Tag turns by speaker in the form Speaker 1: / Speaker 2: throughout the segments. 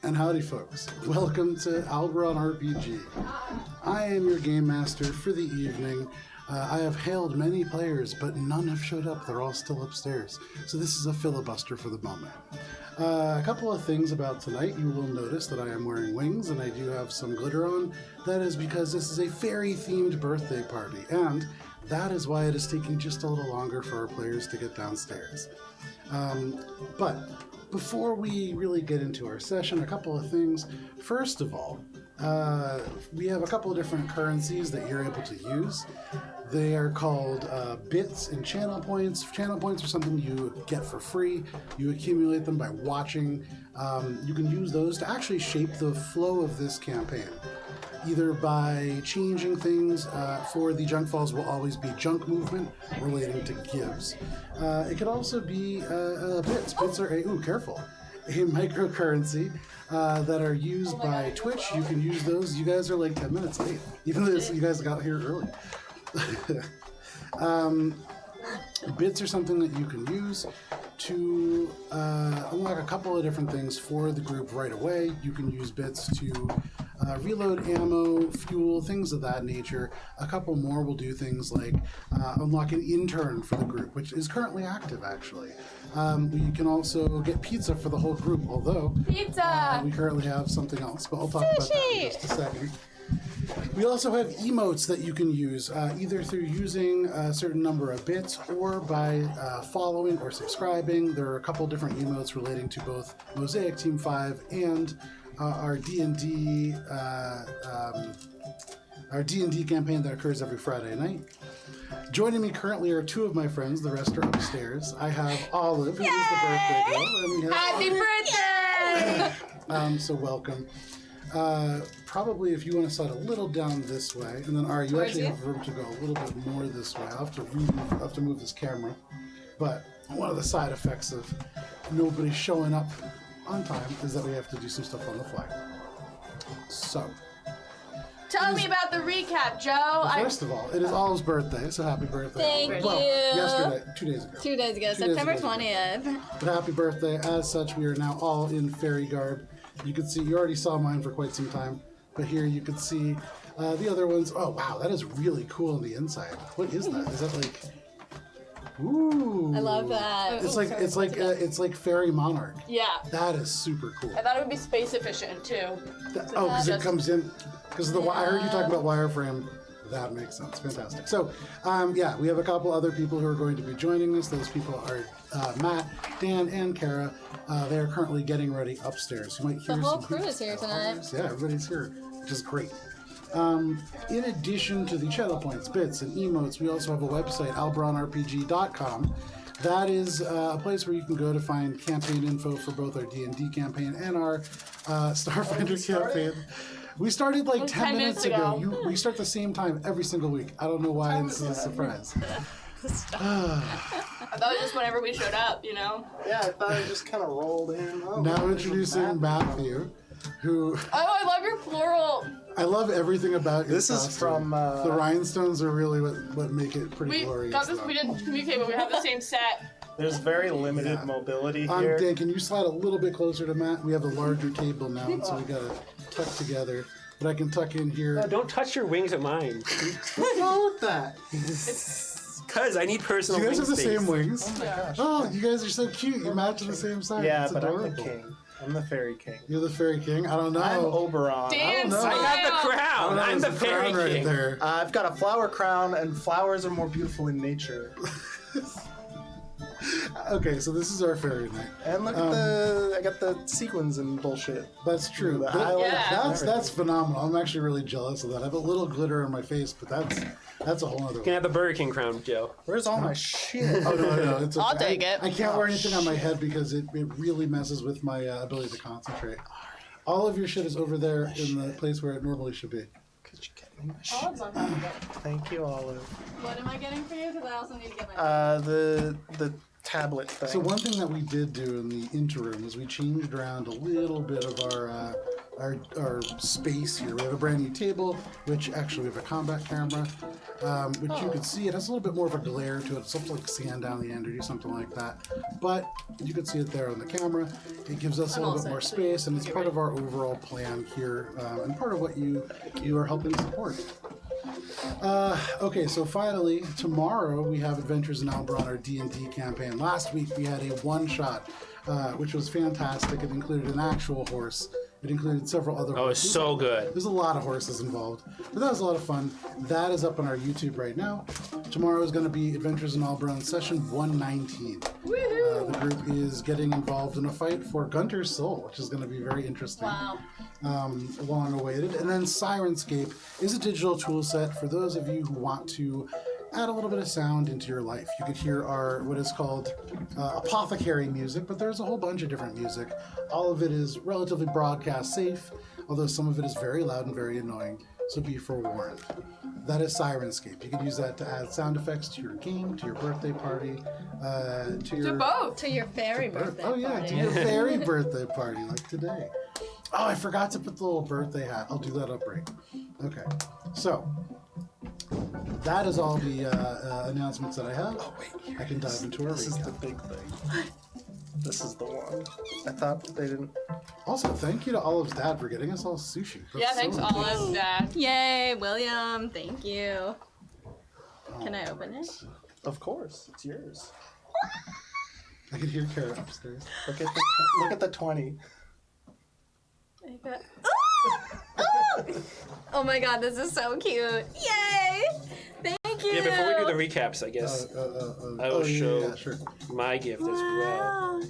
Speaker 1: And howdy, folks. Welcome to Alberon RPG. I am your game master for the evening. I have hailed many players, but none have showed up. They're all still upstairs. So this is a filibuster for the moment. A couple of things about tonight. You will notice that I am wearing wings and I do have some glitter on. That is because this is a fairy-themed birthday party, and that is why it is taking just a little longer for our players to get downstairs. But before we really get into our session, a couple of things. First of all, we have a couple of different currencies that you're able to use. They are called bits and channel points. Channel points are something you get for free. You accumulate them by watching. You can use those to actually shape the flow of this campaign, either by changing things. For the junk falls will always be junk movement relating to gives. It could also be bits. Bits are careful. A microcurrency that are used by Twitch. You can use those. You guys are like 10 minutes late, even though you guys got here early. Bits are something that you can use to unlock a couple of different things for the group right away. You can use bits to reload ammo, fuel, things of that nature. A couple more will do things like unlock an intern for the group, which is currently active, actually. We can also get pizza for the whole group, although
Speaker 2: pizza!
Speaker 1: We currently have something else, but I'll talk about that in just a second. We also have emotes that you can use, either through using a certain number of bits or by following or subscribing. There are a couple different emotes relating to both Mosaic Team 5 and our D&D campaign that occurs every Friday night. Joining me currently are two of my friends. The rest are upstairs. I have Olive, who is the birthday girl, and we have
Speaker 2: Happy birthday!
Speaker 1: So welcome. Probably if you want to slide a little down this way, and then Ari, you actually have room to go a little bit more this way. I'll have to move this camera. But one of the side effects of nobody showing up on time is that we have to do some stuff on the fly. So,
Speaker 2: Tell me about the recap, Joe.
Speaker 1: first of all, it is Olive's birthday, so happy birthday.
Speaker 3: Thank
Speaker 1: well,
Speaker 3: you.
Speaker 1: Yesterday, 2 days ago.
Speaker 3: 2 days ago, September 20th.
Speaker 1: But happy birthday. As such, we are now all in fairy garb. You can see, you already saw mine for quite some time, but here you can see the other ones. Oh, wow, that is really cool on the inside. What is that? Is that like... Ooh.
Speaker 3: I love that.
Speaker 1: It's like Fairy Monarch.
Speaker 2: Yeah.
Speaker 1: That is super cool.
Speaker 2: I thought it would be space efficient, too.
Speaker 1: Because it comes in... Because I heard you talk about wireframe. That makes sense. Fantastic. So, we have a couple other people who are going to be joining us. Those people are Matt, Dan, and Kara. They are currently getting ready upstairs. You might hear
Speaker 3: The whole
Speaker 1: some
Speaker 3: crew is here tonight.
Speaker 1: Yeah, everybody's here, which is great. In addition to the channel points, bits, and emotes, we also have a website, alberonrpg.com. That is a place where you can go to find campaign info for both our D&D campaign and our Starfinder campaign. We started like 10 minutes ago. We start the same time every single week. I don't know why this is a surprise.
Speaker 2: I thought it was just whenever we showed up, you know?
Speaker 4: Yeah, I thought it just kind of rolled in. Oh,
Speaker 1: now introducing Matthew, who...
Speaker 2: Oh, I love your floral.
Speaker 1: I love everything about your
Speaker 4: This is
Speaker 1: costume.
Speaker 4: from...
Speaker 1: The rhinestones are really what make it pretty glorious.
Speaker 2: We didn't communicate, but we have the same set.
Speaker 4: There's very limited mobility here.
Speaker 1: Dan, can you slide a little bit closer to Matt? We have a larger table now, and so we gotta tuck together. But I can tuck in here.
Speaker 5: No, don't touch your wings at mine.
Speaker 4: What's wrong with that?
Speaker 5: Because I need personal
Speaker 1: You guys
Speaker 5: wing
Speaker 1: have the
Speaker 5: space.
Speaker 1: same wings?
Speaker 4: Oh my gosh.
Speaker 1: Oh, you guys are so cute. You match the same size.
Speaker 4: Yeah,
Speaker 1: It's
Speaker 4: but
Speaker 1: adorable.
Speaker 4: I'm the king. I'm the fairy king.
Speaker 1: You're the fairy king? I don't know.
Speaker 4: I'm Oberon.
Speaker 2: Dan,
Speaker 1: know.
Speaker 5: I have the
Speaker 1: I don't
Speaker 5: crown.
Speaker 1: know,
Speaker 5: I'm
Speaker 1: there's
Speaker 5: the
Speaker 1: a
Speaker 5: fairy
Speaker 1: crown
Speaker 5: king.
Speaker 1: right there.
Speaker 4: I've got a flower crown, and flowers are more beautiful in nature.
Speaker 1: Okay, so this is our fairy night.
Speaker 4: And look at I got the sequins and bullshit.
Speaker 1: That's true.
Speaker 4: The
Speaker 1: That-
Speaker 4: highlights and
Speaker 1: that's phenomenal. I'm actually really jealous of that. I have a little glitter on my face, but that's a whole other
Speaker 5: You can have the Burger King crown, Joe.
Speaker 4: Where's all my shit?
Speaker 1: Oh, no, it's okay.
Speaker 2: I'll take it.
Speaker 1: I can't wear anything on my head because it really messes with my ability to concentrate. All of your shit is over there in the place where it normally should be.
Speaker 4: Could you get me my shit?
Speaker 2: Olive's on top of it.
Speaker 4: Thank you, Olive.
Speaker 3: What am I getting for you? Because I also need to get my...
Speaker 4: The tablet thing.
Speaker 1: So one thing that we did do in the interim is we changed around a little bit of our space here. We have a brand new table, which actually we have a combat camera, which you can see. It has a little bit more of a glare to it. It's something like sand down the end or do something like that. But you can see it there on the camera. It gives us a little bit more space, and it's part of our overall plan here, and part of what you are helping support. Okay, so finally, tomorrow we have Adventures in Albion, our D&D campaign. Last week we had a one-shot, which was fantastic. It included an actual horse. It included several other
Speaker 5: Oh, it's
Speaker 1: horses.
Speaker 5: so good.
Speaker 1: There's a lot of horses involved, but that was a lot of fun. That is up on our YouTube right now. Tomorrow is going to be Adventures in Albion session 119. The group is getting involved in a fight for Gunter's soul, which is going to be very interesting.
Speaker 3: Wow.
Speaker 1: Long awaited. And then Sirenscape is a digital tool set for those of you who want to add a little bit of sound into your life. You could hear our what is called apothecary music, but there's a whole bunch of different music. All of it is relatively broadcast safe, although some of it is very loud and very annoying, so be forewarned. That is Sirenscape. You can use that to add sound effects to your game, to your birthday party, to your...
Speaker 2: Do both.
Speaker 3: To your fairy birthday
Speaker 1: Oh yeah,
Speaker 3: party.
Speaker 1: to your fairy birthday party, like today. Oh, I forgot to put the little birthday hat. I'll do that up break. Okay, so that is all the announcements that I have. Oh wait, I can dive into our
Speaker 4: This is the
Speaker 1: recap.
Speaker 4: big thing. This is the one. I thought they didn't.
Speaker 1: Also, thank you to Olive's dad for getting us all sushi. That's
Speaker 2: Yeah,
Speaker 1: so
Speaker 2: thanks,
Speaker 1: nice.
Speaker 2: Olive, Dad.
Speaker 3: Yay, William. Thank you. Can I open it?
Speaker 4: Of course, it's yours.
Speaker 1: I can hear Kara upstairs.
Speaker 4: Look at the 20.
Speaker 3: Oh my god, this is so cute. Yay! Thank you.
Speaker 5: Yeah, before we do the recaps, I guess I will show
Speaker 1: Yeah, sure.
Speaker 5: my gift as well.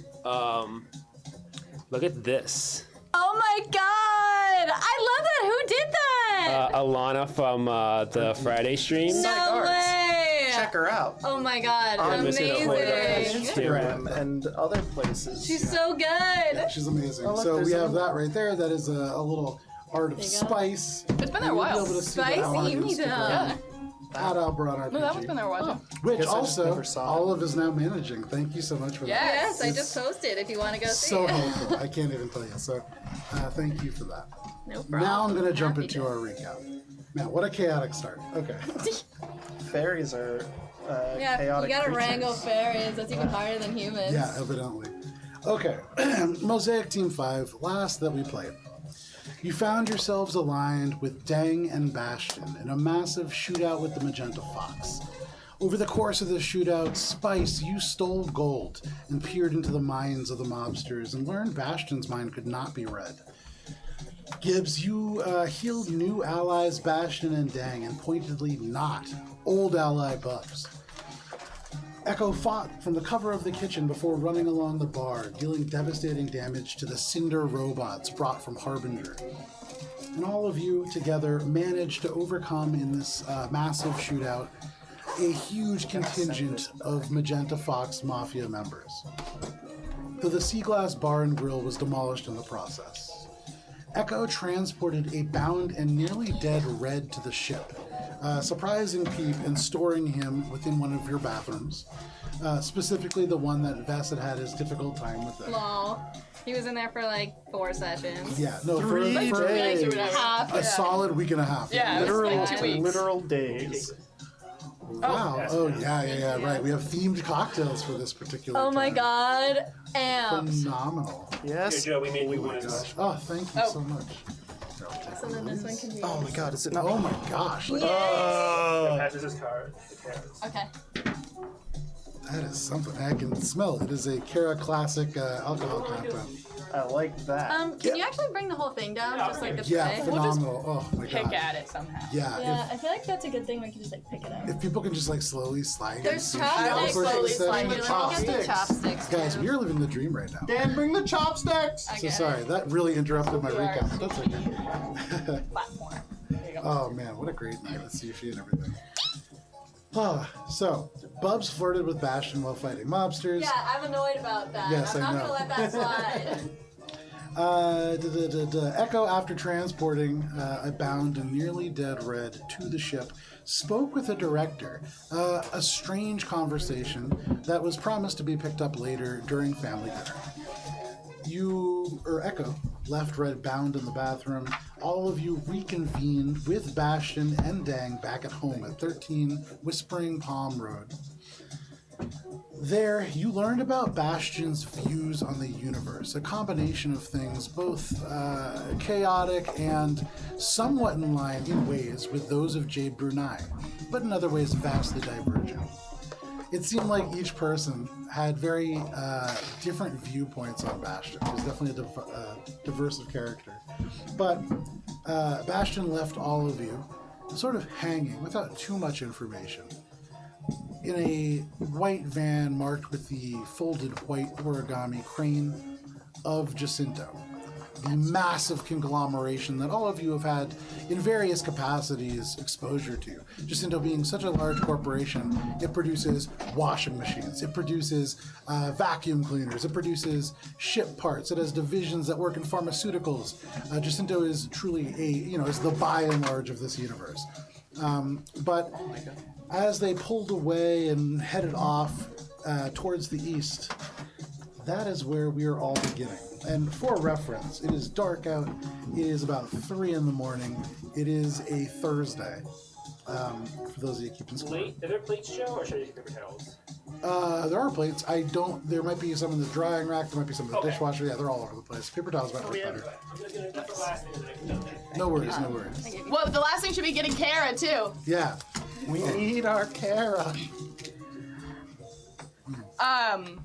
Speaker 5: Look at this.
Speaker 3: Oh my god! I love that! Who did that?
Speaker 5: Alana from the Friday stream.
Speaker 3: No
Speaker 4: Arts.
Speaker 3: way!
Speaker 4: Check her out.
Speaker 3: Oh my god,
Speaker 5: I'm just gonna hold it up.
Speaker 3: amazing!
Speaker 4: Instagram and other places.
Speaker 3: She's so good!
Speaker 1: She's amazing.
Speaker 4: Oh, look,
Speaker 1: So
Speaker 4: there's
Speaker 1: we have
Speaker 4: another
Speaker 1: that right there. That is a little art of
Speaker 3: There you go.
Speaker 1: spice.
Speaker 2: It's been there a
Speaker 1: You'll be
Speaker 2: while.
Speaker 1: able to see that on
Speaker 3: Spicy me
Speaker 1: Instagram.
Speaker 3: down.
Speaker 1: At Albion RPG.
Speaker 2: No, that one's been there a while.
Speaker 1: Which
Speaker 4: Guess I just
Speaker 1: also,
Speaker 4: never saw it.
Speaker 1: Olive is now managing. Thank you so much for
Speaker 2: Yes.
Speaker 1: that.
Speaker 3: Yes, I just posted if you want to go see
Speaker 1: So
Speaker 3: it.
Speaker 1: helpful. I can't even tell you. So thank you for that.
Speaker 3: No problem.
Speaker 1: Now I'm going to jump
Speaker 3: Happy
Speaker 1: into
Speaker 3: to.
Speaker 1: our recap. Now, what a chaotic start. Okay.
Speaker 4: Fairies are
Speaker 3: Yeah,
Speaker 4: chaotic
Speaker 3: you gotta
Speaker 4: creatures.
Speaker 3: wrangle fairies. That's even harder than humans.
Speaker 1: Yeah, evidently. Okay. Mosaic Team 5, last that we played. You found yourselves aligned with Dang and Bastion in a massive shootout with the Magenta Fox. Over the course of this shootout, Spice, you stole gold and peered into the minds of the mobsters and learned Bastion's mind could not be read. Gibbs, you healed new allies Bastion and Dang and pointedly not old ally Bubs. Echo fought from the cover of the kitchen before running along the bar, dealing devastating damage to the cinder robots brought from Harbinger. And all of you together managed to overcome in this massive shootout a huge contingent of Magenta Fox Mafia members, though the Sea Glass Bar and Grill was demolished in the process. Echo transported a bound and nearly dead Red to the ship, surprising Peep and storing him within one of your bathrooms, specifically the one that Vess had his difficult time with.
Speaker 3: Lol. He was in there for like 4 sessions.
Speaker 1: Yeah, no,
Speaker 4: 3
Speaker 1: for
Speaker 4: days.
Speaker 3: Half.
Speaker 1: a solid week and a half.
Speaker 2: Yeah, it was
Speaker 4: Literal,
Speaker 2: like 2 weeks.
Speaker 4: literal days.
Speaker 1: Wow. Oh, yeah. Right. We have themed cocktails for this particular.
Speaker 3: Oh my
Speaker 1: time.
Speaker 3: god. Amped.
Speaker 1: Phenomenal.
Speaker 4: Yes.
Speaker 5: Joe, we made you one of those.
Speaker 1: Gosh. Oh, thank you so much.
Speaker 3: So then this one can be.
Speaker 4: Oh my god, is it not?
Speaker 1: Oh my gosh.
Speaker 4: Oh.
Speaker 5: Passes his card.
Speaker 3: Okay.
Speaker 1: That is something. I can smell it. It is a Kara Classic alcohol content.
Speaker 4: I like that.
Speaker 3: Can you actually bring the whole thing down, just like the tray?
Speaker 1: Yeah, phenomenal. Oh my
Speaker 2: Pick
Speaker 1: god.
Speaker 2: at it somehow.
Speaker 1: Yeah.
Speaker 3: Yeah, I feel like that's a good thing. We can just like pick it up.
Speaker 1: If people can just like slowly slide.
Speaker 3: There's
Speaker 1: in sushi
Speaker 3: chopsticks.
Speaker 1: before
Speaker 2: slowly
Speaker 1: the session.
Speaker 2: slide
Speaker 3: You're
Speaker 2: in
Speaker 3: like, get the
Speaker 4: chopsticks.
Speaker 3: chopsticks.
Speaker 1: Guys,
Speaker 3: too.
Speaker 1: we are living the dream right now.
Speaker 4: Dan, bring the chopsticks.
Speaker 3: I
Speaker 1: So
Speaker 3: get
Speaker 1: sorry,
Speaker 3: it.
Speaker 1: that really interrupted my
Speaker 2: You are
Speaker 1: recap. That's okay.
Speaker 2: Platform. There you go.
Speaker 1: Oh man, what a great night with sushi and everything. So, Bubs flirted with Bastion while fighting mobsters.
Speaker 3: Yeah, I'm annoyed about that.
Speaker 1: Yes,
Speaker 3: I'm
Speaker 1: I
Speaker 3: not
Speaker 1: know.
Speaker 3: gonna let that slide.
Speaker 1: Echo, after transporting a bound and nearly dead Red to the ship, spoke with the director. A strange conversation that was promised to be picked up later during family dinner. Echo left Red bound in the bathroom, all of you reconvened with Bastion and Dang back at home at 13 Whispering Palm Road. There, you learned about Bastion's views on the universe, a combination of things both chaotic and somewhat in line in ways with those of Jade Brunei, but in other ways vastly divergent. It seemed like each person had very different viewpoints on Bastion. He was definitely a diversive character. But Bastion left all of you sort of hanging without too much information in a white van marked with the folded white origami crane of Jacinto, the massive conglomeration that all of you have had in various capacities exposure to. Jacinto being such a large corporation, it produces washing machines, it produces vacuum cleaners, it produces ship parts, it has divisions that work in pharmaceuticals. Jacinto is truly is the by and large of this universe. But as they pulled away and headed off towards the east, that is where we are all beginning. And for reference, it is dark out. It is about 3 in the morning. It is a Thursday. For those of you keeping score.
Speaker 5: Are there plates, Joe, or should I use paper towels?
Speaker 1: There are plates. There might be some in the drying rack. There might be some in the dishwasher. Yeah, they're all over the place. Paper towels might work better.
Speaker 5: That's the last thing that I can do.
Speaker 1: No worries, no worries.
Speaker 2: Well, the last thing should be getting Kara too.
Speaker 1: Yeah.
Speaker 4: We need our Kara.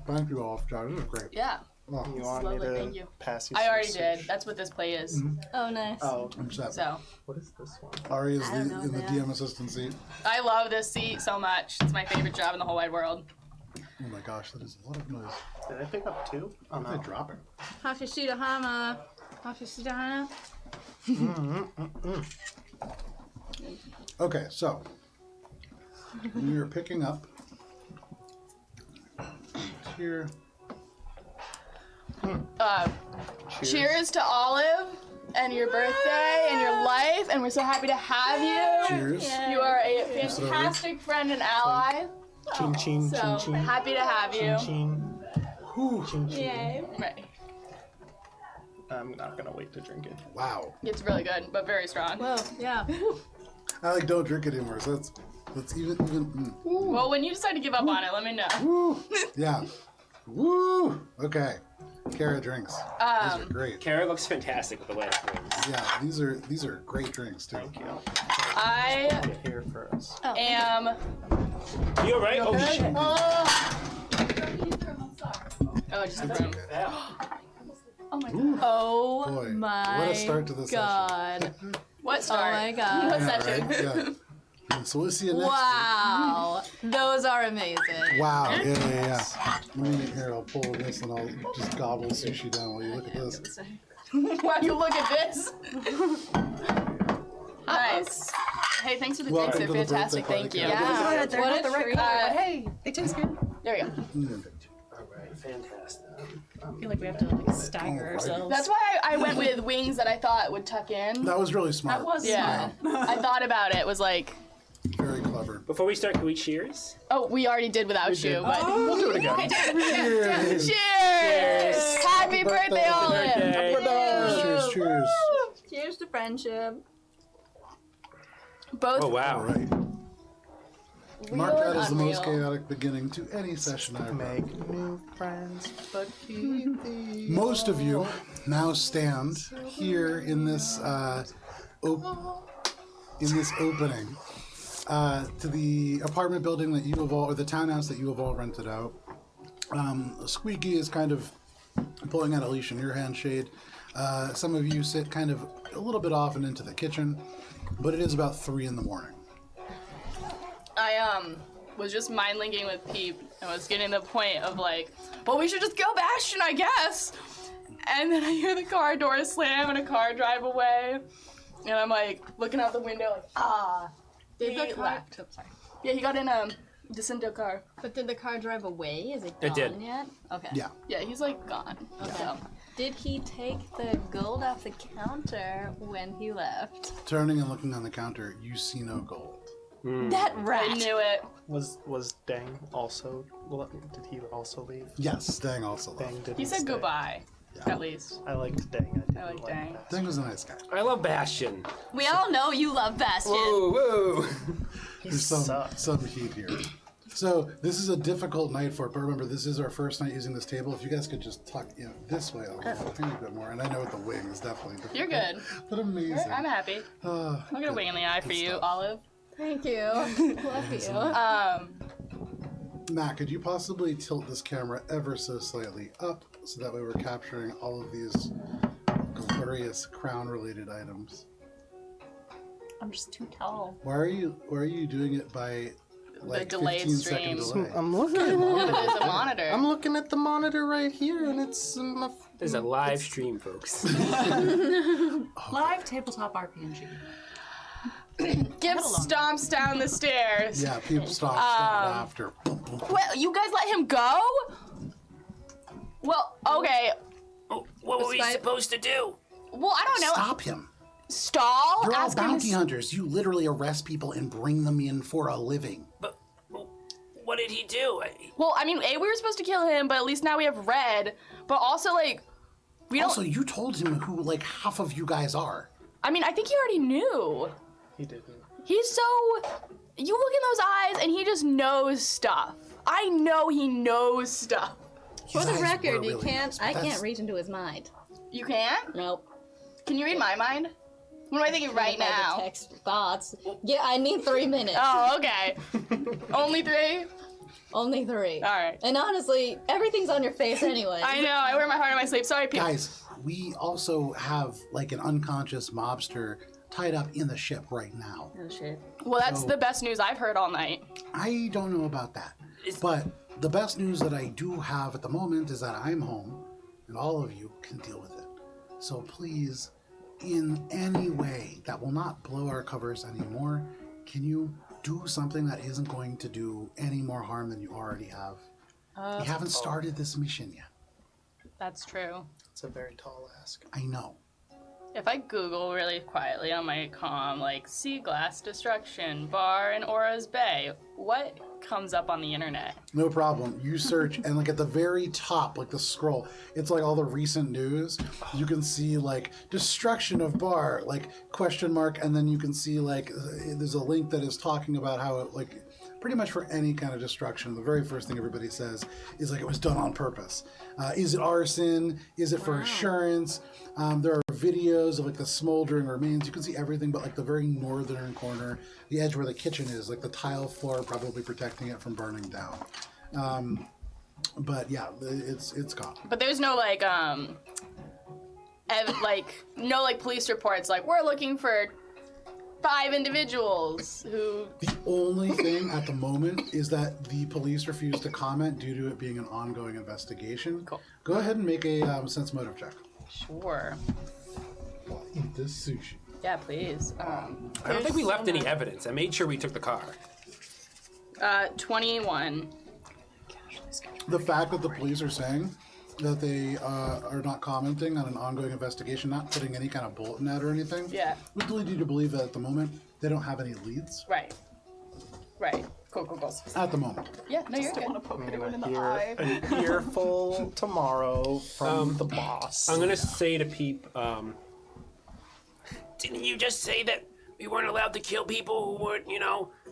Speaker 1: Thank you all, Josh. This is great.
Speaker 2: Yeah.
Speaker 1: Oh,
Speaker 4: You want
Speaker 2: Lovely,
Speaker 4: me to
Speaker 2: thank you.
Speaker 4: pass you
Speaker 2: I
Speaker 4: some
Speaker 2: already did.
Speaker 4: sushi?
Speaker 2: That's what this play is.
Speaker 3: Oh, nice.
Speaker 4: Oh,
Speaker 1: I'm set.
Speaker 2: So
Speaker 4: what is this one?
Speaker 1: Ari is
Speaker 3: I don't know
Speaker 1: in the
Speaker 3: that.
Speaker 1: DM assistant seat.
Speaker 2: I love this seat so much. It's my favorite job in the whole wide world.
Speaker 1: Oh my gosh, that is a lot of noise.
Speaker 4: Did I pick up 2? Oh
Speaker 1: What are
Speaker 4: no.
Speaker 1: they dropping?
Speaker 3: Hashishida Hama. Hashishida Hama.
Speaker 1: Okay, so we are picking up here.
Speaker 2: Cheers to Olive and your birthday and your life, and we're so happy to have you.
Speaker 1: Cheers.
Speaker 2: You are a
Speaker 1: Yes, sir.
Speaker 2: fantastic friend and ally.
Speaker 4: Ching ching
Speaker 2: So
Speaker 4: ching ching.
Speaker 2: happy to have you.
Speaker 4: Ching. Ching ching.
Speaker 3: Yay.
Speaker 2: Right.
Speaker 4: I'm not gonna wait to drink it.
Speaker 1: Wow.
Speaker 2: It's really good, but very strong.
Speaker 3: Whoa, yeah.
Speaker 1: I don't drink it anymore, so that's even.
Speaker 2: Well, when you decide to give up on it, let me know.
Speaker 1: Woo. Yeah. Woo. Okay. Kara drinks. These are great.
Speaker 5: Kara looks fantastic with the white rings.
Speaker 1: Yeah, these are great drinks too.
Speaker 4: Thank you.
Speaker 2: I
Speaker 4: Get here first.
Speaker 2: am.
Speaker 5: You alright? Oh, shit.
Speaker 2: Oh, just a room. Oh my god.
Speaker 1: Ooh.
Speaker 3: Oh
Speaker 1: Boy,
Speaker 3: my
Speaker 1: what a start to this
Speaker 3: god.
Speaker 2: What
Speaker 3: Oh
Speaker 2: start?
Speaker 3: my god.
Speaker 2: What
Speaker 1: Yeah,
Speaker 2: session?
Speaker 1: right? Yeah. So we'll see you next
Speaker 3: Wow. Those are amazing.
Speaker 1: week. Wow. Yeah. Let me here. I'll pull this and I'll just gobble sushi down while you look at this.
Speaker 2: While you look at this. Nice. Hey, thanks for the
Speaker 1: Welcome
Speaker 2: drinks. They're
Speaker 1: to the birthday
Speaker 2: fantastic.
Speaker 1: party,
Speaker 2: Thank you.
Speaker 1: Kara.
Speaker 3: Yeah.
Speaker 6: They're
Speaker 3: What
Speaker 6: not
Speaker 3: a
Speaker 6: the right
Speaker 3: treat.
Speaker 6: color, but hey, they taste good.
Speaker 2: There we go.
Speaker 5: Alright, fantastic.
Speaker 6: I feel like we have to like stagger
Speaker 1: Alrighty.
Speaker 6: ourselves.
Speaker 2: That's why I went with wings that I thought would tuck in.
Speaker 1: That was really smart.
Speaker 6: That was
Speaker 2: Yeah. I thought about it. Was like,
Speaker 1: Very clever.
Speaker 5: Before we start, can we cheers?
Speaker 2: oh, we already did without you, but
Speaker 4: We'll do it again.
Speaker 1: Cheers.
Speaker 2: cheers! Happy birthday, Olive!
Speaker 5: Birthday.
Speaker 1: Cheers. Cheers.
Speaker 3: Cheers to friendship.
Speaker 2: Both.
Speaker 5: Oh, wow.
Speaker 1: All right.
Speaker 2: Real
Speaker 1: Mark that
Speaker 2: and
Speaker 1: as the most
Speaker 2: unreal.
Speaker 1: chaotic beginning to any session I've run.
Speaker 4: Make new friends, but keep the
Speaker 1: Most of you now stand here in this opening to the apartment building that you have all, or the townhouse that you have all rented out. Squeaky is kind of pulling out a leash in your hand, Shade. Some of you sit kind of a little bit off and into the kitchen, but it is about 3 in the morning.
Speaker 2: I was just mind linking with Peep and was getting to the point of like, well, we should just go Bastion, I guess. And then I hear the car door slam and a car drive away, and I'm like looking out the window like,
Speaker 3: Did
Speaker 2: he
Speaker 3: the car?
Speaker 2: left. Sorry. Yeah, he got in a Jacinto car.
Speaker 3: But did the car drive away? Is it
Speaker 5: It did.
Speaker 3: gone yet? Okay.
Speaker 1: Yeah.
Speaker 2: Yeah, he's like gone. So.
Speaker 3: Did he take the gold off the counter when he left?
Speaker 1: Turning and looking on the counter, you see no gold.
Speaker 3: That
Speaker 2: I
Speaker 3: rat.
Speaker 2: knew it.
Speaker 4: Was Dang also? Did he also leave?
Speaker 1: Yes, Dang also left.
Speaker 4: Dang didn't.
Speaker 2: He said
Speaker 4: stay.
Speaker 2: goodbye. At least.
Speaker 4: I liked Dang.
Speaker 2: I like Dang.
Speaker 4: that.
Speaker 1: Dang was a nice guy.
Speaker 5: I love Bastion.
Speaker 3: We all know you love Bastion.
Speaker 5: Whoa.
Speaker 1: There's some heat here. So this is a difficult night for it, but remember, this is our first night using this table. If you guys could just tuck this way a tiny bit more, and I know with the wing is definitely difficult.
Speaker 2: You're good.
Speaker 1: But amazing.
Speaker 2: I'm happy. I'll get a wing in the eye for you, Olive.
Speaker 3: Thank you. Love you.
Speaker 1: Matt, could you possibly tilt this camera ever so slightly up so that way we're capturing all of these glorious crown-related items?
Speaker 6: I'm just too tall.
Speaker 1: Why are you doing it by like
Speaker 2: delayed
Speaker 1: 15-second
Speaker 2: stream.
Speaker 1: delay?
Speaker 4: I'm looking.
Speaker 2: There's a monitor.
Speaker 4: I'm looking at the monitor right here, and it's.
Speaker 5: There's a live stream, folks.
Speaker 6: Live tabletop RPG.
Speaker 2: Gib stomps down the stairs.
Speaker 1: Yeah, people stop after.
Speaker 2: Well, you guys let him go? Well, okay.
Speaker 5: What were we supposed to do?
Speaker 2: Well, I don't know.
Speaker 1: Stop him.
Speaker 2: Stall?
Speaker 1: You're all
Speaker 2: Ask him to
Speaker 1: bounty hunters. You literally arrest people and bring them in for a living.
Speaker 5: But what did he do?
Speaker 2: Well, I mean, we were supposed to kill him, but at least now we have Red. But also, like, we don't.
Speaker 1: Also, you told him who like half of you guys are.
Speaker 2: I mean, I think he already knew.
Speaker 4: He didn't.
Speaker 2: He's so. You look in those eyes, and he just knows stuff. I know he knows stuff.
Speaker 3: For
Speaker 1: His
Speaker 3: the
Speaker 1: eyes
Speaker 3: record,
Speaker 1: were
Speaker 3: you
Speaker 1: really
Speaker 3: can't.
Speaker 1: nice, but
Speaker 3: I
Speaker 1: that's-
Speaker 3: can't reach into his mind.
Speaker 2: You can't?
Speaker 3: Nope.
Speaker 2: Can you read my mind? What am I thinking right
Speaker 3: If I could
Speaker 2: now?
Speaker 3: text thoughts. Yeah, I need 3 minutes.
Speaker 2: Oh, okay. Only 3?
Speaker 3: Only 3.
Speaker 2: All right.
Speaker 3: And honestly, everything's on your face anyway.
Speaker 2: I know. I wear my heart on my sleeve. Sorry, people.
Speaker 1: Guys, we also have like an unconscious mobster tied up in the ship right now.
Speaker 3: Oh shit.
Speaker 2: Well, that's
Speaker 1: So-
Speaker 2: the best news I've heard all night.
Speaker 1: I don't know about that. But the best news that I do have at the moment is that I'm home and all of you can deal with it. So please, in any way that will not blow our covers anymore, can you do something that isn't going to do any more harm than you already have? We haven't started this mission yet.
Speaker 2: That's true.
Speaker 4: It's a very tall ask.
Speaker 1: I know.
Speaker 2: If I Google really quietly on my comm, like, sea glass destruction, bar in Aura's Bay, what comes up on the internet?
Speaker 1: No problem. You search, and like at the very top, like the scroll, it's like all the recent news. You can see like destruction of bar, like question mark, and then you can see like there's a link that is talking about how it like pretty much for any kind of destruction, the very first thing everybody says is like it was done on purpose. Is it arson? Is it for insurance? There are videos of like the smoldering remains. You can see everything but like the very northern corner, the edge where the kitchen is, like the tile floor probably protecting it from burning down. But yeah, it's gone.
Speaker 2: But there's no, like, no, like, police reports, like, we're looking for 5 individuals who...
Speaker 1: The only thing at the moment is that the police refuse to comment due to it being an ongoing investigation.
Speaker 2: Cool.
Speaker 1: Go ahead and make a sense motive check.
Speaker 2: Sure.
Speaker 1: Eat this sushi.
Speaker 2: Yeah, please.
Speaker 5: I don't think we left any evidence. I made sure we took the car.
Speaker 2: 21.
Speaker 1: The fact that the police are saying that they are not commenting on an ongoing investigation, not putting any kind of bulletin out or anything,
Speaker 2: Yeah.
Speaker 1: would lead you to believe that at the moment they don't have any leads.
Speaker 2: Right. Right. Cool.
Speaker 1: At the moment.
Speaker 2: Yeah, no, you're good.
Speaker 4: An earful tomorrow from the boss.
Speaker 5: I'm gonna say to Peep, didn't you just say that we weren't allowed to kill people who weren't,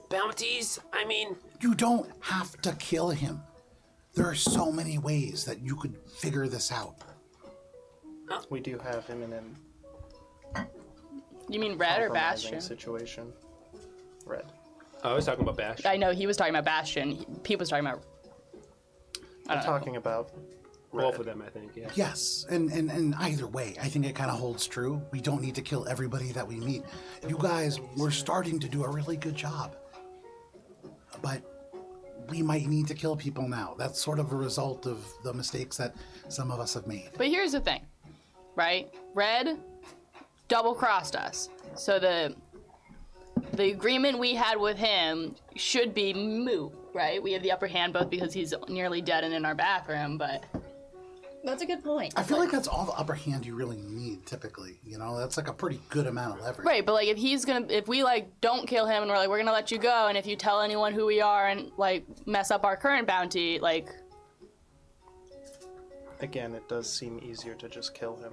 Speaker 5: bounties? I mean...
Speaker 1: You don't have to kill him. There are so many ways that you could figure this out.
Speaker 4: We do have him in an
Speaker 2: You mean Red or
Speaker 4: compromising
Speaker 2: Bastion?
Speaker 4: situation. Red.
Speaker 5: I was talking about Bash.
Speaker 2: I know, he was talking about Bastion. Pete was talking about...
Speaker 4: I'm talking about
Speaker 5: Both of them, I think, yeah.
Speaker 1: Yes, and either way, I think it kind of holds true. We don't need to kill everybody that we meet. You guys were starting to do a really good job. But we might need to kill people now. That's sort of a result of the mistakes that some of us have made.
Speaker 2: But here's the thing, right? Red double-crossed us. So the agreement we had with him should be moot, right? We have the upper hand both because he's nearly dead and in our bathroom, but...
Speaker 3: That's a good point.
Speaker 1: I feel like that's all the upper hand you really need, typically. That's like a pretty good amount of leverage.
Speaker 2: Right, but like if we like don't kill him and we're like, we're gonna let you go, and if you tell anyone who we are and like mess up our current bounty, like...
Speaker 4: again, it does seem easier to just kill him.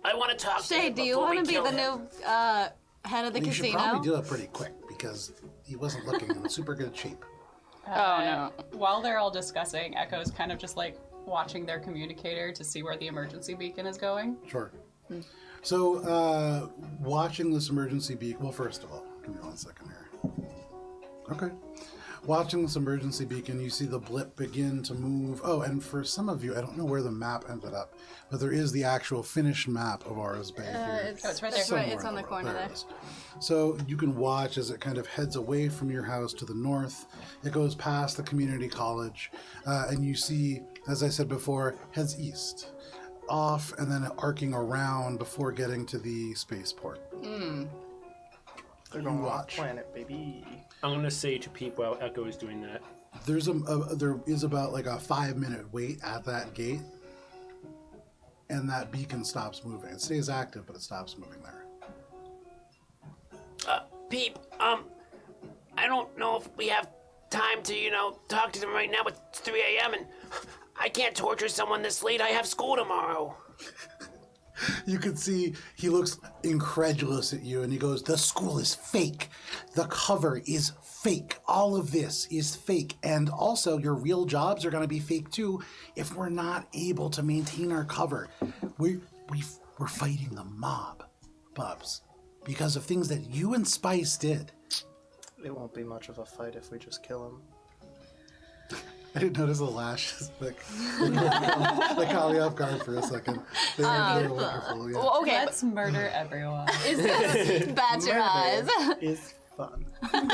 Speaker 5: I want to talk to
Speaker 3: Shay,
Speaker 5: him
Speaker 3: do you
Speaker 5: before we
Speaker 3: want to be
Speaker 5: kill
Speaker 3: the
Speaker 5: him.
Speaker 3: new head of the
Speaker 1: You should
Speaker 3: casino?
Speaker 1: probably do it pretty quick because he wasn't looking in super good shape.
Speaker 2: Oh no.
Speaker 6: While they're all discussing, Echo's kind of just like watching their communicator to see where the emergency beacon is going.
Speaker 1: Sure. So, watching this emergency beacon. Well, first of all, give me 1 second here. Okay. Watching this emergency beacon, you see the blip begin to move. Oh, and for some of you, I don't know where the map ended up, but there is the actual finished map of Aura's Bay here.
Speaker 6: it's right there.
Speaker 1: Somewhere
Speaker 3: It's on
Speaker 1: in
Speaker 3: the
Speaker 1: world.
Speaker 3: corner there.
Speaker 1: It is. So you can watch as it kind of heads away from your house to the north. It goes past the community college, and you see, as I said before, heads east, off, and then arcing around before getting to the spaceport.
Speaker 4: They're going
Speaker 1: watch.
Speaker 4: on a planet, baby.
Speaker 5: I'm gonna say to Peep while Echo is doing that.
Speaker 1: There is about like a 5-minute wait at that gate, and that beacon stops moving. It stays active, but it stops moving there.
Speaker 5: Peep, I don't know if we have time to, talk to them right now. It's 3 a.m. and I can't torture someone this late. I have school tomorrow.
Speaker 1: You can see he looks incredulous at you and he goes, "The school is fake. The cover is fake. All of this is fake. And also your real jobs are going to be fake too if we're not able to maintain our cover. We're fighting the mob, Bubs, because of things that you and Spice did."
Speaker 4: It won't be much of a fight if we just kill him.
Speaker 1: I didn't notice the lashes. They caught me off guard for a second. They were wonderful. Yeah.
Speaker 2: Well, okay.
Speaker 6: Let's murder everyone.
Speaker 2: Is this
Speaker 3: Bat your eyes.
Speaker 4: Is fun.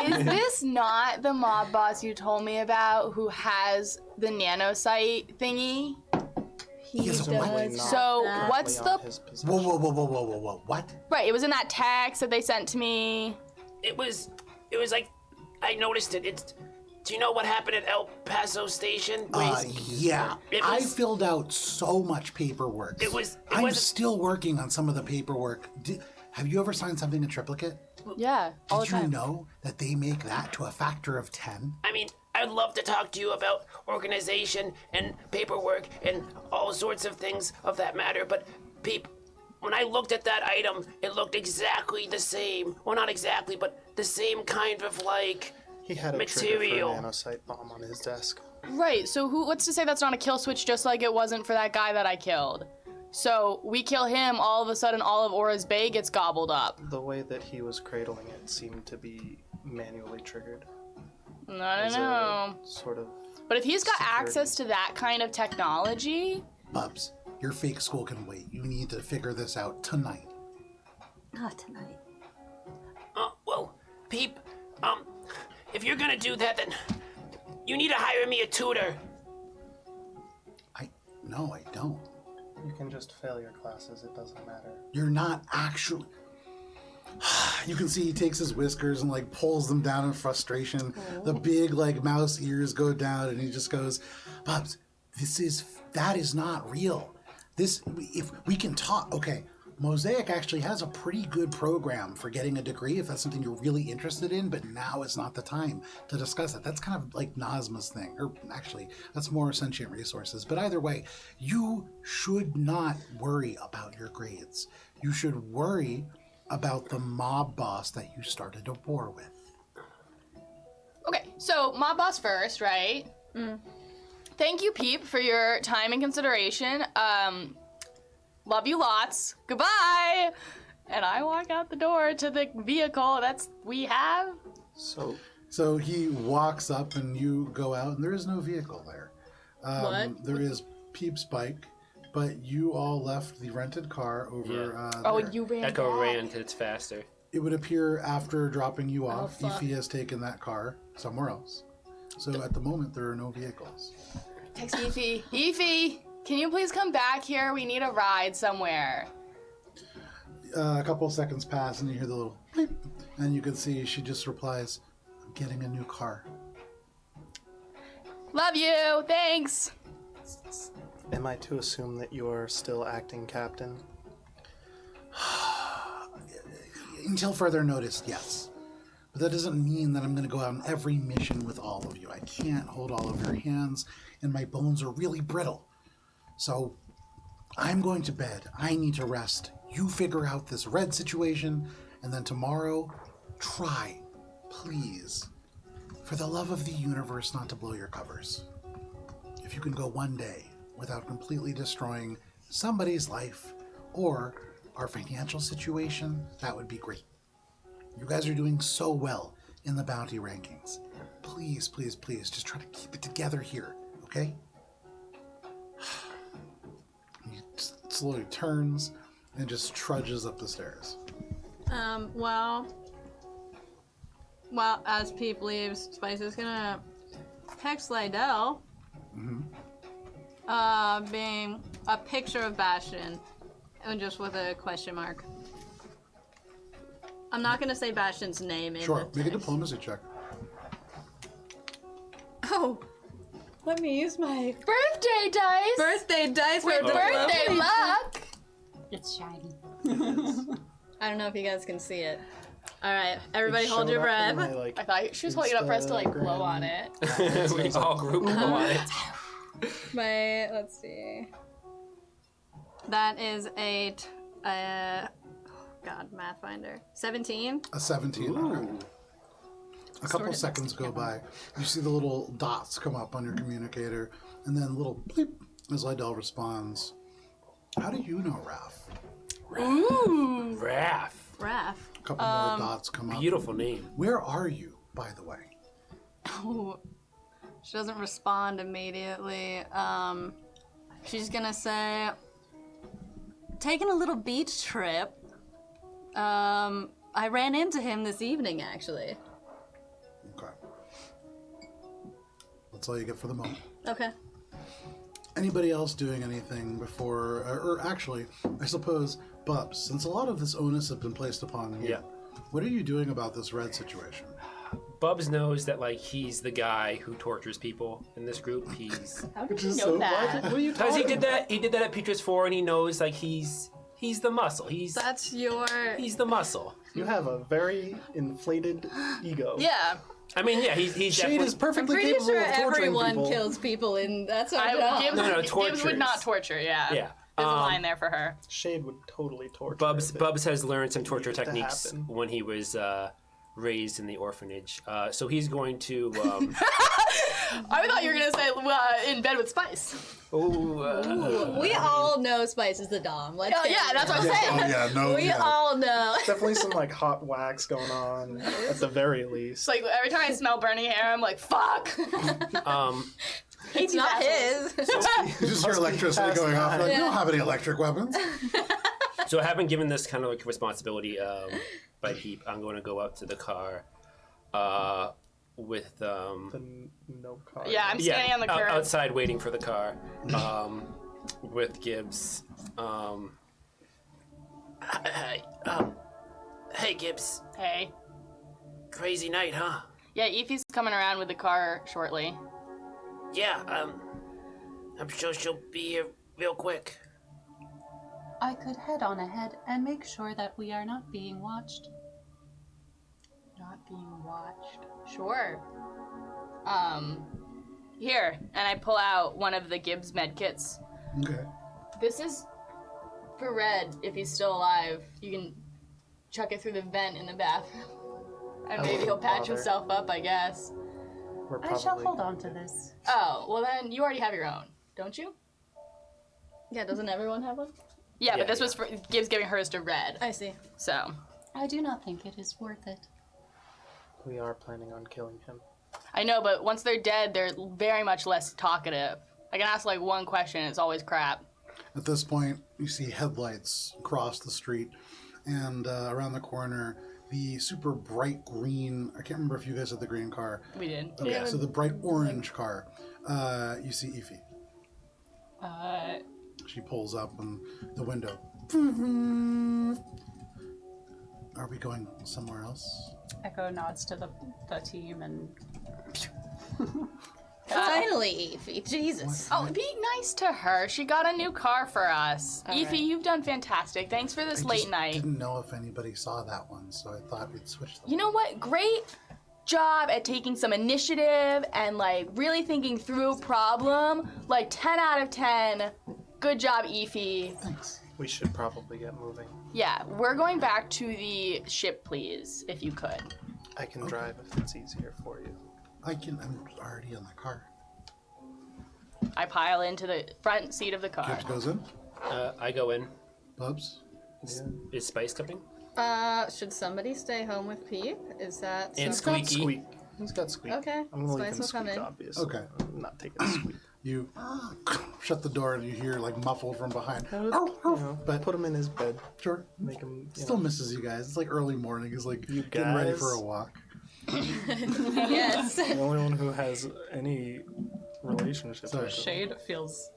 Speaker 2: is this not the mob boss you told me about who has the nanosite thingy?
Speaker 1: Yes, what?
Speaker 4: Definitely not
Speaker 2: So
Speaker 4: directly
Speaker 2: what's
Speaker 4: on
Speaker 2: the
Speaker 4: his possession.
Speaker 1: Whoa. What?
Speaker 2: right? It was in that text that they sent to me.
Speaker 5: It was like, I noticed it. Do you know what happened at El Paso Station?
Speaker 1: Yeah.
Speaker 5: It
Speaker 1: I
Speaker 5: was-
Speaker 1: filled out so much paperwork.
Speaker 5: It
Speaker 1: I'm
Speaker 5: wasn't-
Speaker 1: still working on some of the paperwork. Have you ever signed something in triplicate?
Speaker 2: Yeah, all the
Speaker 1: Did you
Speaker 2: time.
Speaker 1: know that they make that to a factor of 10?
Speaker 5: I mean, I'd love to talk to you about organization and paperwork and all sorts of things of that matter, but Peep, when I looked at that item, it looked exactly the same. Well, not exactly, but the same kind of like
Speaker 4: He had a
Speaker 5: material.
Speaker 4: trigger for a nanosite bomb on his desk.
Speaker 2: Right. So what's to say that's not a kill switch, just like it wasn't for that guy that I killed? So we kill him, all of a sudden, all of Aura's Bay gets gobbled up.
Speaker 4: The way that he was cradling it seemed to be manually triggered.
Speaker 2: I
Speaker 4: as
Speaker 2: don't
Speaker 4: a
Speaker 2: know.
Speaker 4: Sort of.
Speaker 2: But if he's got
Speaker 4: security.
Speaker 2: access to that kind of technology,
Speaker 1: Bubs, your fake school can wait. You need to figure this out tonight.
Speaker 3: Not tonight.
Speaker 5: Well, Peep, if you're gonna do that, then you need to hire me a tutor.
Speaker 1: No, I don't.
Speaker 4: You can just fail your classes, it doesn't matter.
Speaker 1: You're not actually. You can see he takes his whiskers and like pulls them down in frustration. The big like mouse ears go down, and he just goes, "Bubs, that is not real. If we can talk, okay. Mosaic actually has a pretty good program for getting a degree if that's something you're really interested in, but now is not the time to discuss it. That's kind of like Nazma's thing, or actually, that's more sentient resources. But either way, you should not worry about your grades. You should worry about the mob boss that you started a war with.
Speaker 2: okay. So mob boss first, right? Thank you, Peep, for your time and consideration. Love you lots. Goodbye. And I walk out the door to the vehicle we have.
Speaker 1: So he walks up and you go out, and there is no vehicle there.
Speaker 3: What?
Speaker 1: There is Peep's bike, but you all left the rented car over
Speaker 2: Oh,
Speaker 1: there.
Speaker 2: you ran
Speaker 5: Echo
Speaker 2: back.
Speaker 5: ran, it's faster.
Speaker 1: It would appear after dropping you off,
Speaker 3: fuck.
Speaker 1: Ify has taken that car somewhere else. So at the moment, there are no vehicles.
Speaker 2: Text Ify. Ify, can you please come back here? We need a ride somewhere.
Speaker 1: A couple of seconds pass, and you hear the little bleep, and you can see she just replies, "I'm getting a new car."
Speaker 2: Love you. Thanks.
Speaker 4: Am I to assume that you are still acting captain?
Speaker 1: Until further notice, yes. But that doesn't mean that I'm going to go out on every mission with all of you. I can't hold all of your hands, and my bones are really brittle. So I'm going to bed. I need to rest. You figure out this red situation, and then tomorrow, try, please, for the love of the universe, not to blow your covers. If you can go one day without completely destroying somebody's life or our financial situation, that would be great. You guys are doing so well in the bounty rankings. Please, please, please, just try to keep it together here, okay? He slowly turns and just trudges up the stairs.
Speaker 3: Well, as Peep leaves, Spice is gonna text Lydell, being a picture of Bastion, and just with a question mark. I'm not gonna say Bastion's name in
Speaker 1: Sure,
Speaker 3: the
Speaker 1: make a
Speaker 3: text.
Speaker 1: diplomacy check.
Speaker 3: Oh, let me use my
Speaker 2: Birthday dice!
Speaker 3: birthday dice for
Speaker 2: With birthday
Speaker 3: diplomacy.
Speaker 2: luck!
Speaker 6: It's shiny.
Speaker 3: I don't know if you guys can see it. All right, everybody,
Speaker 4: It
Speaker 3: hold your
Speaker 4: showed up in
Speaker 3: breath.
Speaker 4: my, like,
Speaker 2: I thought she was holding it up for us to like blow on it.
Speaker 5: we all group on it.
Speaker 3: Let's see. That is Mathfinder. 17.
Speaker 1: A 17. Okay. A couple seconds go by. You see the little dots come up on your communicator, and then little bleep as Lydell responds. How do you know Raph?
Speaker 2: Ooh!
Speaker 5: Raph.
Speaker 3: Raph.
Speaker 1: A couple more dots come up.
Speaker 5: Beautiful name.
Speaker 1: Where are you, by the way?
Speaker 3: Oh, she doesn't respond immediately. She's gonna say, taking a little beach trip. I ran into him this evening, actually.
Speaker 1: Okay. That's all you get for the moment.
Speaker 3: Okay.
Speaker 1: Anybody else doing anything before, or actually, I suppose, Bubs, since a lot of this onus has been placed upon you,
Speaker 5: Yeah.
Speaker 1: what are you doing about this red situation?
Speaker 5: Bubs knows that like he's the guy who tortures people in this group.
Speaker 2: How did you know that?
Speaker 4: What are you
Speaker 5: Because
Speaker 4: talking
Speaker 5: he did that. He did that at Petrus 4, and he knows like he's the muscle. He's the muscle.
Speaker 4: You have a very inflated ego.
Speaker 2: Yeah.
Speaker 5: I mean, yeah, he's
Speaker 1: Shade
Speaker 5: definitely.
Speaker 1: is perfectly
Speaker 3: Pretty
Speaker 1: capable
Speaker 3: sure
Speaker 1: of torturing
Speaker 3: everyone
Speaker 1: people.
Speaker 3: kills people, and that's our job.
Speaker 2: Gibbs,
Speaker 5: No,
Speaker 2: Gibbs
Speaker 5: tortures.
Speaker 2: would not torture, yeah.
Speaker 5: Yeah.
Speaker 2: There's a line there for her.
Speaker 4: Shade would totally torture.
Speaker 5: Bubs
Speaker 4: if it
Speaker 5: Bubs has learned some torture
Speaker 4: needed to
Speaker 5: techniques
Speaker 4: happen.
Speaker 5: when he was raised in the orphanage. So he's going to.
Speaker 2: I thought you were gonna say in bed with Spice.
Speaker 3: We all know Spice is the Dom. Let's
Speaker 2: Oh
Speaker 3: get
Speaker 2: yeah,
Speaker 3: it
Speaker 2: that's what I'm
Speaker 1: Oh
Speaker 2: saying.
Speaker 1: yeah, no,
Speaker 3: We
Speaker 1: yeah.
Speaker 3: all know.
Speaker 4: Definitely some like hot wax going on at the very least.
Speaker 2: It's like every time I smell burning hair, I'm like, fuck.
Speaker 3: It's not his.
Speaker 1: You just hear electricity
Speaker 4: past
Speaker 1: going off.
Speaker 4: nine.
Speaker 1: Like,
Speaker 3: Yeah.
Speaker 1: We don't have any electric weapons.
Speaker 5: So I haven't given this kind of like responsibility by Peep. I'm going to go up to the car with
Speaker 4: No car.
Speaker 2: Yeah, I'm standing on the curb.
Speaker 5: outside waiting for the car with Gibbs. Hey Gibbs,
Speaker 2: Hey.
Speaker 5: crazy night, huh?
Speaker 2: Yeah, Ife's coming around with the car shortly.
Speaker 5: Yeah, I'm sure she'll be here real quick.
Speaker 6: I could head on ahead and make sure that we are not being watched.
Speaker 2: Not being watched. Sure. Here, and I pull out one of the Gibbs med kits.
Speaker 1: Okay.
Speaker 2: This is for Red, if he's still alive. You can chuck it through the vent in the bathroom. And maybe he'll patch
Speaker 4: bother.
Speaker 2: himself up, I guess.
Speaker 4: We're
Speaker 6: I
Speaker 4: probably,
Speaker 6: shall hold on to this.
Speaker 2: Oh, well then, you already have your own, don't you?
Speaker 3: Yeah, doesn't everyone have one?
Speaker 2: Yeah,
Speaker 5: Yeah,
Speaker 2: but this was for Gibbs giving hers to Red.
Speaker 3: I see.
Speaker 2: So,
Speaker 6: I do not think it is worth it.
Speaker 4: We are planning on killing him.
Speaker 2: I know, but once they're dead, they're very much less talkative. I can ask like one question, it's always crap.
Speaker 1: At this point, you see headlights across the street, and around the corner, the super bright green. I can't remember if you guys had the green car.
Speaker 2: We did.
Speaker 1: Okay, so the bright orange car. You see Ify. She pulls up in the window. Are we going somewhere else?
Speaker 6: Echo nods to the team and
Speaker 3: Finally, Ify. Jesus.
Speaker 2: Oh, be nice to her. She got a new car for us.
Speaker 3: All
Speaker 2: Ify,
Speaker 3: right.
Speaker 2: you've done fantastic. Thanks for this
Speaker 1: I
Speaker 2: late
Speaker 1: just
Speaker 2: night.
Speaker 1: didn't know if anybody saw that one, so I thought we'd switch them.
Speaker 2: You know what? Great job at taking some initiative and like really thinking through a problem. Like 10 out of 10. Good job, Efi.
Speaker 1: Thanks.
Speaker 4: We should probably get moving.
Speaker 2: Yeah, we're going back to the ship, please, if you could.
Speaker 4: I can drive if it's easier for you.
Speaker 1: I'm already in the car.
Speaker 2: I pile into the front seat of the car.
Speaker 1: Gibbs goes in.
Speaker 5: I go in.
Speaker 1: Bubs.
Speaker 5: Is Spice coming?
Speaker 3: Should somebody stay home with Peep? Is that
Speaker 5: And
Speaker 3: something?
Speaker 5: Squeaky.
Speaker 4: Squeak. He's got Squeak.
Speaker 3: Okay,
Speaker 4: I'm gonna leave
Speaker 3: Spice
Speaker 4: him
Speaker 3: will come
Speaker 4: Squeak,
Speaker 3: in.
Speaker 4: obviously.
Speaker 1: Okay.
Speaker 4: I'm not taking Squeak.
Speaker 1: You shut the door and you hear like muffled from behind.
Speaker 4: But put him in his bed.
Speaker 1: Sure.
Speaker 4: Make him.
Speaker 1: Still misses you guys. It's like early morning. He's like
Speaker 4: You
Speaker 1: getting ready
Speaker 4: guys?
Speaker 1: for a walk.
Speaker 3: Yes.
Speaker 4: The only one who has any relationship.
Speaker 1: Sorry.
Speaker 4: with him.
Speaker 6: Shade feels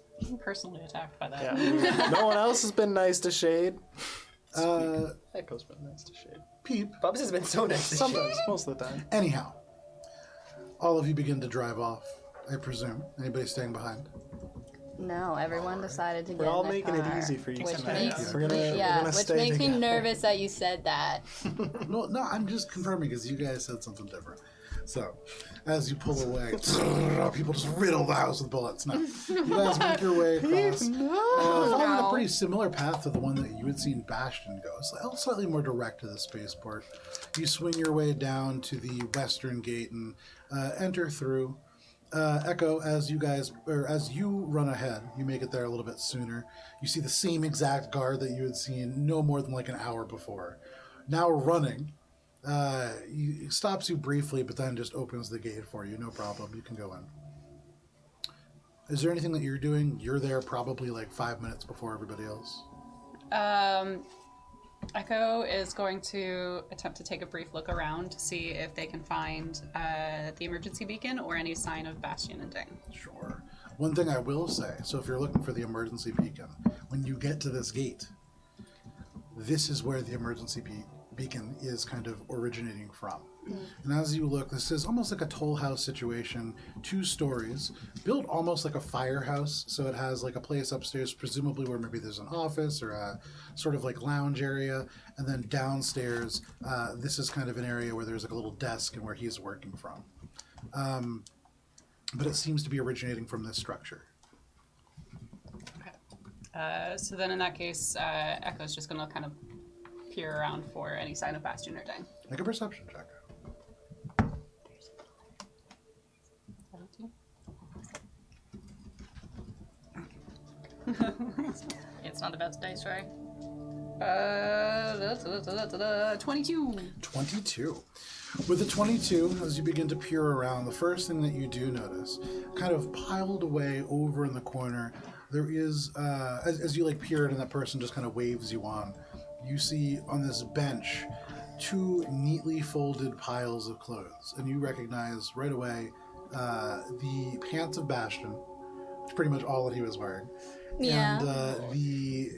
Speaker 6: personally attacked by that.
Speaker 4: Yeah. No one else has been nice to Shade.
Speaker 1: Echo's
Speaker 4: been nice to Shade.
Speaker 1: Peep.
Speaker 5: Bubs has been so nice to
Speaker 4: Sometimes, most of the time.
Speaker 1: Anyhow, all of you begin to drive off, I presume. Anybody staying behind?
Speaker 3: No, everyone decided to get
Speaker 4: We're all
Speaker 3: in the
Speaker 4: making
Speaker 3: car,
Speaker 4: it easy for you
Speaker 3: which
Speaker 4: tonight.
Speaker 3: makes
Speaker 4: We're gonna
Speaker 3: which
Speaker 4: stay
Speaker 3: makes me
Speaker 4: together.
Speaker 3: nervous that you said that.
Speaker 1: No, I'm just confirming because you guys said something different. So, as you pull away, people just riddle the house with bullets. No, you guys make your way across, following a pretty similar path to the one that you had seen Bastion go. Slightly more direct to the spaceport. You swing your way down to the western gate and enter through. Echo, as you run ahead, you make it there a little bit sooner. You see the same exact guard that you had seen no more than like an hour before. Now running. He stops you briefly, but then just opens the gate for you. No problem. You can go in. Is there anything that you're doing? You're there probably like 5 minutes before everybody else.
Speaker 6: Echo is going to attempt to take a brief look around to see if they can find the emergency beacon or any sign of Bastion and Ding.
Speaker 1: Sure. One thing I will say, so if you're looking for the emergency beacon, when you get to this gate, this is where the emergency beacon is kind of originating from. And as you look, this is almost like a toll house situation, 2 stories, built almost like a firehouse. So it has like a place upstairs, presumably where maybe there's an office or a sort of like lounge area. And then downstairs, this is kind of an area where there's like a little desk and where he's working from. But it seems to be originating from this structure.
Speaker 6: So then in that case, Echo's just going to kind of peer around for any sign of Bastion or Ding.
Speaker 1: Make a perception check.
Speaker 2: It's not about the dice, right?
Speaker 6: 22.
Speaker 1: 22. With the 22, as you begin to peer around, the first thing that you do notice, kind of piled away over in the corner, there is, as you like peer in and that person just kind of waves you on, you see on this bench 2 neatly folded piles of clothes. And you recognize right away the pants of Bastion, which is pretty much all that he was wearing.
Speaker 3: Yeah.
Speaker 1: And the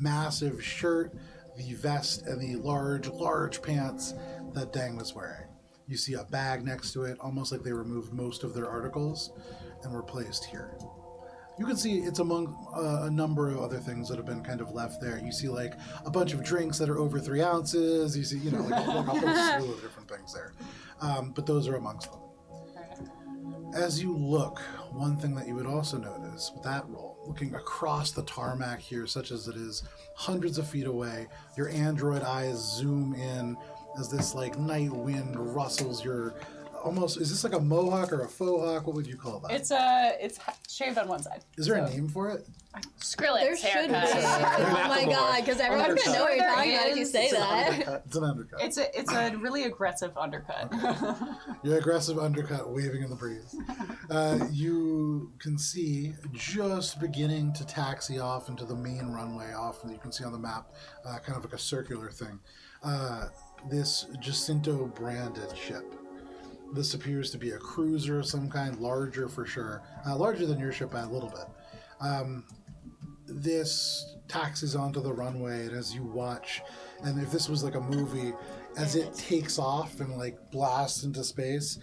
Speaker 1: massive shirt, the vest, and the large pants that Dang was wearing. You see a bag next to it, almost like they removed most of their articles and were placed here. You can see it's among a number of other things that have been kind of left there. You see like a bunch of drinks that are over 3 ounces. You see, like a whole slew of different things there. But those are amongst them. As you look, one thing that you would also notice with that roll, looking across the tarmac here, such as it is hundreds of feet away, your android eyes zoom in as this like night wind rustles your almost, is this like a mohawk or a faux hawk? What would you call that?
Speaker 6: It's shaved on one side.
Speaker 1: Is there a name for it?
Speaker 2: Skrillex
Speaker 3: There should be.
Speaker 2: haircut.
Speaker 3: Oh my god, because everyone's gonna know what you're talking about if you say that.
Speaker 1: It's an undercut.
Speaker 6: It's a really aggressive undercut.
Speaker 1: Your aggressive undercut waving in the breeze. You can see just beginning to taxi off into the main runway off, and you can see on the map kind of like a circular thing. This Jacinto branded ship. This appears to be a cruiser of some kind, larger for sure. Larger than your ship by a little bit. This taxis onto the runway, and as you watch, and if this was like a movie, as it takes off and like blasts into space,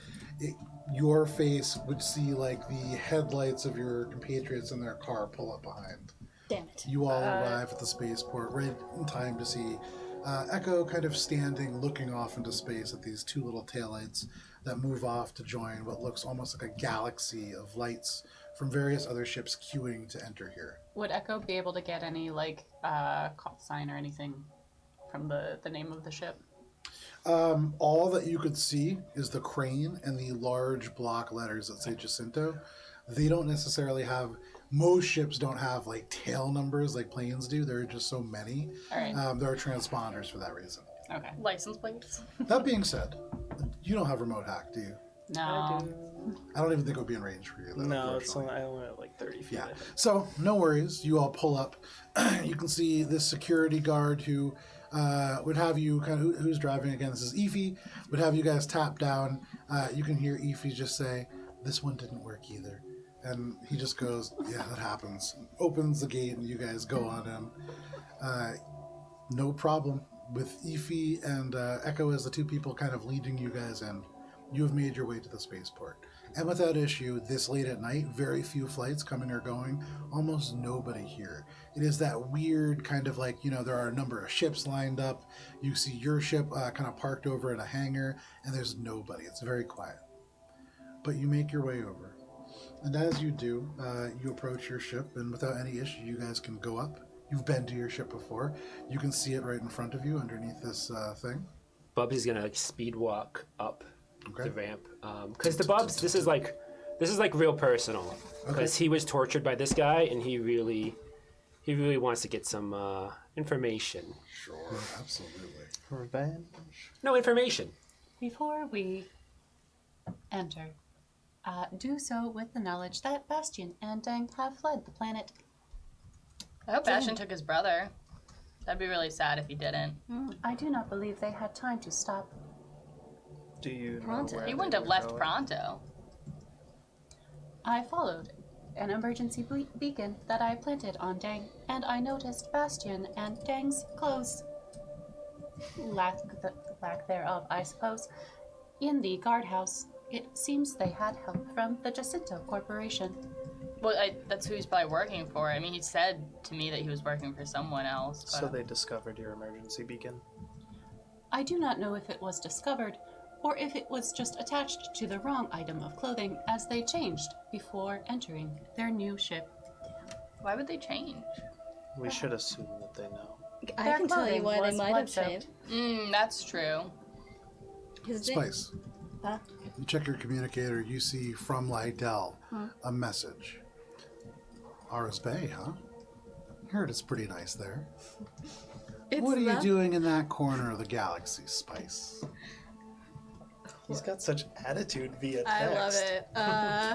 Speaker 1: your face would see like the headlights of your compatriots in their car pull up behind.
Speaker 3: Damn it.
Speaker 1: You all arrive at the spaceport right in time to see Echo kind of standing, looking off into space at these 2 little taillights that move off to join what looks almost like a galaxy of lights from various other ships queuing to enter here.
Speaker 6: Would Echo be able to get any, like, call sign or anything from the name of the ship?
Speaker 1: All that you could see is the crane and the large block letters that say Jacinto. They don't necessarily have, most ships don't have like tail numbers like planes do. There are just so many.
Speaker 6: All right.
Speaker 1: There are transponders for that reason.
Speaker 6: Okay.
Speaker 2: License plates.
Speaker 1: That being said, you don't have remote hack, do you?
Speaker 6: No.
Speaker 1: I don't even think it would be in range for you. Though,
Speaker 4: No, it's
Speaker 1: unfortunately.
Speaker 4: only, I only have like 30 feet.
Speaker 1: Yeah.
Speaker 4: I think.
Speaker 1: So no worries. You all pull up. You can see this security guard who would have you kind of who's driving again. This is Efi. Would have you guys tap down. You can hear Efi just say, "This one didn't work either," and he just goes, "Yeah, that happens." Opens the gate and you guys go on in. No problem with Efi and Echo as the two people kind of leading you guys in. You have made your way to the spaceport. And without issue, this late at night, very few flights coming or going, almost nobody here. It is that weird kind of like, there are a number of ships lined up. You see your ship kind of parked over in a hangar, and there's nobody. It's very quiet. But you make your way over. And as you do, you approach your ship, and without any issue, you guys can go up. You've been to your ship before. You can see it right in front of you underneath this thing.
Speaker 7: Bubs is gonna speed walk up
Speaker 1: Okay.
Speaker 7: the ramp because the Bubs this is like real personal because he was tortured by this guy and he really wants to get some information.
Speaker 1: Sure, absolutely.
Speaker 4: Revenge.
Speaker 7: No information.
Speaker 6: Before we enter, do so with the knowledge that Bastion and Deng have fled the planet.
Speaker 2: I hope Bastion took his brother. That'd be really sad if he didn't.
Speaker 6: I do not believe they had time to stop.
Speaker 4: Do you know
Speaker 3: Pronto.
Speaker 4: where
Speaker 2: He
Speaker 4: they
Speaker 2: wouldn't have
Speaker 4: were
Speaker 2: left
Speaker 4: going?
Speaker 2: pronto.
Speaker 6: I followed an emergency beacon that I planted on Deng, and I noticed Bastion and Deng's clothes, lack thereof, I suppose, in the guardhouse. It seems they had help from the Jacinto Corporation.
Speaker 2: Well, that's who he's probably working for. I mean, he said to me that he was working for someone else. But...
Speaker 4: So they discovered your emergency beacon.
Speaker 6: I do not know if it was discovered, or if it was just attached to the wrong item of clothing as they changed before entering their new ship.
Speaker 2: Why would they change?
Speaker 4: We should assume that they know.
Speaker 3: I
Speaker 6: Their
Speaker 3: can tell you
Speaker 6: clothing
Speaker 3: why they
Speaker 6: was
Speaker 3: might have
Speaker 6: blood-soaked.
Speaker 3: changed.
Speaker 2: That's true.
Speaker 3: His
Speaker 1: Spice.
Speaker 3: Huh?
Speaker 1: You check your communicator, you see from Lydell a message. Aras Bay, huh? Heard it's pretty nice there. What are you doing in that corner of the galaxy, Spice?
Speaker 4: He's got such attitude via text.
Speaker 3: I love it.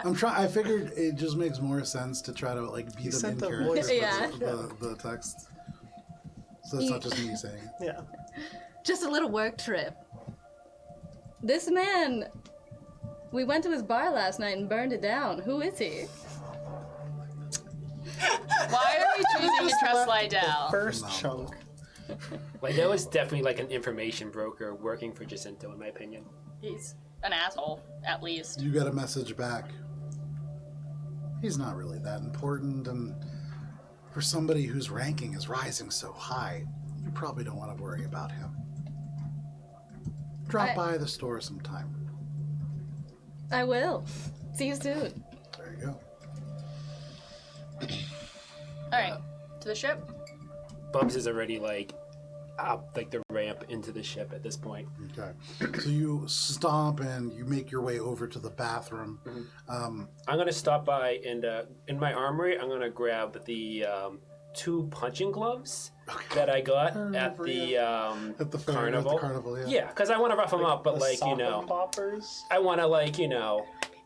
Speaker 1: I'm trying. I figured it just makes more sense to try to like be
Speaker 4: He
Speaker 1: them
Speaker 4: sent
Speaker 1: in
Speaker 4: the
Speaker 1: character
Speaker 4: voice
Speaker 1: for
Speaker 3: Yeah.
Speaker 1: the text. So it's not just me saying it.
Speaker 4: Yeah.
Speaker 3: Just a little work trip. This man, we went to his bar last night and burned it down. Who is he?
Speaker 2: Why are we choosing to trust Lydell?
Speaker 4: First
Speaker 1: No.
Speaker 4: chunk.
Speaker 7: Like that was definitely like an information broker working for Jacinto, in my opinion.
Speaker 2: He's an asshole, at least.
Speaker 1: You got a message back. He's not really that important, and for somebody whose ranking is rising so high, you probably don't want to worry about him. Drop by the store sometime.
Speaker 3: I will. See you soon.
Speaker 1: There you go.
Speaker 2: All right, to the ship.
Speaker 7: Bubs is already like up like the ramp into the ship at this point.
Speaker 1: Okay. So you stomp and you make your way over to the bathroom.
Speaker 7: I'm gonna stop by and in my armory, I'm gonna grab the 2 punching gloves that I got at the
Speaker 1: At the fair,
Speaker 7: carnival.
Speaker 1: At the carnival, yeah.
Speaker 7: Yeah, because I want to rough them up, but
Speaker 4: The
Speaker 7: like
Speaker 4: sock poppers.
Speaker 7: I want to like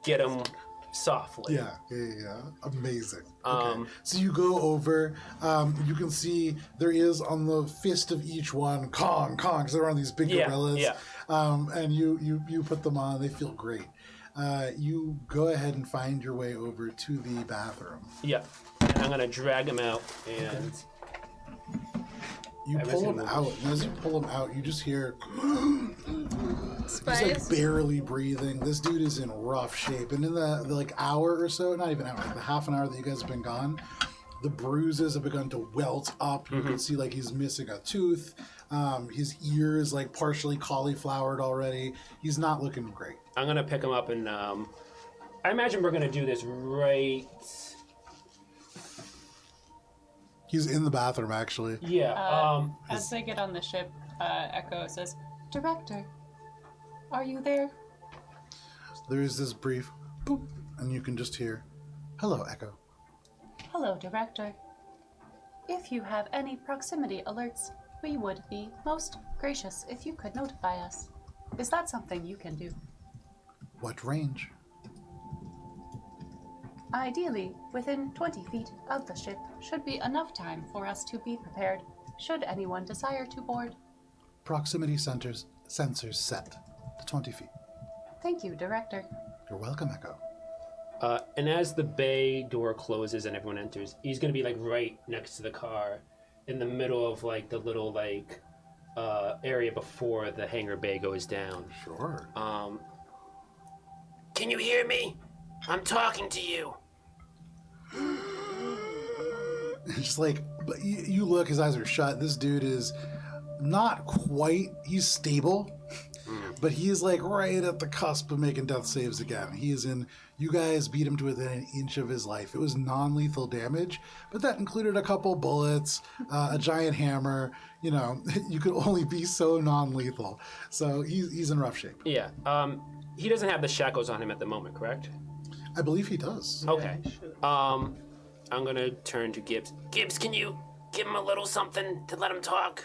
Speaker 7: get them softly.
Speaker 1: Yeah. Amazing.
Speaker 7: Um,
Speaker 1: Okay. So you go over. You can see there is on the fist of each one Kong, because they're on these big
Speaker 7: Yeah,
Speaker 1: gorillas.
Speaker 7: yeah.
Speaker 1: And you put them on. They feel great. You go ahead and find your way over to the bathroom.
Speaker 7: Yeah. And I'm gonna drag them out and
Speaker 1: You
Speaker 7: Every
Speaker 1: pull them
Speaker 7: single
Speaker 1: out, and as you pull them out, you just hear he's
Speaker 3: Spice.
Speaker 1: like barely breathing. This dude is in rough shape, and in the like hour or so, not even hour, like the half an hour that you guys have been gone, the bruises have begun to welt up. You can see like he's missing a tooth. His ear is like partially cauliflowered already. He's not looking great.
Speaker 7: I'm gonna pick him up and I imagine we're gonna do this right.
Speaker 1: He's in the bathroom, actually.
Speaker 7: Yeah.
Speaker 6: As they get on the ship, Echo says, "Director, are you there?"
Speaker 1: There is this brief boop, and you can just hear, "Hello, Echo."
Speaker 6: Hello, Director. If you have any proximity alerts, we would be most gracious if you could notify us. Is that something you can do?
Speaker 1: What range?
Speaker 6: Ideally, within 20 feet of the ship should be enough time for us to be prepared, should anyone desire to board.
Speaker 1: Proximity sensors set to 20 feet.
Speaker 6: Thank you, Director.
Speaker 1: You're welcome, Echo.
Speaker 7: And as the bay door closes and everyone enters, he's gonna be like right next to the car, in the middle of like the little like area before the hangar bay goes down.
Speaker 1: Sure.
Speaker 5: Can you hear me? I'm talking to you.
Speaker 1: Just like, but you look, his eyes are shut. This dude is not quite, he's stable, but he is like right at the cusp of making death saves again. He is in, you guys beat him to within an inch of his life. It was non-lethal damage, but that included a couple bullets, a giant hammer. You know, you could only be so non-lethal. So he's in rough shape.
Speaker 7: Yeah. He doesn't have the shackles on him at the moment, correct?
Speaker 1: I believe he does.
Speaker 7: Okay. I'm gonna turn to Gibbs.
Speaker 5: Gibbs, can you give him a little something to let him talk?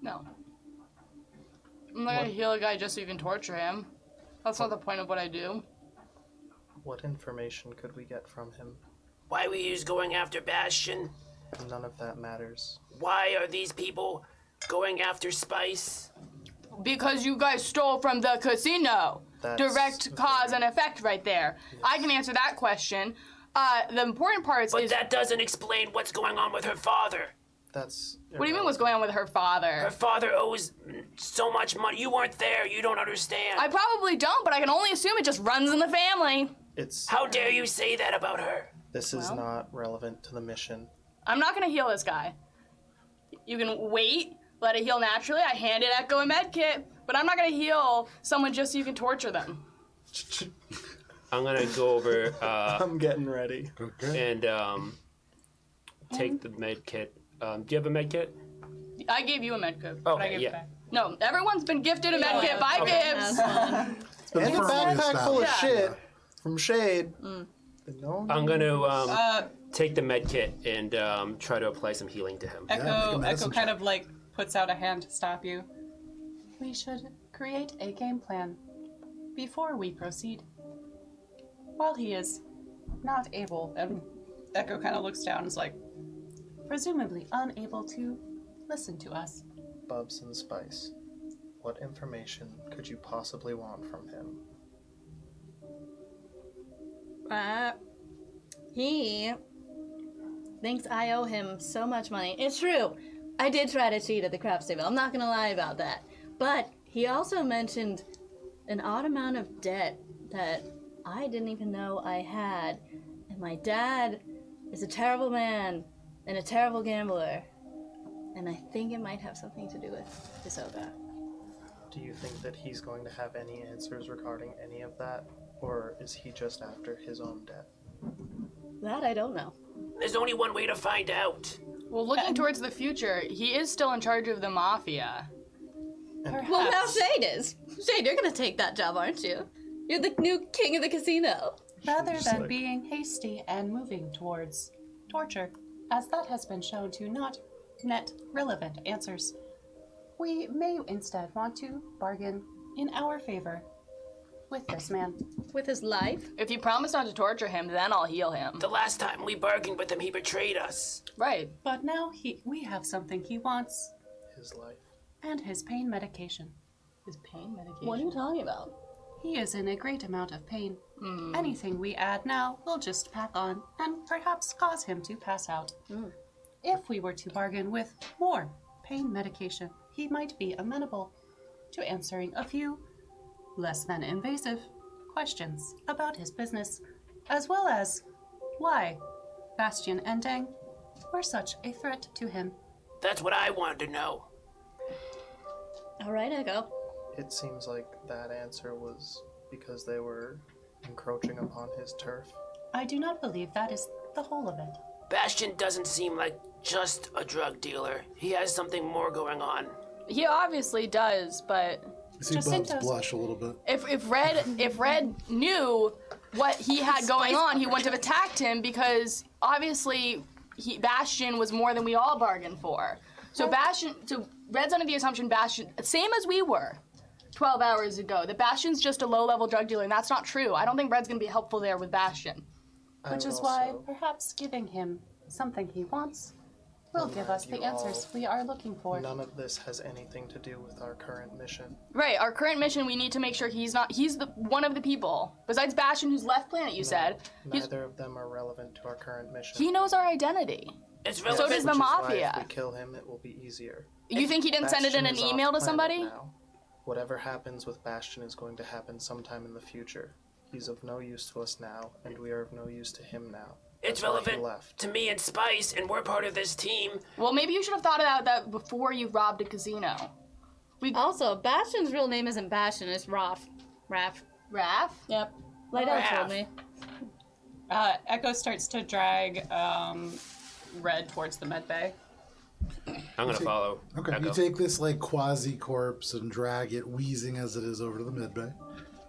Speaker 2: No. I'm not gonna heal a guy just so you can torture him. That's not the point of what I do.
Speaker 4: What information could we get from him?
Speaker 5: Why were you going after Bastion?
Speaker 4: None of that matters.
Speaker 5: Why are these people going after Spice?
Speaker 2: Because you guys stole from the casino.
Speaker 4: That's
Speaker 2: Direct cause and effect right there. Yes. I can answer that question. The important part
Speaker 5: But
Speaker 2: is...
Speaker 5: that doesn't explain what's going on with her father.
Speaker 4: That's
Speaker 2: What do you mean what's going on with her father?
Speaker 5: Her father owes so much money. You weren't there. You don't understand.
Speaker 2: I probably don't, but I can only assume it just runs in the family.
Speaker 5: How dare you say that about her?
Speaker 4: This is not relevant to the mission.
Speaker 2: I'm not gonna heal this guy. You can wait, let it heal naturally. I handed Echo a med kit, but I'm not gonna heal someone just so you can torture them.
Speaker 7: I'm gonna go over
Speaker 4: I'm getting ready.
Speaker 7: and take the med kit. Do you have a med kit?
Speaker 2: I gave you a med kit. But I
Speaker 7: Okay,
Speaker 2: gave
Speaker 7: yeah.
Speaker 2: it back. No, everyone's been gifted a med kit by Gibbs.
Speaker 4: And a backpack full of shit from Shade. No,
Speaker 7: I'm gonna take the med kit and try to apply some healing to him.
Speaker 6: Echo kind of like puts out a hand to stop you. We should create a game plan before we proceed. While he is not able, and Echo kind of looks down and is like, presumably unable to listen to us.
Speaker 4: Bubs and Spice. What information could you possibly want from him?
Speaker 3: He thinks I owe him so much money. It's true. I did try to cheat at the craps table. I'm not gonna lie about that. But he also mentioned an odd amount of debt that I didn't even know I had. And my dad is a terrible man and a terrible gambler. And I think it might have something to do with Isoga.
Speaker 4: Do you think that he's going to have any answers regarding any of that? Or is he just after his own debt?
Speaker 3: That I don't know.
Speaker 5: There's only one way to find out.
Speaker 2: Well, looking towards the future, he is still in charge of the mafia.
Speaker 6: Perhaps.
Speaker 3: Well, now Shade is. Shade, you're gonna take that job, aren't you? You're the new king of the casino.
Speaker 6: Rather than being hasty and moving towards torture, as that has been shown to not net relevant answers, we may instead want to bargain in our favor with this man.
Speaker 3: With his life?
Speaker 2: If you promise not to torture him, then I'll heal him.
Speaker 5: The last time we bargained with him, he betrayed us.
Speaker 2: Right.
Speaker 6: But now we have something he wants.
Speaker 4: His life.
Speaker 6: And his pain medication.
Speaker 2: His pain medication?
Speaker 3: What are you talking about?
Speaker 6: He is in a great amount of pain. Anything we add now will just pack on and perhaps cause him to pass out. If we were to bargain with more pain medication, he might be amenable to answering a few less than invasive questions about his business, as well as why Bastion and Dang were such a threat to him
Speaker 5: That's what I wanted to know.
Speaker 3: All right, Echo.
Speaker 4: It seems like that answer was because they were encroaching upon his turf.
Speaker 6: I do not believe that is the whole of it.
Speaker 5: Bastion doesn't seem like just a drug dealer. He has something more going on.
Speaker 2: He obviously does, but
Speaker 1: You see Bubs
Speaker 6: Jacinto's-
Speaker 1: blush a little bit.
Speaker 2: if Red knew what he had going on, he wouldn't have attacked him because obviously Bastion was more than we all bargained for. So Red's under the assumption Bastion, same as we were 12 hours ago, that Bastion's just a low-level drug dealer, and that's not true. I don't think Red's gonna be helpful there with Bastion.
Speaker 6: Which is why perhaps giving him something he wants will give us the answers we are looking for.
Speaker 4: None of this has anything to do with our current mission.
Speaker 2: Right, our current mission, we need to make sure he's one of the people. Besides Bastion, who's left planet, you said.
Speaker 4: Neither of them are relevant to our current mission.
Speaker 2: He knows our identity.
Speaker 5: It's
Speaker 2: So
Speaker 5: relevant.
Speaker 2: does the
Speaker 4: Which is why
Speaker 2: Mafia.
Speaker 4: if we kill him, it will be easier.
Speaker 2: You think he didn't send it in an
Speaker 4: Bastion is
Speaker 2: email to
Speaker 4: off-planet
Speaker 2: somebody?
Speaker 4: now. Whatever happens with Bastion is going to happen sometime in the future. He's of no use to us now, and we are of no use to him now.
Speaker 5: It's
Speaker 4: That's why he
Speaker 5: relevant
Speaker 4: left.
Speaker 5: to me and Spice, and we're part of this team.
Speaker 2: Well, maybe you should have thought about that before you robbed a casino.
Speaker 3: Also, Bastion's real name isn't Bastion, it's Raph.
Speaker 2: Raph?
Speaker 3: Yep. Lydell
Speaker 5: Raph.
Speaker 3: told me.
Speaker 6: Echo starts to drag Red towards the med bay.
Speaker 7: I'm gonna follow.
Speaker 1: Okay,
Speaker 7: Echo.
Speaker 1: you take this like quasi corpse and drag it, wheezing as it is, over to the med bay.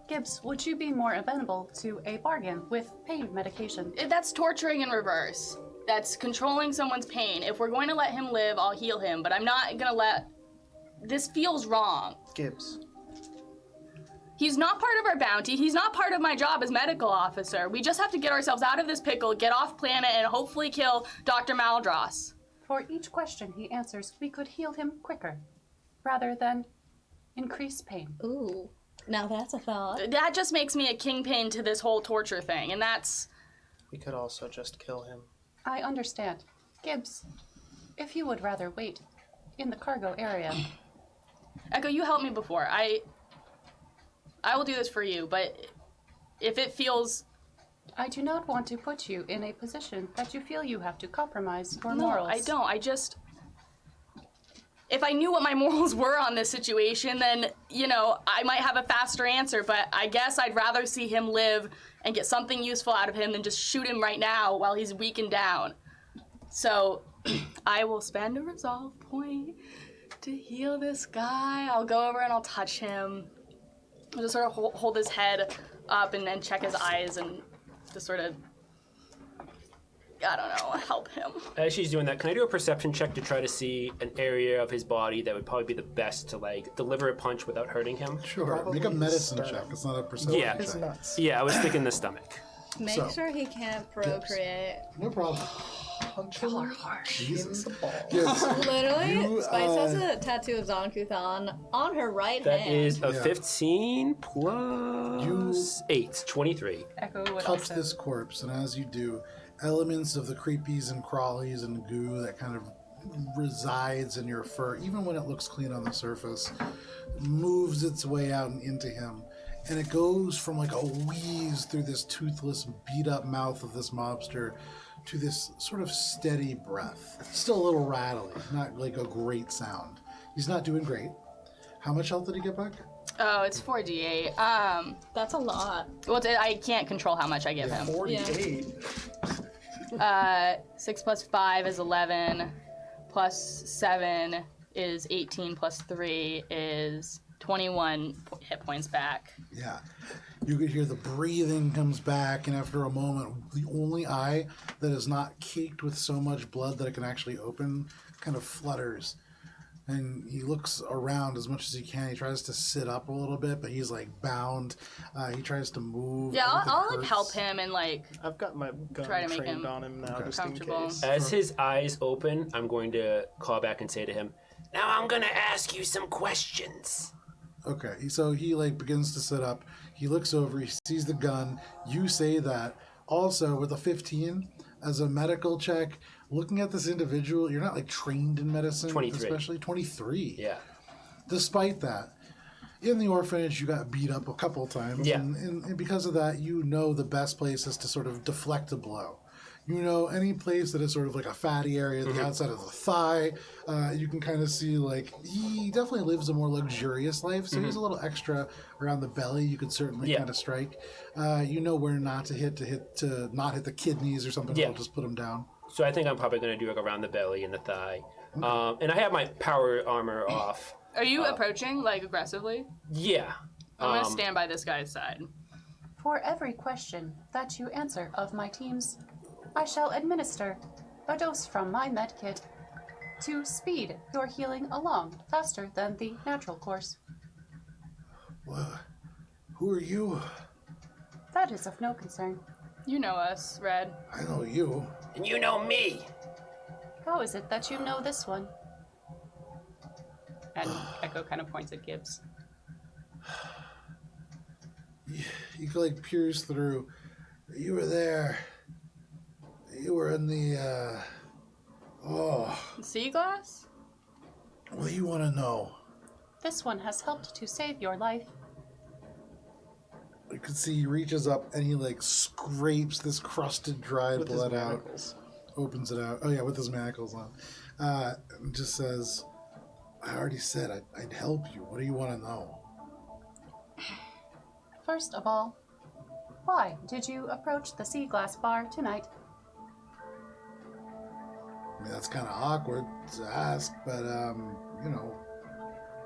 Speaker 6: Gibbs, would you be more amenable to a bargain with pain medication?
Speaker 2: That's torturing in reverse. That's controlling someone's pain. If we're going to let him live, I'll heal him, but I'm not gonna let... This feels wrong.
Speaker 4: Gibbs.
Speaker 2: He's not part of our bounty. He's not part of my job as medical officer. We just have to get ourselves out of this pickle, get off planet, and hopefully kill Dr. Maldross.
Speaker 6: For each question he answers, we could heal him quicker, rather than increase pain.
Speaker 3: Ooh. Now that's a thought.
Speaker 2: That just makes me a kingpin to this whole torture thing, and that's...
Speaker 4: We could also just kill him.
Speaker 6: I understand. Gibbs, if you would rather wait in the cargo area.
Speaker 2: Echo, you helped me before. I will do this for you, but if it feels...
Speaker 6: I do not want to put you in a position that you feel you have to compromise your
Speaker 2: No,
Speaker 6: morals.
Speaker 2: I don't. I just... If I knew what my morals were on this situation, then, you know, I might have a faster answer, but I guess I'd rather see him live and get something useful out of him than just shoot him right now while he's weakened down. So, I will spend a resolve point to heal this guy. I'll go over and I'll touch him. I'll just sort of hold his head up and then check his eyes and just sort of, I don't know, help him.
Speaker 7: As she's doing that, can I do a perception check to try to see an area of his body that would probably be the best to like deliver a punch without hurting him?
Speaker 1: Sure,
Speaker 4: Probably
Speaker 1: make a medicine
Speaker 4: sternum.
Speaker 1: check. It's not a perception
Speaker 7: Yeah.
Speaker 4: His
Speaker 1: check.
Speaker 4: nuts.
Speaker 7: Yeah, I was thinking the stomach.
Speaker 3: Make
Speaker 1: So,
Speaker 3: sure he can't procreate.
Speaker 1: No problem.
Speaker 4: Punch him
Speaker 1: Jesus.
Speaker 4: in the ball.
Speaker 1: Yes.
Speaker 3: Literally,
Speaker 1: You,
Speaker 3: Spice has a tattoo of Zonkuthan on her right
Speaker 7: That
Speaker 3: hand.
Speaker 7: is a
Speaker 1: Yeah.
Speaker 7: 15 plus 8, 23.
Speaker 6: Echo would
Speaker 1: Touch
Speaker 6: also.
Speaker 1: this corpse, and as you do, elements of the creepies and crawlies and goo that kind of resides in your fur, even when it looks clean on the surface, moves its way out and into him. And it goes from like a wheeze through this toothless, beat-up mouth of this mobster to this sort of steady breath. Still a little rattly, not like a great sound. He's not doing great. How much health did he get back?
Speaker 2: Oh, it's 4d8.
Speaker 3: That's a lot.
Speaker 2: Well, I can't control how much I give him.
Speaker 4: 48.
Speaker 2: 6 plus 5 is 11, plus 7 is 18, plus 3 is 21 hit points back.
Speaker 1: Yeah. You could hear the breathing comes back, and after a moment, the only eye that is not caked with so much blood that it can actually open kind of flutters. And he looks around as much as he can. He tries to sit up a little bit, but he's like bound. He tries to move.
Speaker 2: Yeah,
Speaker 1: Everything
Speaker 2: I'll like
Speaker 1: hurts.
Speaker 2: help him and like
Speaker 4: I've got my gun
Speaker 2: Try to make
Speaker 4: trained
Speaker 2: him
Speaker 4: on him now, just in
Speaker 2: comfortable.
Speaker 4: case.
Speaker 7: As his eyes open, I'm going to call back and say to him,
Speaker 5: Now I'm gonna ask you some questions.
Speaker 1: Okay, so he like begins to sit up. He looks over. He sees the gun. You say that. Also, with a 15 as a medical check, looking at this individual, you're not like trained in medicine,
Speaker 7: 23.
Speaker 1: especially 23.
Speaker 7: yeah.
Speaker 1: Despite that, in the orphanage, you got beat up a couple times.
Speaker 7: Yeah.
Speaker 1: And because of that, you know the best place is to sort of deflect a blow. You know, any place that is sort of like a fatty area, the outside of the thigh, you can kind of see, like, he definitely lives a more luxurious life, so he's a little extra around the belly. You could certainly kind of strike. You know where not to hit, to not hit the kidneys or something. That'll just put him down.
Speaker 7: So I think I'm probably going to do like around the belly and the thigh. And I have my power armor off.
Speaker 2: Are you approaching, like, aggressively?
Speaker 7: Yeah.
Speaker 2: I'm going to stand by this guy's side.
Speaker 6: For every question that you answer of my teams, I shall administer a dose from my medkit to speed your healing along faster than the natural course.
Speaker 1: Who are you?
Speaker 6: That is of no concern.
Speaker 2: You know us, Red.
Speaker 1: I know you.
Speaker 5: And you know me.
Speaker 6: How is it that you know this one?
Speaker 8: And Echo kind of points at Gibbs.
Speaker 1: You could, like, pierce through. You were there. You were in the,
Speaker 2: Sea glass?
Speaker 1: What do you want to know?
Speaker 6: This one has helped to save your life.
Speaker 1: You can see he reaches up and he, like, scrapes this crusted, dried blood out.
Speaker 4: Manacles.
Speaker 1: Opens it out. Oh, yeah, with his manacles on. And just says, I already said I'd help you. What do you want to know?
Speaker 6: First of all, why did you approach the Sea Glass bar tonight?
Speaker 1: I mean, that's kind of awkward to ask, but, you know,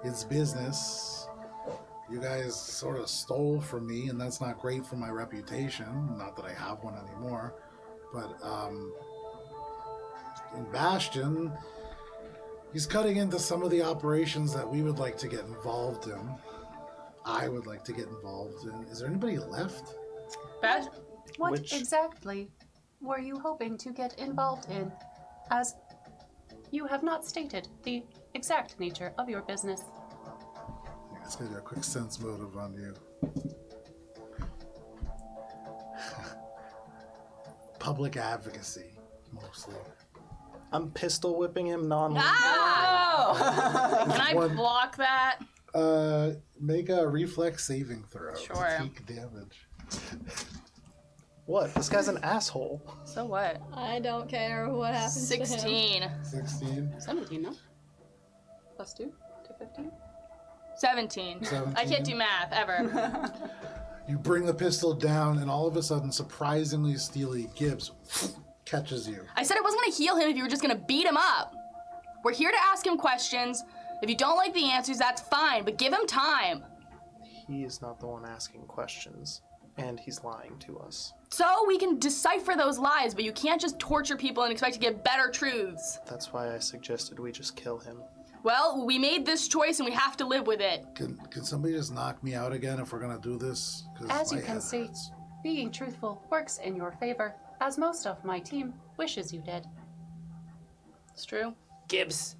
Speaker 1: it's business. You guys sort of stole from me, and that's not great for my reputation. Not that I have one anymore. But, in Bastion, he's cutting into some of the operations that we would like to get involved in. I would like to get involved in. Is there anybody left?
Speaker 6: What exactly were you hoping to get involved in, as you have not stated the exact nature of your business?
Speaker 1: Yeah, let's do a quick sense motive on you. Public advocacy, mostly.
Speaker 4: I'm pistol whipping him non-lethally.
Speaker 2: Oh! Can I
Speaker 1: One.
Speaker 2: block that?
Speaker 1: Make a reflex saving throw.
Speaker 2: Sure.
Speaker 1: Take damage.
Speaker 4: What? This guy's an asshole.
Speaker 2: So what?
Speaker 3: I don't care what happens to him.
Speaker 2: 16.
Speaker 1: 16.
Speaker 8: 17, no? Plus 2 to 15?
Speaker 2: 17. I can't do math, ever.
Speaker 1: You bring the pistol down, and all of a sudden, surprisingly steely, Gibbs catches you.
Speaker 2: I said I wasn't gonna heal him if you were just gonna beat him up. We're here to ask him questions. If you don't like the answers, that's fine, but give him time.
Speaker 4: He is not the one asking questions, and he's lying to us.
Speaker 2: So we can decipher those lies, but you can't just torture people and expect to get better truths.
Speaker 4: That's why I suggested we just kill him.
Speaker 2: Well, we made this choice and we have to live with it.
Speaker 1: Can somebody just knock me out again if we're gonna do this? 'Cause
Speaker 6: As you
Speaker 1: my
Speaker 6: can
Speaker 1: head
Speaker 6: see,
Speaker 1: hurts.
Speaker 6: being truthful works in your favor, as most of my team wishes you did.
Speaker 2: It's true.
Speaker 5: Gibbs,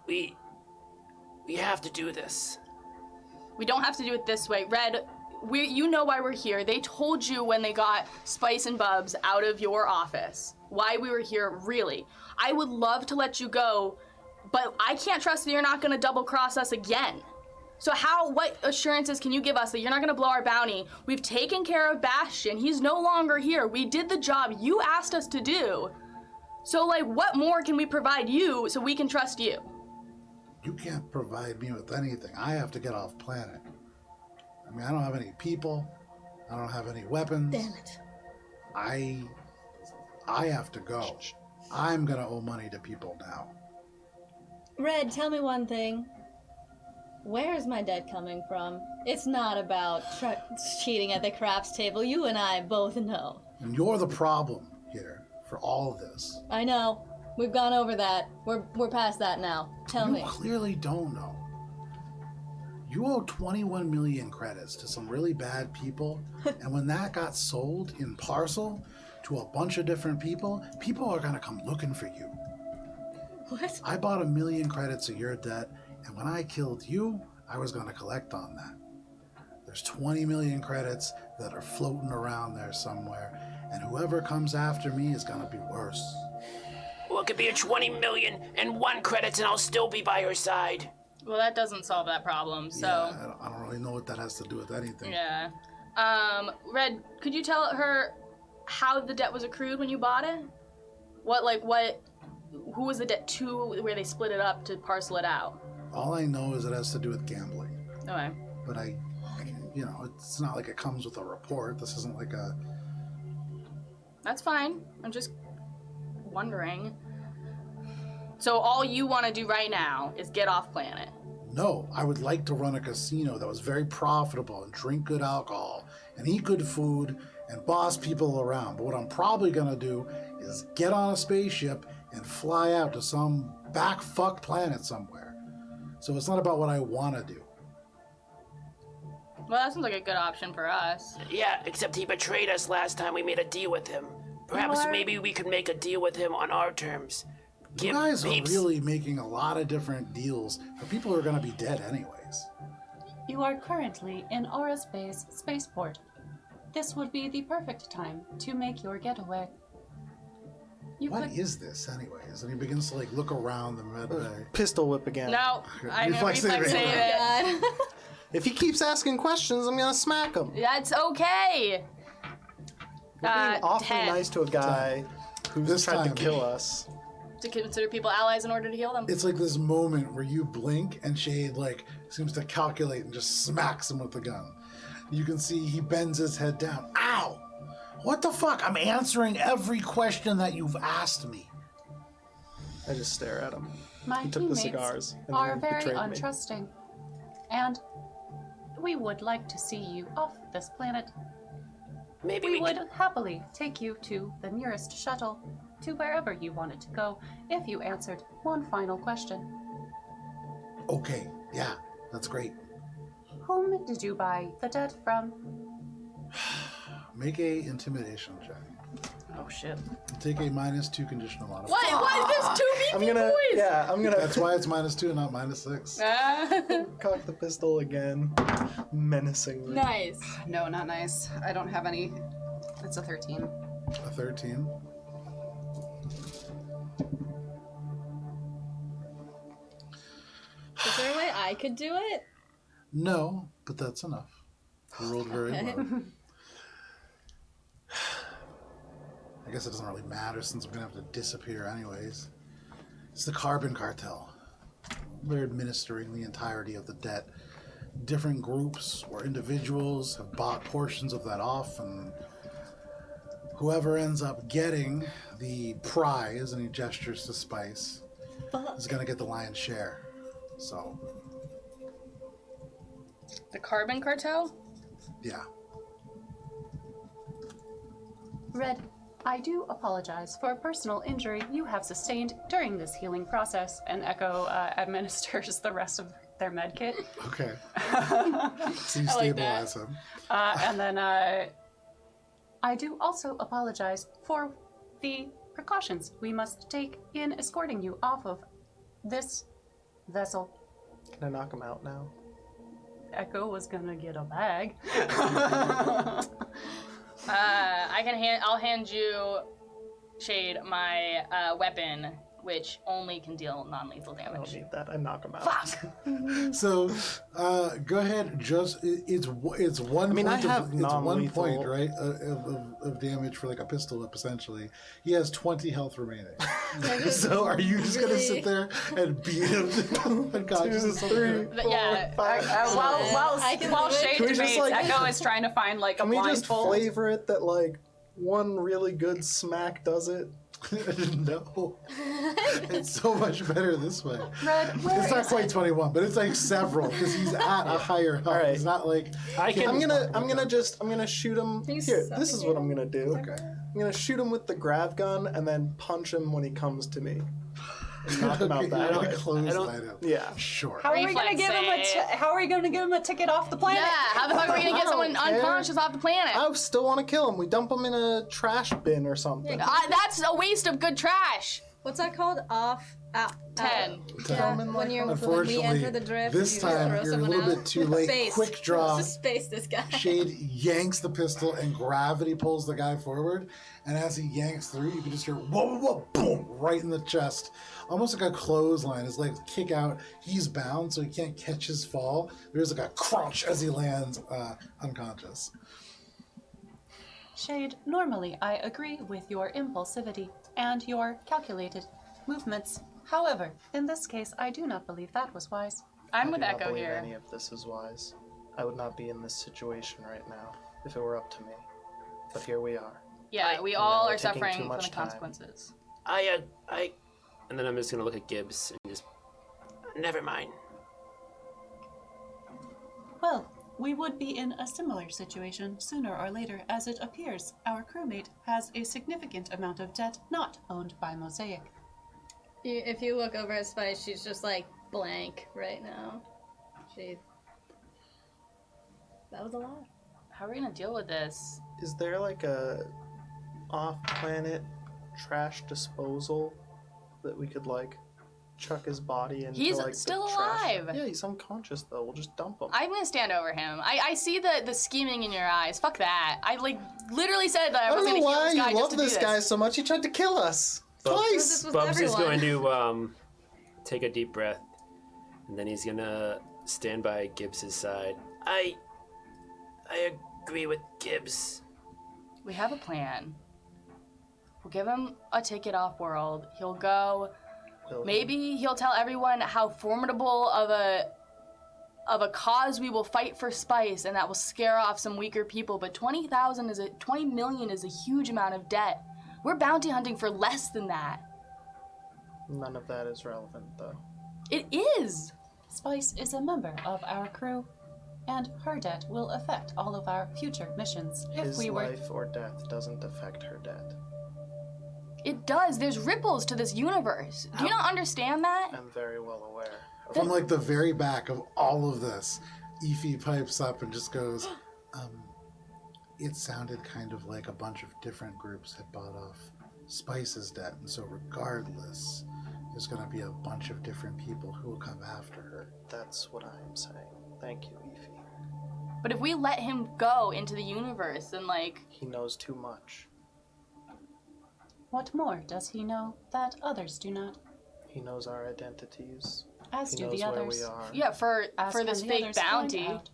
Speaker 5: we have to do this.
Speaker 2: We don't have to do it this way. Red, you know why we're here. They told you when they got Spice and Bubs out of your office why we were here, really. I would love to let you go, but I can't trust that you're not going to double cross us again. So what assurances can you give us that you're not going to blow our bounty? We've taken care of Bastion. He's no longer here. We did the job you asked us to do. So, like, what more can we provide you so we can trust you?
Speaker 1: You can't provide me with anything. I have to get off planet. I mean, I don't have any people. I don't have any weapons.
Speaker 3: Damn it.
Speaker 1: I have to go. I'm gonna owe money to people now.
Speaker 3: Red, tell me one thing. Where's my debt coming from? It's not about cheating at the craps table. You and I both know.
Speaker 1: And you're the problem here for all of this.
Speaker 3: I know. We've gone over that. We're past that now. Tell
Speaker 1: You
Speaker 3: me.
Speaker 1: clearly don't know. You owe 21 million credits to some really bad people, and when that got sold in parcel to a bunch of different people, people are gonna come looking for you.
Speaker 3: What?
Speaker 1: I bought 1 million credits of your debt, and when I killed you, I was gonna collect on that. There's 20 million credits that are floating around there somewhere, and whoever comes after me is gonna be worse.
Speaker 5: Well, it could be a 20 million and 1 credits, and I'll still be by your side.
Speaker 2: Well, that doesn't solve that problem, so...
Speaker 1: Yeah, I don't really know what that has to do with anything.
Speaker 2: Yeah. Red, could you tell her how the debt was accrued when you bought it? Who was the debt to where they split it up to parcel it out?
Speaker 1: All I know is it has to do with gambling.
Speaker 2: Okay.
Speaker 1: But it's not like it comes with a report. This isn't like a...
Speaker 2: That's fine. I'm just wondering. So all you want to do right now is get off planet.
Speaker 1: No, I would like to run a casino that was very profitable and drink good alcohol and eat good food and boss people around. But what I'm probably going to do is get on a spaceship and fly out to some back-fuck planet somewhere. So it's not about what I want to do.
Speaker 2: Well, that sounds like a good option for us.
Speaker 5: Yeah, except he betrayed us last time we made a deal with him. Perhaps maybe we could make a deal with him on our terms.
Speaker 1: You guys are really making a lot of different deals for people who are going to be dead anyways.
Speaker 6: You are currently in Aura's base spaceport. This would be the perfect time to make your getaway.
Speaker 1: What is this anyways? And he begins to look around the med bay.
Speaker 4: Pistol whip again.
Speaker 2: No, I'm gonna
Speaker 1: Reflex
Speaker 2: reflex
Speaker 1: save.
Speaker 2: save it.
Speaker 4: If he keeps asking questions, I'm gonna smack him.
Speaker 2: That's okay.
Speaker 4: You're being awfully
Speaker 2: 10.
Speaker 4: nice to a guy who's
Speaker 1: This
Speaker 4: tried
Speaker 1: time.
Speaker 4: to kill us.
Speaker 2: To consider people allies in order to heal them.
Speaker 1: It's like this moment where you blink and Shade seems to calculate and just smacks him with the gun. You can see he bends his head down. Ow! What the fuck? I'm answering every question that you've asked me.
Speaker 4: I just stare at him.
Speaker 6: My
Speaker 4: He took the
Speaker 6: teammates
Speaker 4: cigars and
Speaker 6: are
Speaker 4: then
Speaker 6: very
Speaker 4: betrayed me.
Speaker 6: untrusting, and we would like to see you off this planet.
Speaker 5: Maybe
Speaker 6: We
Speaker 5: we
Speaker 6: would
Speaker 5: could...
Speaker 6: happily take you to the nearest shuttle, to wherever you wanted to go, if you answered one final question.
Speaker 1: Okay, yeah, that's great.
Speaker 6: Whom did you buy the debt from?
Speaker 1: Make a intimidation check.
Speaker 2: Oh shit.
Speaker 1: Take a -2 conditional modifier.
Speaker 2: What is this? Two
Speaker 4: I'm
Speaker 2: BP
Speaker 4: gonna,
Speaker 2: boys?
Speaker 4: yeah, I'm gonna
Speaker 1: That's why it's -2 and not -6.
Speaker 4: cock the pistol again, menacingly.
Speaker 2: Nice.
Speaker 8: No, not nice. I don't have any. It's a 13.
Speaker 1: A 13.
Speaker 3: Is there a way I could do it?
Speaker 1: No, but that's enough. You rolled very well. I guess it doesn't really matter since I'm going to have to disappear anyways. It's the Carbon Cartel. They're administering the entirety of the debt. Different groups or individuals have bought portions of that off, and whoever ends up getting the prize, and he gestures to Spice, is going to get the lion's share. So,
Speaker 2: The Carbon Cartel?
Speaker 1: yeah.
Speaker 6: Red, I do apologize for personal injury you have sustained during this healing process, and Echo administers the rest of their med kit.
Speaker 1: Okay. So you
Speaker 2: I like
Speaker 1: stabilize him.
Speaker 6: And then I do also apologize for the precautions we must take in escorting you off of this vessel.
Speaker 4: Can I knock him out now?
Speaker 6: Echo was gonna get a bag.
Speaker 2: I'll hand you, Shade, my weapon, which only can deal non-lethal
Speaker 4: I don't
Speaker 2: damage.
Speaker 4: need that. I knock him out.
Speaker 2: Fuck!
Speaker 1: So, go ahead. It's one.
Speaker 4: I mean, I
Speaker 1: point
Speaker 4: have
Speaker 1: it's 1
Speaker 4: non-lethal-
Speaker 1: point, right, of damage for like a pistol whip. Essentially, he has 20 health remaining. So, are you just gonna sit there and beat him to unconsciousness?
Speaker 4: 2, 3,
Speaker 2: But
Speaker 4: 4,
Speaker 2: yeah,
Speaker 4: 5.
Speaker 3: I can
Speaker 8: While
Speaker 3: do it.
Speaker 8: Shade
Speaker 4: Can we just,
Speaker 8: debates,
Speaker 4: like-
Speaker 8: Echo is trying to find like a
Speaker 4: Can we just
Speaker 8: blindfold.
Speaker 4: flavor it that one really good smack does it?
Speaker 1: No, it's so much better this way.
Speaker 6: Red, where
Speaker 1: It's not
Speaker 6: is
Speaker 1: quite
Speaker 6: it?
Speaker 1: 21, but it's like several because he's at a higher health.
Speaker 4: Alright.
Speaker 1: He's not like
Speaker 7: I can.
Speaker 4: I'm gonna shoot him. Here, this is what I'm gonna do.
Speaker 1: Okay.
Speaker 4: I'm gonna shoot him with the grav gun and then punch him when he comes to me. And knock him out
Speaker 1: Okay,
Speaker 4: that
Speaker 1: you're
Speaker 4: way.
Speaker 1: gonna clothesline him.
Speaker 4: Yeah.
Speaker 1: Sure.
Speaker 8: How are we gonna
Speaker 2: Reflex
Speaker 8: give him
Speaker 2: save.
Speaker 8: how are we gonna give him a ticket off the planet?
Speaker 2: yeah. How the fuck are we gonna get
Speaker 4: I
Speaker 2: someone
Speaker 4: don't care.
Speaker 2: unconscious off the planet?
Speaker 4: I still want to kill him. We dump him in a trash bin or something.
Speaker 2: That's a waste of good trash.
Speaker 3: What's that called? Off. Out.
Speaker 2: 10.
Speaker 3: Yeah,
Speaker 4: Throw 'em in
Speaker 3: when we
Speaker 1: Unfortunately,
Speaker 3: enter the drift,
Speaker 1: this
Speaker 3: you
Speaker 1: time
Speaker 3: throw
Speaker 1: you're a
Speaker 3: someone
Speaker 1: little
Speaker 3: out.
Speaker 1: bit too late.
Speaker 3: Space.
Speaker 1: Quick draw.
Speaker 3: Just space this guy.
Speaker 1: Shade yanks the pistol and gravity pulls the guy forward. And as he yanks through, you can just hear whoa, whoa, whoa, boom, right in the chest. Almost like a clothesline. His legs kick out. He's bound, so he can't catch his fall. There's like a crunch as he lands unconscious.
Speaker 6: Shade, normally I agree with your impulsivity and your calculated movements. However, in this case, I do not believe that was wise.
Speaker 2: I'm with
Speaker 4: I do not
Speaker 2: Echo
Speaker 4: believe
Speaker 2: here.
Speaker 4: any of this is wise. I would not be in this situation right now if it were up to me. But here we are.
Speaker 2: Yeah, we
Speaker 4: And
Speaker 2: all
Speaker 4: now we're
Speaker 2: are
Speaker 4: taking
Speaker 2: suffering
Speaker 4: too
Speaker 2: from
Speaker 4: much
Speaker 2: the
Speaker 4: time.
Speaker 2: consequences.
Speaker 7: And then I'm just gonna look at Gibbs and just.
Speaker 5: Never mind.
Speaker 6: Well, we would be in a similar situation sooner or later, as it appears our crewmate has a significant amount of debt not owned by Mosaic.
Speaker 3: If you look over at Spice, she's just like blank right now. That was a lot.
Speaker 2: How are we gonna deal with this?
Speaker 4: Is there like a off-planet trash disposal that we could like chuck his body into?
Speaker 2: He's
Speaker 4: like,
Speaker 2: still
Speaker 4: the trash?
Speaker 2: alive.
Speaker 4: Yeah, he's unconscious though. We'll just dump him.
Speaker 2: I'm gonna stand over him. I see the scheming in your eyes. Fuck that. I like literally said that I was gonna heal this guy just to do this.
Speaker 4: so much. He tried to kill us
Speaker 3: This was
Speaker 7: Bubs is
Speaker 3: everyone.
Speaker 7: going to take a deep breath, and then he's gonna stand by Gibbs's side.
Speaker 5: I agree with Gibbs.
Speaker 2: We have a plan. We'll give him a ticket off world. He'll go. Maybe he'll tell everyone how formidable of a cause we will fight for Spice, and that will scare off some weaker people. But 20 million is a huge amount of debt. We're bounty hunting for less than that.
Speaker 4: None of that is relevant though.
Speaker 2: It is.
Speaker 6: Spice is a member of our crew, and her debt will affect all of our future missions. If
Speaker 4: His
Speaker 6: we were
Speaker 4: life or death doesn't affect her debt.
Speaker 2: It does. There's ripples to this universe. Do you not understand that?
Speaker 4: I'm very well aware.
Speaker 1: From like the very back of all of this, Efi pipes up and just goes, it sounded kind of like a bunch of different groups had bought off Spice's debt, and so regardless, there's going to be a bunch of different people who will come after her.
Speaker 4: That's what I am saying. Thank you, Efi.
Speaker 2: But if we let him go into the universe, then like
Speaker 4: He knows too much.
Speaker 6: What more does he know that others do not?
Speaker 4: He knows our identities.
Speaker 6: As
Speaker 4: He
Speaker 6: do
Speaker 4: knows
Speaker 6: the
Speaker 4: where
Speaker 6: others.
Speaker 4: we are.
Speaker 2: yeah, for
Speaker 6: As
Speaker 2: this
Speaker 6: can the
Speaker 2: fake
Speaker 6: others find
Speaker 2: bounty,
Speaker 6: out.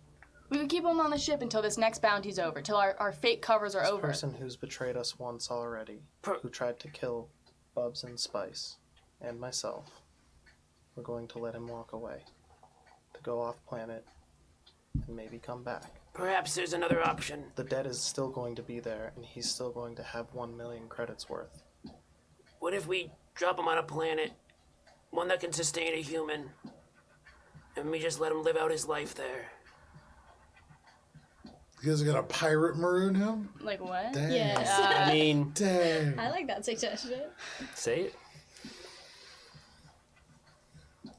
Speaker 2: we would keep him on the ship until this next bounty's over, till our fake covers are
Speaker 4: This
Speaker 2: over.
Speaker 4: person who's betrayed us once already, who tried to kill Bubs and Spice, and myself, we're going to let him walk away, to go off planet, and maybe come back.
Speaker 5: Perhaps there's another option.
Speaker 4: The debt is still going to be there, and he's still going to have 1 million credits worth.
Speaker 5: What if we drop him on a planet, one that can sustain a human, and we just let him live out his life there?
Speaker 1: You guys are going to pirate maroon him?
Speaker 2: Like what?
Speaker 1: Dang.
Speaker 3: Yes.
Speaker 7: I mean,
Speaker 1: Dang.
Speaker 3: I like that suggestion.
Speaker 7: say it.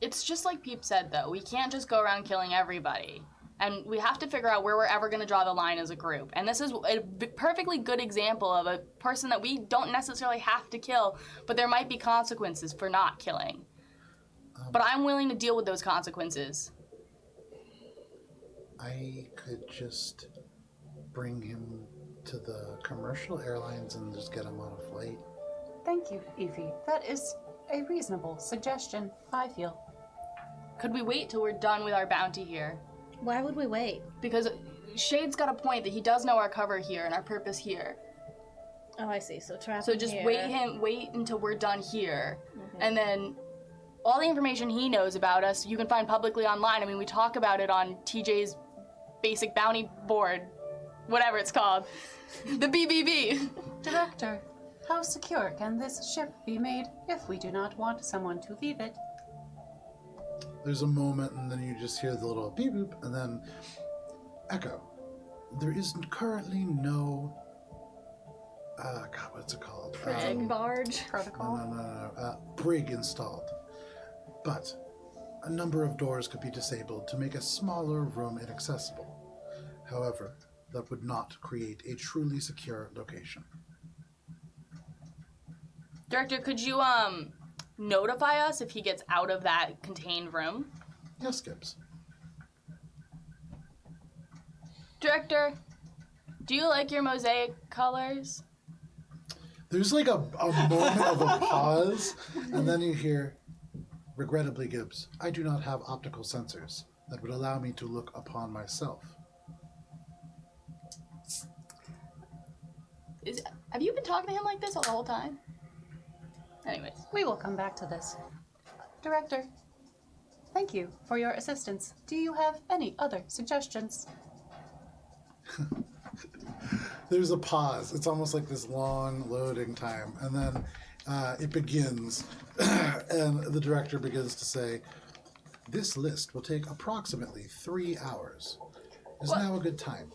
Speaker 2: It's just like Peep said, though. We can't just go around killing everybody. And we have to figure out where we're ever going to draw the line as a group. And this is a perfectly good example of a person that we don't necessarily have to kill, but there might be consequences for not killing. But I'm willing to deal with those consequences.
Speaker 1: I could just bring him to the commercial airlines and just get him on a flight.
Speaker 6: Thank you, Evie. That is a reasonable suggestion, I feel.
Speaker 2: Could we wait till we're done with our bounty here?
Speaker 3: Why would we wait?
Speaker 2: Because Shade's got a point that he does know our cover here and our purpose here.
Speaker 3: Oh, I see. So trap
Speaker 2: So
Speaker 3: him
Speaker 2: just
Speaker 3: here.
Speaker 2: wait until we're done here. And then all the information he knows about us, you can find publicly online. I mean, we talk about it on TJ's basic bounty board, whatever it's called. The BBB.
Speaker 6: Director, how secure can this ship be made if we do not want someone to leave it?
Speaker 1: There's a moment, and then you just hear the little beep boop, and then Echo. There is currently no. God, what's it called?
Speaker 3: Brig, barge.
Speaker 6: Protocol?
Speaker 1: No. Brig installed. But a number of doors could be disabled to make a smaller room inaccessible. However, that would not create a truly secure location.
Speaker 2: Director, could you notify us if he gets out of that contained room?
Speaker 1: Yes, Gibbs.
Speaker 2: Director, do you like your mosaic colors?
Speaker 1: There's like a moment of a pause, and then you hear, regrettably, Gibbs, I do not have optical sensors that would allow me to look upon myself.
Speaker 2: Have you been talking to him like this all the whole time? Anyways.
Speaker 6: We will come back to this. Director, thank you for your assistance. Do you have any other suggestions?
Speaker 1: There's a pause. It's almost like this long loading time. And then it begins. And the director begins to say, this list will take approximately 3 hours. Is now a good time?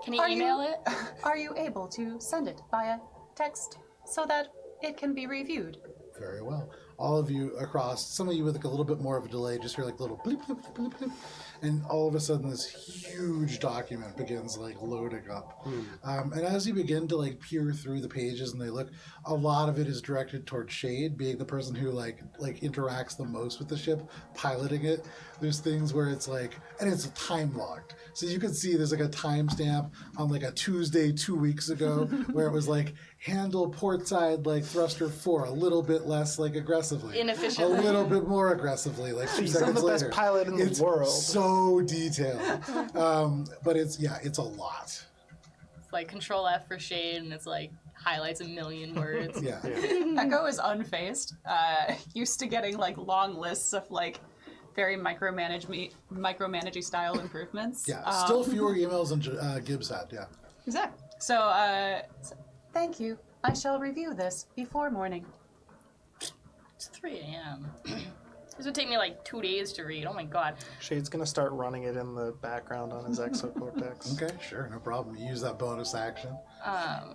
Speaker 2: Can you email it?
Speaker 6: Are you able to send it via text so that it can be reviewed?
Speaker 1: Very well. All of you across, some of you with like a little bit more of a delay, just hear like little bleep, bleep, bleep, bleep, and all of a sudden this huge document begins like loading up. And as you begin to like peer through the pages and they look, a lot of it is directed towards Shade, being the person who like interacts the most with the ship, piloting it. There's things where it's like, and it's time logged. So you can see there's like a timestamp on like a Tuesday 2 weeks ago where it was like, handle port side like thruster 4 a little bit less like aggressively,
Speaker 2: Inefficiently.
Speaker 1: a little bit more aggressively like 2
Speaker 4: I'm
Speaker 1: seconds
Speaker 4: the
Speaker 1: later.
Speaker 4: best pilot in the world.
Speaker 1: So detailed. But it's a lot.
Speaker 2: It's like Control F for Shade, and it's like highlights a million words.
Speaker 1: Yeah.
Speaker 8: Echo is unfazed. Used to getting like long lists of like very micromanagey style improvements.
Speaker 1: Yeah, still fewer emails than Gibbs had. Yeah.
Speaker 8: Exactly. So
Speaker 6: Thank you. I shall review this before morning.
Speaker 2: It's 3 a.m. This would take me like 2 days to read. Oh my god.
Speaker 4: Shade's gonna start running it in the background on his exocortex.
Speaker 1: Okay, sure, no problem. You use that bonus action.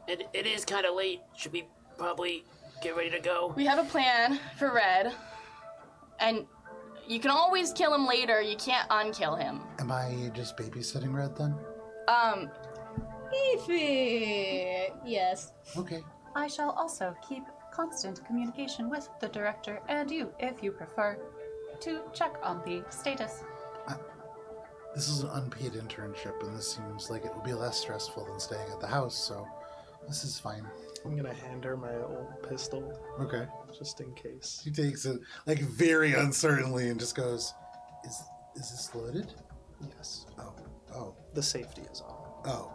Speaker 5: It is kind of late. Should we probably get ready to go?
Speaker 2: We have a plan for Red, and you can always kill him later. You can't unkill him.
Speaker 1: Am I just babysitting Red then?
Speaker 3: Ify. Yes.
Speaker 1: Okay.
Speaker 6: I shall also keep constant communication with the director and you, if you prefer, to check on the status.
Speaker 1: This is an unpaid internship, and this seems like it will be less stressful than staying at the house, so this is fine.
Speaker 4: I'm gonna hand her my old pistol,
Speaker 1: Okay.
Speaker 4: just in case.
Speaker 1: She takes it, like, very uncertainly and just goes, Is this loaded?
Speaker 4: Yes.
Speaker 1: Oh.
Speaker 4: The safety is on.
Speaker 1: Oh.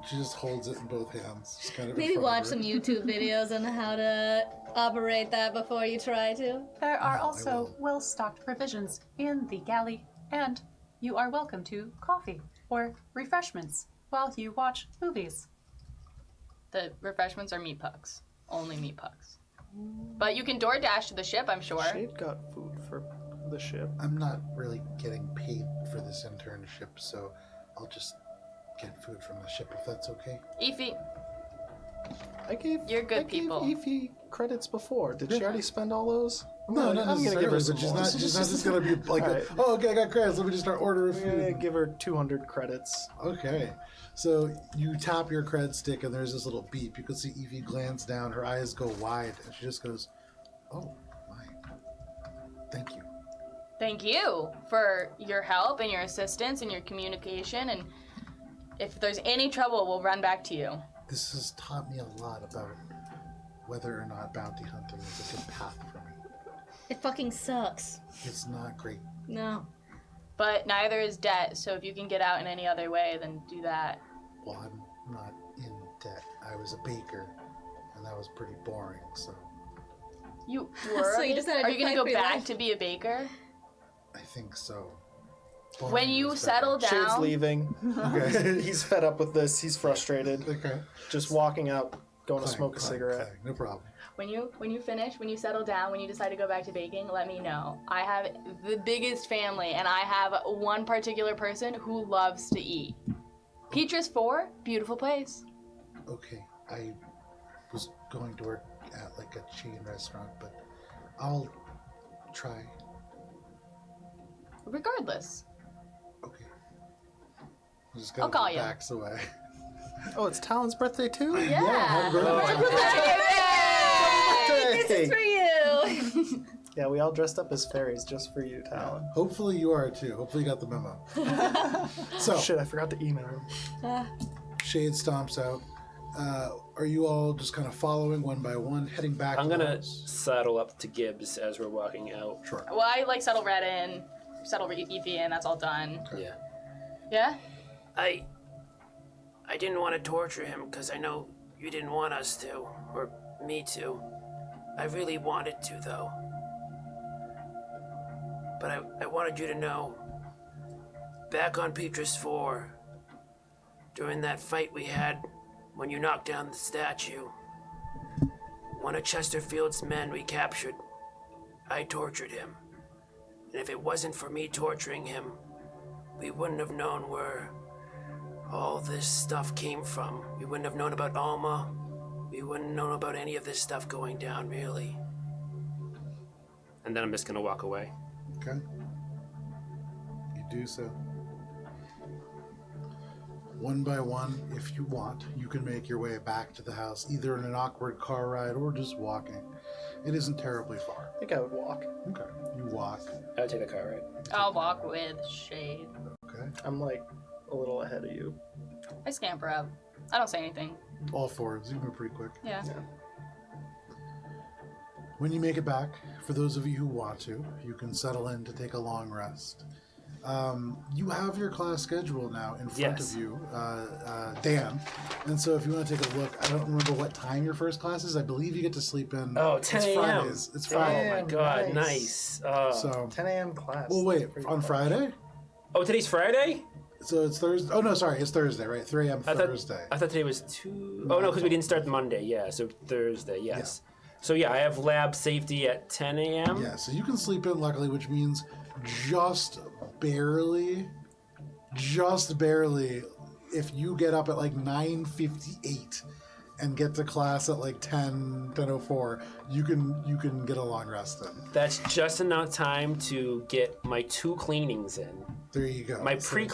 Speaker 1: She just holds it in both hands. Just kind of in
Speaker 3: Maybe
Speaker 1: front of
Speaker 3: watch
Speaker 1: her.
Speaker 3: some YouTube videos on how to operate that before you try to.
Speaker 6: There are
Speaker 1: I
Speaker 6: also
Speaker 1: will.
Speaker 6: well-stocked provisions in the galley, and you are welcome to coffee or refreshments while you watch movies.
Speaker 2: The refreshments are meat pucks. Only meat pucks. But you can DoorDash to the ship, I'm sure.
Speaker 4: Shade got food for the ship.
Speaker 1: I'm not really getting paid for this internship, so I'll just get food from the ship if that's okay.
Speaker 2: Ify,
Speaker 4: You're
Speaker 2: good people.
Speaker 4: I gave Ify credits before. Did she already spend all those?
Speaker 1: No, not
Speaker 4: I'm gonna give her some
Speaker 1: necessarily, but
Speaker 4: more.
Speaker 1: she's not just gonna be like,
Speaker 4: All right.
Speaker 1: oh, okay, I got credits. Let me just start ordering
Speaker 4: I'm gonna
Speaker 1: food.
Speaker 4: give her 200 credits.
Speaker 1: Okay, so you tap your cred stick, and there's this little beep. You can see Evie glance down. Her eyes go wide, and she just goes, "Oh my, thank you."
Speaker 2: thank you for your help and your assistance and your communication. And if there's any trouble, we'll run back to you.
Speaker 1: This has taught me a lot about whether or not bounty hunting is a good path for me.
Speaker 3: It fucking sucks.
Speaker 1: It's not great.
Speaker 3: No.
Speaker 2: But neither is debt, so if you can get out in any other way, then do that.
Speaker 1: Well, I'm not in debt. I was a baker, and that was pretty boring. So
Speaker 2: You were.
Speaker 3: So you decided
Speaker 2: Are
Speaker 3: to
Speaker 2: you gonna
Speaker 3: fight
Speaker 2: go
Speaker 3: for your
Speaker 2: back
Speaker 3: life?
Speaker 2: to be a baker?
Speaker 1: I think so.
Speaker 2: When
Speaker 1: Boring
Speaker 2: you
Speaker 1: is
Speaker 2: settle
Speaker 1: better.
Speaker 4: Shade's
Speaker 2: down,
Speaker 4: leaving.
Speaker 1: Okay.
Speaker 4: He's fed up with this. He's frustrated.
Speaker 1: Okay.
Speaker 4: Just walking out, going to
Speaker 1: Fine,
Speaker 4: smoke a
Speaker 1: fine,
Speaker 4: cigarette.
Speaker 1: fine, no problem.
Speaker 2: when you finish, when you settle down, when you decide to go back to baking, let me know. I have the biggest family, and I have one particular person who loves to eat. Peaches 4, beautiful place.
Speaker 1: Okay, I was going to work at like a chain restaurant, but I'll try.
Speaker 2: Regardless.
Speaker 1: Okay. I'm just
Speaker 2: I'll
Speaker 1: gonna
Speaker 2: call you.
Speaker 1: backs away.
Speaker 4: Oh, it's Talon's birthday too?
Speaker 2: Yeah.
Speaker 1: happy birthday.
Speaker 3: This is for you.
Speaker 4: Yeah, we all dressed up as fairies just for you, Talon.
Speaker 1: Hopefully you are too. Hopefully you got the memo. So
Speaker 4: Shit, I forgot to email him.
Speaker 1: Shade stomps out. Are you all just kind of following one by one, heading back?
Speaker 7: I'm
Speaker 1: to the
Speaker 7: gonna
Speaker 1: house?
Speaker 7: saddle up to Gibbs as we're walking out.
Speaker 1: Sure.
Speaker 2: Well, I like settle Red in, settle Evie in, that's all done.
Speaker 7: Yeah.
Speaker 2: Yeah?
Speaker 5: I I didn't want to torture him because I know you didn't want us to, or me to. I really wanted to, though. But I wanted you to know, back on Petrus 4, during that fight we had when you knocked down the statue, one of Chesterfield's men we captured, I tortured him. And if it wasn't for me torturing him, we wouldn't have known where all this stuff came from. We wouldn't have known about Alma. We wouldn't have known about any of this stuff going down, really.
Speaker 7: And then I'm just gonna walk away.
Speaker 1: Okay. You do so. One by one, if you want, you can make your way back to the house, either in an awkward car ride or just walking. It isn't terribly far.
Speaker 4: I think I would walk.
Speaker 1: Okay. You walk.
Speaker 7: I would take a car ride.
Speaker 2: I'll walk with Shade.
Speaker 1: Okay.
Speaker 4: I'm like a little ahead of you.
Speaker 2: I scamper up. I don't say anything.
Speaker 1: All forwards. You move pretty quick.
Speaker 2: Yeah.
Speaker 1: When you make it back, for those of you who want to, you can settle in to take a long rest. You have your class schedule now in front of you, Dan. And so if you want to take a look, I don't remember what time your first class is. I believe you get to sleep in.
Speaker 7: Oh, 10 a.m.
Speaker 1: Fridays. It's Friday.
Speaker 7: Oh my god,
Speaker 4: nice.
Speaker 7: nice.
Speaker 1: So
Speaker 4: 10 a.m. class.
Speaker 1: Well, wait,
Speaker 4: Pretty
Speaker 1: on
Speaker 4: fun.
Speaker 1: Friday?
Speaker 7: Oh, today's Friday?
Speaker 1: So it's Thursday. Oh, no, sorry. It's Thursday, right? 3 a.m. Thursday.
Speaker 7: I thought today was 2. Oh, no, because we didn't start Monday. Yeah, so Thursday, yes. So, yeah, I have lab safety at 10 a.m.
Speaker 1: Yeah, so you can sleep in, luckily, which means just barely, if you get up at like 9:58 and get to class at like 10:04, you can get a long rest in.
Speaker 7: That's just enough time to get my 2 cleanings in.
Speaker 1: There you go.
Speaker 7: My
Speaker 1: So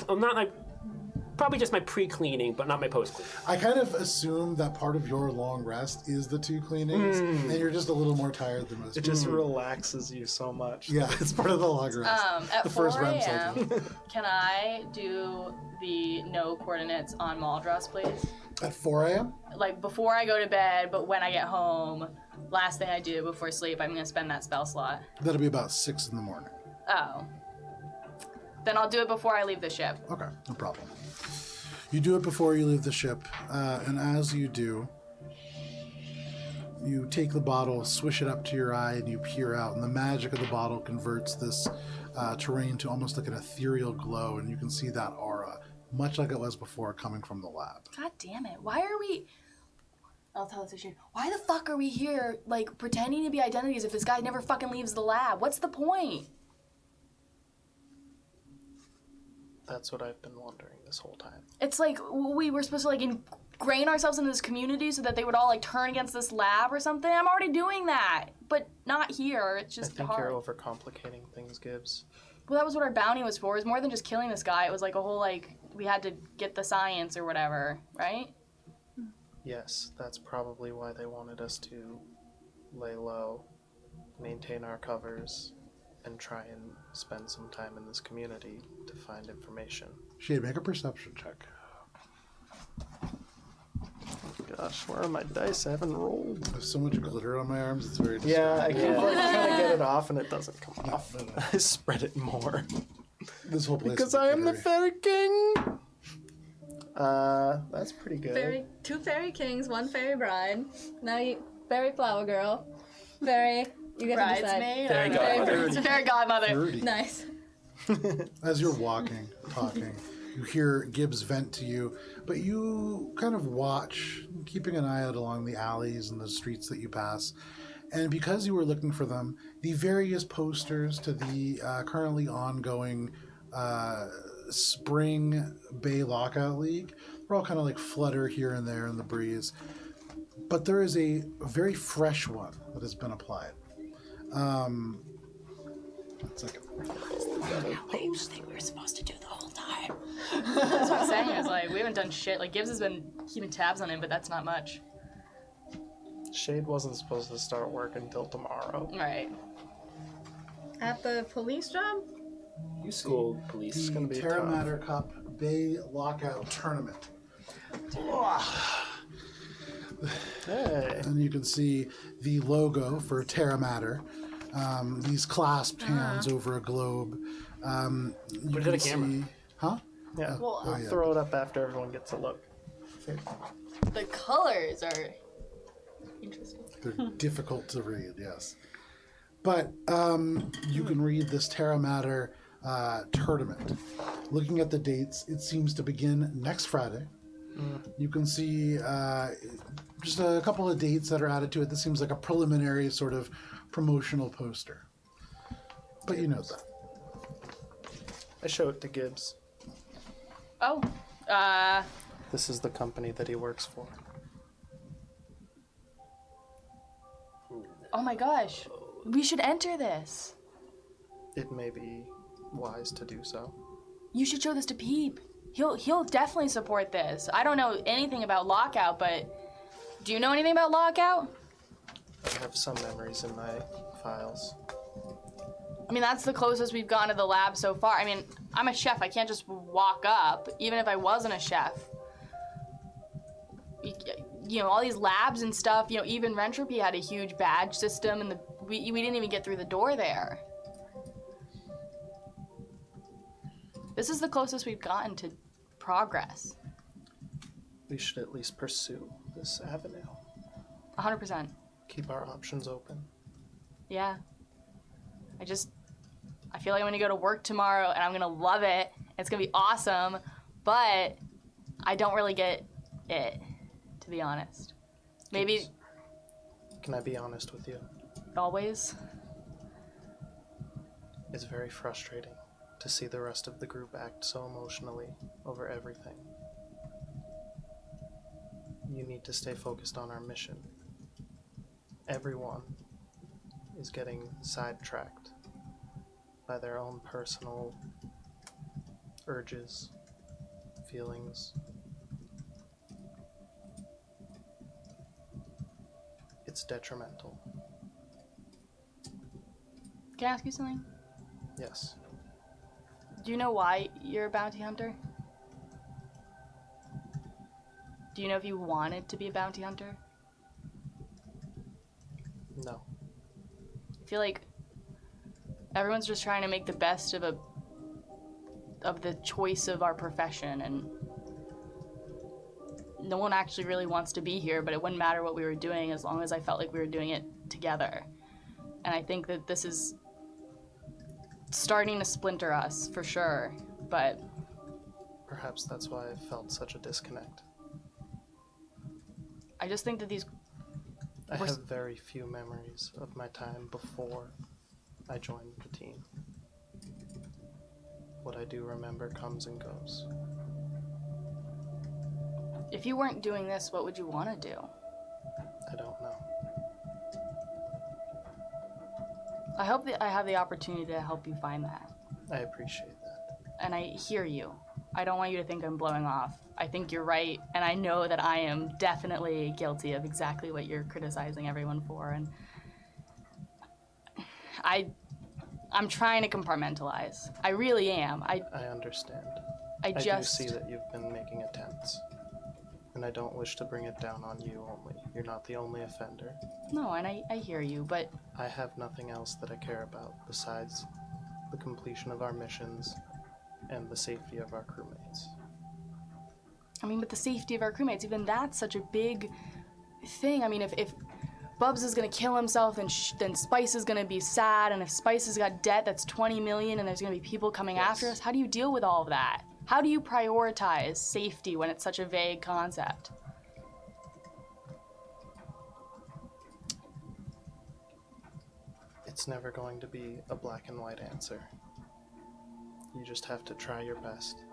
Speaker 7: probably just my pre-cleaning, but not my post-cleaning.
Speaker 1: I kind of assume that part of your long rest is the 2 cleanings, and you're just a little more tired than most
Speaker 4: It
Speaker 1: people.
Speaker 4: just relaxes you so much.
Speaker 1: Yeah, it's part of the long rest.
Speaker 2: At
Speaker 1: the
Speaker 2: 4
Speaker 1: first REM
Speaker 2: a.m.,
Speaker 1: cycle.
Speaker 2: can I do the no coordinates on Maldros, please?
Speaker 1: At 4 a.m.?
Speaker 2: Like before I go to bed, but when I get home, last thing I do before sleep, I'm gonna spend that spell slot.
Speaker 1: That'll be about 6 in the morning.
Speaker 2: Oh. Then I'll do it before I leave the ship.
Speaker 1: Okay, no problem. You do it before you leave the ship, and as you do, you take the bottle, swish it up to your eye, and you peer out, and the magic of the bottle converts this terrain to almost like an ethereal glow, and you can see that aura, much like it was before, coming from the lab.
Speaker 2: God damn it. Why are we... I'll tell this to Shane. Why the fuck are we here, like, pretending to be identities if this guy never fucking leaves the lab? What's the point?
Speaker 4: That's what I've been wondering this whole time.
Speaker 2: It's like we were supposed to, like, ingrain ourselves into this community so that they would all, like, turn against this lab or something. I'm already doing that, but not here. It's
Speaker 4: I
Speaker 2: just
Speaker 4: think
Speaker 2: hard.
Speaker 4: you're overcomplicating things, Gibbs.
Speaker 2: Well, that was what our bounty was for. It was more than just killing this guy. It was, like, a whole, like, we had to get the science or whatever, right?
Speaker 4: Yes, that's probably why they wanted us to lay low, maintain our covers, and try and spend some time in this community to find information.
Speaker 1: Shade, make a perception check.
Speaker 4: Gosh, where are my dice? I haven't rolled.
Speaker 1: I have so much glitter on my arms, it's very
Speaker 4: Yeah, I
Speaker 1: distracting.
Speaker 4: keep like trying to get it off and it doesn't come off.
Speaker 1: no.
Speaker 4: I spread it more.
Speaker 1: This whole place
Speaker 4: Because
Speaker 1: is
Speaker 4: I am the
Speaker 1: glittery.
Speaker 4: Fairy King! That's pretty good.
Speaker 3: 2 fairy kings, 1 fairy bride. Now you, fairy flower girl. Fairy, you get to decide.
Speaker 2: Bridesmaid?
Speaker 7: Fairy godmother.
Speaker 2: It's a fairy godmother.
Speaker 1: 30.
Speaker 3: Nice.
Speaker 1: As you're walking, talking, you hear Gibbs vent to you, but you kind of watch, keeping an eye out along the alleys and the streets that you pass. And because you were looking for them, the various posters to the currently ongoing Spring Bay Lockout League, they're all kind of like flutter here and there in the breeze. But there is a very fresh one that has been applied. One second.
Speaker 6: Thing we were supposed to do the whole time.
Speaker 2: That's what I'm saying. It's like, we haven't done shit. Like, Gibbs has been keeping tabs on him, but that's not much.
Speaker 4: Shade wasn't supposed to start work until tomorrow.
Speaker 2: Right.
Speaker 3: At the police job?
Speaker 7: You school police.
Speaker 4: It's gonna be
Speaker 1: Terra
Speaker 4: tough.
Speaker 1: Matter Cup Bay Lockout Tournament.
Speaker 4: Hey.
Speaker 1: And you can see the logo for Terra Matter. These clasped hands over a globe. You
Speaker 7: Put it on
Speaker 1: can
Speaker 7: the camera.
Speaker 1: see, huh?
Speaker 4: Yeah,
Speaker 2: Well,
Speaker 4: we'll
Speaker 1: yeah.
Speaker 4: throw it up after everyone gets a look.
Speaker 2: The colors are interesting.
Speaker 1: They're difficult to read, yes. But you can read this Terra Mater tournament. Looking at the dates, it seems to begin next Friday. You can see just a couple of dates that are added to it. This seems like a preliminary sort of promotional poster. But you know that.
Speaker 4: I show it to Gibbs.
Speaker 2: Oh,
Speaker 4: This is the company that he works for.
Speaker 2: oh my gosh. We should enter this.
Speaker 4: It may be wise to do so.
Speaker 2: You should show this to Peep. He'll definitely support this. I don't know anything about Lockout, but do you know anything about Lockout?
Speaker 4: I have some memories in my files.
Speaker 2: I mean, that's the closest we've gone to the lab so far. I mean, I'm a chef. I can't just walk up, even if I wasn't a chef. You know, all these labs and stuff, you know, even Rentropy had a huge badge system, and we didn't even get through the door there. This is the closest we've gotten to progress.
Speaker 4: We should at least pursue this avenue.
Speaker 2: 100%.
Speaker 4: Keep our options open.
Speaker 2: Yeah. I feel like I'm gonna go to work tomorrow and I'm gonna love it. It's gonna be awesome, but I don't really get it, to be honest. Maybe
Speaker 4: Can I be honest with you?
Speaker 2: always.
Speaker 4: It's very frustrating to see the rest of the group act so emotionally over everything. You need to stay focused on our mission. Everyone is getting sidetracked by their own personal urges, feelings. It's detrimental.
Speaker 2: Can I ask you something?
Speaker 4: Yes.
Speaker 2: Do you know why you're a bounty hunter? Do you know if you wanted to be a bounty hunter?
Speaker 4: No.
Speaker 2: I feel like everyone's just trying to make the best of the choice of our profession, and no one actually really wants to be here, but it wouldn't matter what we were doing as long as I felt like we were doing it together. And I think that this is starting to splinter us, for sure, but
Speaker 4: Perhaps that's why I felt such a disconnect.
Speaker 2: I just think that these...
Speaker 4: I have very few memories of my time before I joined the team. What I do remember comes and goes.
Speaker 2: If you weren't doing this, what would you want to do?
Speaker 4: I don't know.
Speaker 2: I hope that I have the opportunity to help you find that.
Speaker 4: I appreciate that.
Speaker 2: And I hear you. I don't want you to think I'm blowing off. I think you're right, and I know that I am definitely guilty of exactly what you're criticizing everyone for, and I'm trying to compartmentalize. I really am. I
Speaker 4: understand.
Speaker 2: I
Speaker 4: do
Speaker 2: just
Speaker 4: see that you've been making attempts, and I don't wish to bring it down on you only. You're not the only offender.
Speaker 2: No, and I hear you, but
Speaker 4: I have nothing else that I care about besides the completion of our missions and the safety of our crewmates.
Speaker 2: I mean, but the safety of our crewmates, even that's such a big thing. I mean, if Bubs is gonna kill himself, then Spice is gonna be sad, and if Spice has got debt that's 20 million and there's gonna be people coming after us, how do you deal with all of that? How do you prioritize safety when it's such a vague concept?
Speaker 4: It's never going to be a black and white answer. You just have to try your best,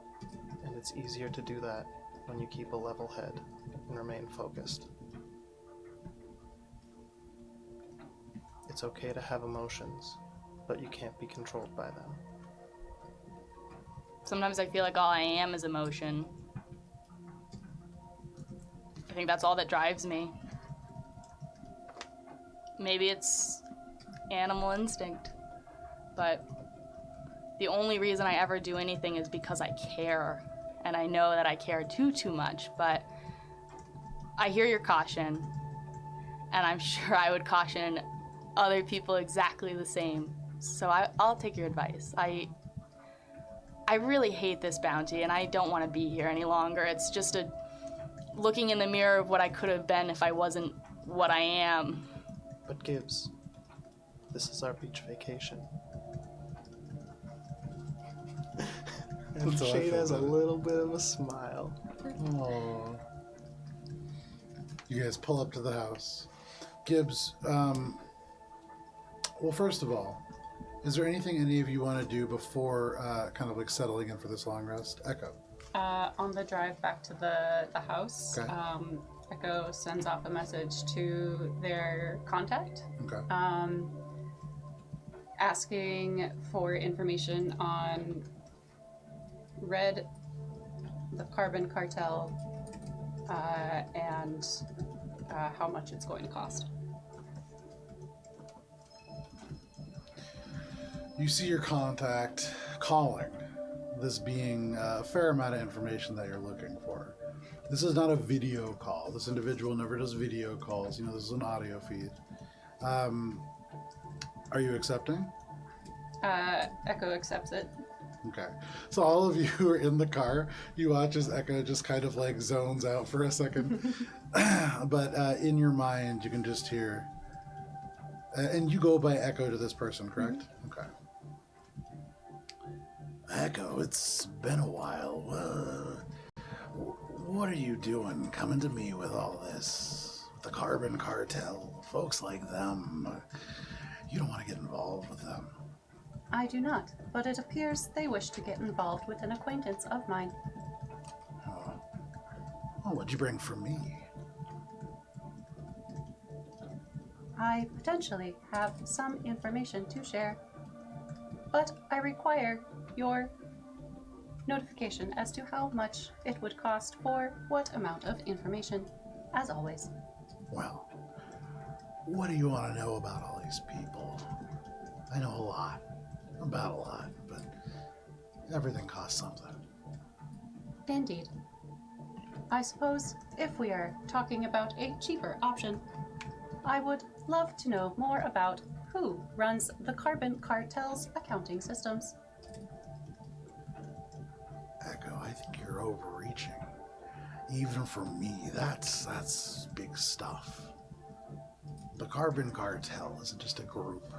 Speaker 4: and it's easier to do that when you keep a level head and remain focused. It's okay to have emotions, but you can't be controlled by them.
Speaker 2: Sometimes I feel like all I am is emotion. I think that's all that drives me. Maybe it's animal instinct, but the only reason I ever do anything is because I care, and I know that I care too much, but I hear your caution, and I'm sure I would caution other people exactly the same, so I'll take your advice. I really hate this bounty, and I don't want to be here any longer. It's just looking in the mirror of what I could have been if I wasn't what I am.
Speaker 4: But Gibbs, this is our beach vacation. And
Speaker 1: That's how I
Speaker 4: Shade
Speaker 1: feel
Speaker 4: has a
Speaker 1: about it.
Speaker 4: little bit of a smile.
Speaker 1: Aww. You guys pull up to the house. Gibbs, well, first of all, is there anything any of you want to do before kind of like settling in for this long rest? Echo.
Speaker 6: On the drive back to the house,
Speaker 1: Okay.
Speaker 6: Echo sends off a message to their contact,
Speaker 1: Okay.
Speaker 6: asking for information on Red, the Carbon Cartel, and how much it's going to cost.
Speaker 1: You see your contact calling, this being a fair amount of information that you're looking for. This is not a video call. This individual never does video calls. You know, this is an audio feed. Are you accepting?
Speaker 6: Echo accepts it.
Speaker 1: Okay. So all of you who are in the car, you watch as Echo just kind of like zones out for a second. But in your mind, you can just hear... and you go by Echo to this person, correct? Okay. Echo, it's been a while. What are you doing coming to me with all this? The Carbon Cartel, folks like them. You don't want to get involved with them.
Speaker 6: I do not, but it appears they wish to get involved with an acquaintance of mine.
Speaker 1: Oh, what'd you bring for me?
Speaker 6: I potentially have some information to share, but I require your notification as to how much it would cost for what amount of information, as always.
Speaker 1: Well, what do you want to know about all these people? I know a lot, about a lot, but everything costs something.
Speaker 6: Indeed. I suppose if we are talking about a cheaper option, I would love to know more about who runs the Carbon Cartel's accounting systems.
Speaker 1: Echo, I think you're overreaching. Even for me, that's big stuff. The Carbon Cartel isn't just a group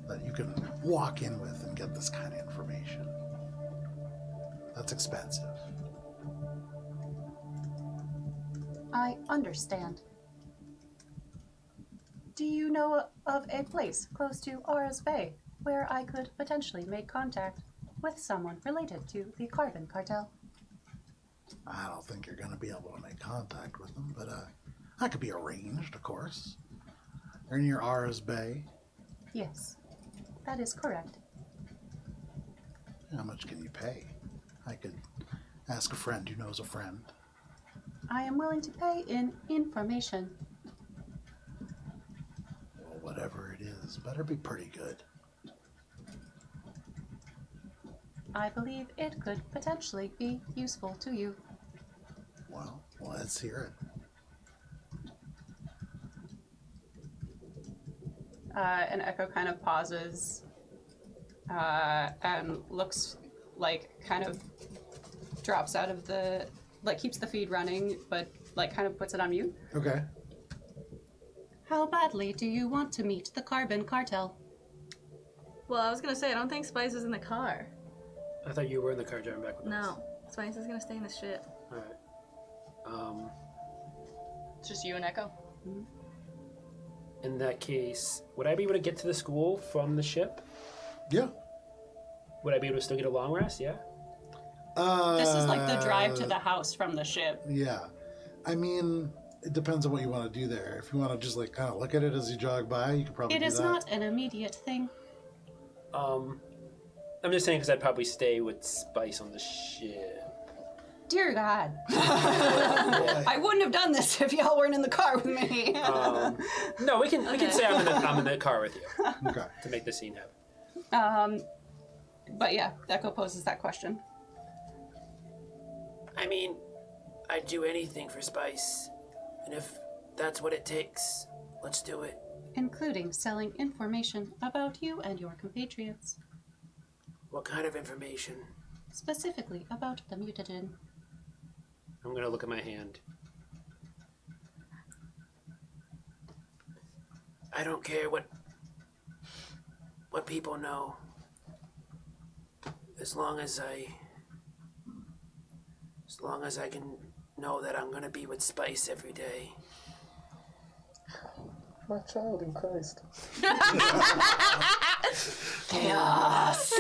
Speaker 1: that you can walk in with and get this kind of information. That's expensive.
Speaker 6: I understand. Do you know of a place close to Aura's Bay where I could potentially make contact with someone related to the Carbon Cartel?
Speaker 1: I don't think you're going to be able to make contact with them, but that could be arranged, of course. They're near Aura's Bay.
Speaker 6: Yes, that is correct.
Speaker 1: How much can you pay? I could ask a friend who knows a friend.
Speaker 6: I am willing to pay in information.
Speaker 1: Well, whatever it is, better be pretty good.
Speaker 6: I believe it could potentially be useful to you.
Speaker 1: Well, let's hear it.
Speaker 6: And Echo kind of pauses and looks like kind of drops out of the, like keeps the feed running, but like kind of puts it on mute.
Speaker 1: Okay.
Speaker 6: How badly do you want to meet the Carbon Cartel?
Speaker 3: Well, I was gonna say, I don't think Spice is in the car.
Speaker 7: I thought you were in the car driving back with us.
Speaker 3: No. Spice is gonna stay in the ship.
Speaker 7: Alright.
Speaker 2: It's just you and Echo.
Speaker 7: In that case, would I be able to get to the school from the ship?
Speaker 1: Yeah.
Speaker 7: Would I be able to still get a long rest? Yeah?
Speaker 8: This is like the drive to the house from the ship.
Speaker 1: Yeah. I mean, it depends on what you want to do there. If you want to just like kind of look at it as you jog by, you could probably
Speaker 6: It
Speaker 1: do
Speaker 6: is
Speaker 1: that.
Speaker 6: not an immediate thing.
Speaker 7: I'm just saying because I'd probably stay with Spice on the ship.
Speaker 6: Dear God. I wouldn't have done this if y'all weren't in the car with me.
Speaker 7: No, we can say I'm in the car with you
Speaker 1: Okay.
Speaker 7: to make the scene happen.
Speaker 6: But yeah, Echo poses that question.
Speaker 5: I mean, I'd do anything for Spice. And if that's what it takes, let's do it.
Speaker 6: Including selling information about you and your compatriots.
Speaker 5: What kind of information?
Speaker 6: Specifically about the mutagen.
Speaker 7: I'm going to look at my hand.
Speaker 5: I don't care what people know. As long as I can know that I'm gonna be with Spice every day.
Speaker 4: My child in Christ.
Speaker 2: Chaos.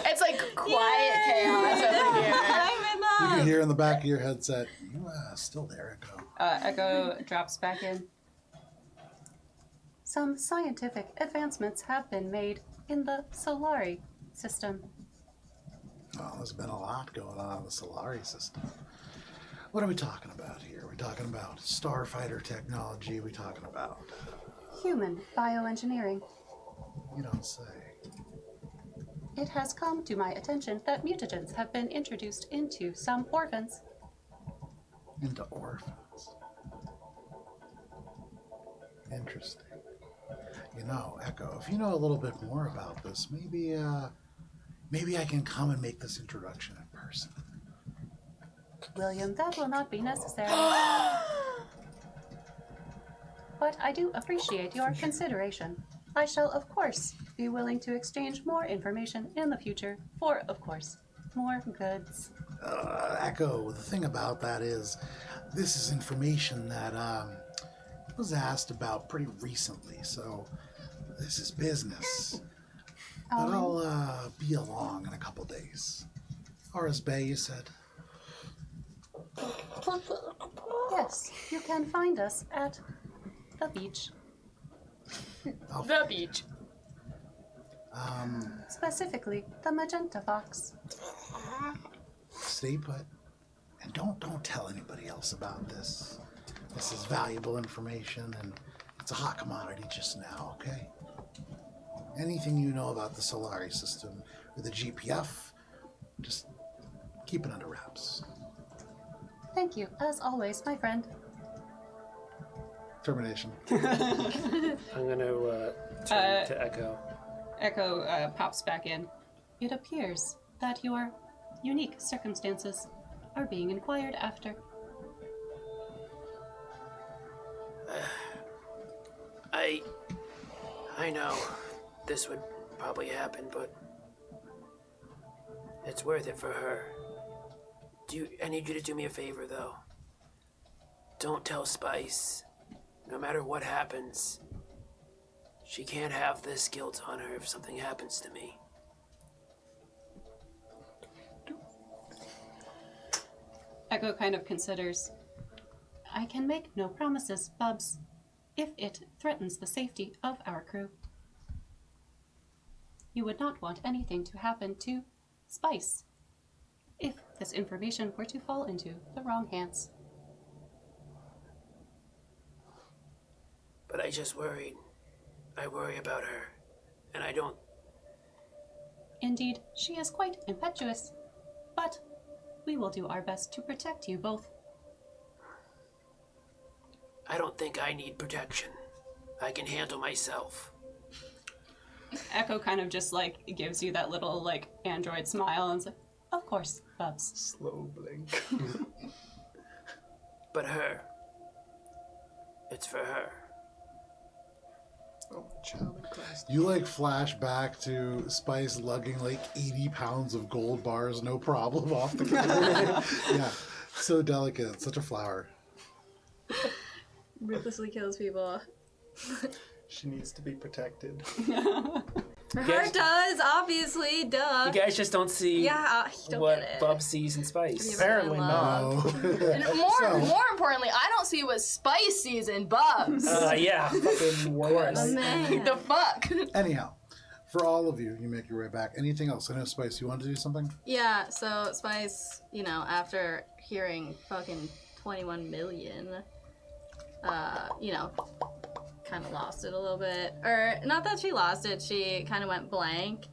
Speaker 2: It's like quiet chaos over here.
Speaker 1: You can hear in the back of your headset, you still there, Echo.
Speaker 6: Echo drops back in. Some scientific advancements have been made in the Solari system.
Speaker 1: Well, there's been a lot going on in the Solari system. What are we talking about here? We're talking about Starfinder technology. We're talking about...
Speaker 6: Human bioengineering.
Speaker 1: You don't say.
Speaker 6: It has come to my attention that mutagens have been introduced into some orphans.
Speaker 1: Into orphans. Interesting. You know, Echo, if you know a little bit more about this, maybe I can come and make this introduction in person.
Speaker 6: William, that will not be necessary. But I do appreciate your consideration. I shall, of course, be willing to exchange more information in the future for, of course, more goods.
Speaker 1: Echo, the thing about that is, this is information that was asked about pretty recently, so this is business. But I'll be along in a couple days. Or as Bay, you said.
Speaker 6: Yes, you can find us at the beach.
Speaker 2: The beach.
Speaker 6: Specifically, the Magenta Box.
Speaker 1: Stay put. And don't tell anybody else about this. This is valuable information, and it's a hot commodity just now, okay? Anything you know about the Solari system or the GPF, just keep it under wraps.
Speaker 6: Thank you, as always, my friend.
Speaker 1: Termination.
Speaker 7: I'm gonna turn to Echo.
Speaker 6: Echo pops back in. It appears that your unique circumstances are being inquired after.
Speaker 5: I know this would probably happen, but it's worth it for her. I need you to do me a favor, though. Don't tell Spice. No matter what happens, she can't have this guilt on her if something happens to me.
Speaker 6: Echo kind of considers. I can make no promises, Bubs, if it threatens the safety of our crew. You would not want anything to happen to Spice if this information were to fall into the wrong hands.
Speaker 5: But I just worried. I worry about her, and I don't...
Speaker 6: Indeed, she is quite impetuous, but we will do our best to protect you both.
Speaker 5: I don't think I need protection. I can handle myself.
Speaker 6: Echo kind of just gives you that little android smile and says, "Of course, Bubs."
Speaker 4: Slow blink.
Speaker 5: But her. It's for her.
Speaker 4: Oh, child in Christ.
Speaker 1: You flash back to Spice lugging 80 pounds of gold bars, no problem, off the counter. Yeah, so delicate, such a flower.
Speaker 3: Ruthlessly kills people.
Speaker 4: She needs to be protected.
Speaker 3: Her heart does, obviously, duh.
Speaker 7: You guys just don't see
Speaker 3: Yeah, you don't
Speaker 7: what
Speaker 3: get it.
Speaker 7: Bub sees in Spice.
Speaker 4: Apparently
Speaker 1: No.
Speaker 2: And more importantly, I don't see what Spice sees in Bubs.
Speaker 7: Yeah, fucking worse.
Speaker 3: Oh, man.
Speaker 2: The fuck?
Speaker 1: Anyhow, for all of you, you make your way back. Anything else? I know, Spice, you wanted to do something?
Speaker 3: Yeah, so Spice, after hearing fucking 21 million, kind of lost it a little bit. Or, not that she lost it, she kind of went blank.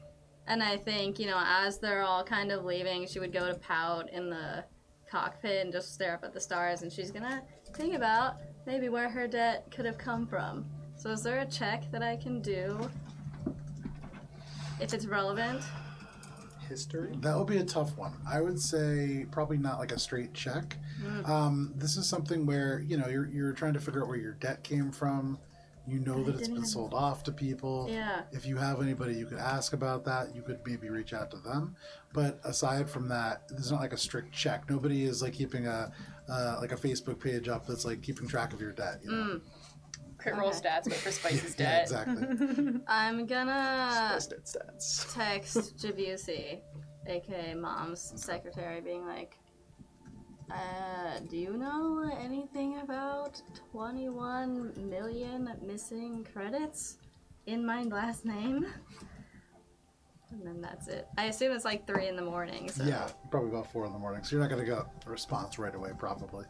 Speaker 3: And I think, as they're all kind of leaving, she would go to pout in the cockpit and just stare up at the stars, and she's gonna think about maybe where her debt could have come from. So is there a check that I can do? If it's relevant?
Speaker 4: History?
Speaker 1: That would be a tough one. I would say probably not a straight check. This is something where, you're trying to figure out where your debt came from. You know that it's
Speaker 3: didn't
Speaker 1: been
Speaker 3: even-
Speaker 1: sold off to people.
Speaker 3: Yeah.
Speaker 1: If you have anybody you could ask about that, you could maybe reach out to them. But aside from that, there's not like a strict check. Nobody is like keeping a like a Facebook page up that's like keeping track of your debt. You know?
Speaker 2: Crit roll stats, but for Spice's
Speaker 1: Yeah,
Speaker 2: debt.
Speaker 1: exactly.
Speaker 3: I'm gonna
Speaker 4: Spice Dead stats.
Speaker 3: text Jabusi, aka Mom's secretary, being like, do you know anything about 21 million missing credits in my last name? And then that's it. I assume it's like 3 in the morning. So.
Speaker 1: Yeah, probably about 4 in the morning. So you're not going to get a response right away, probably.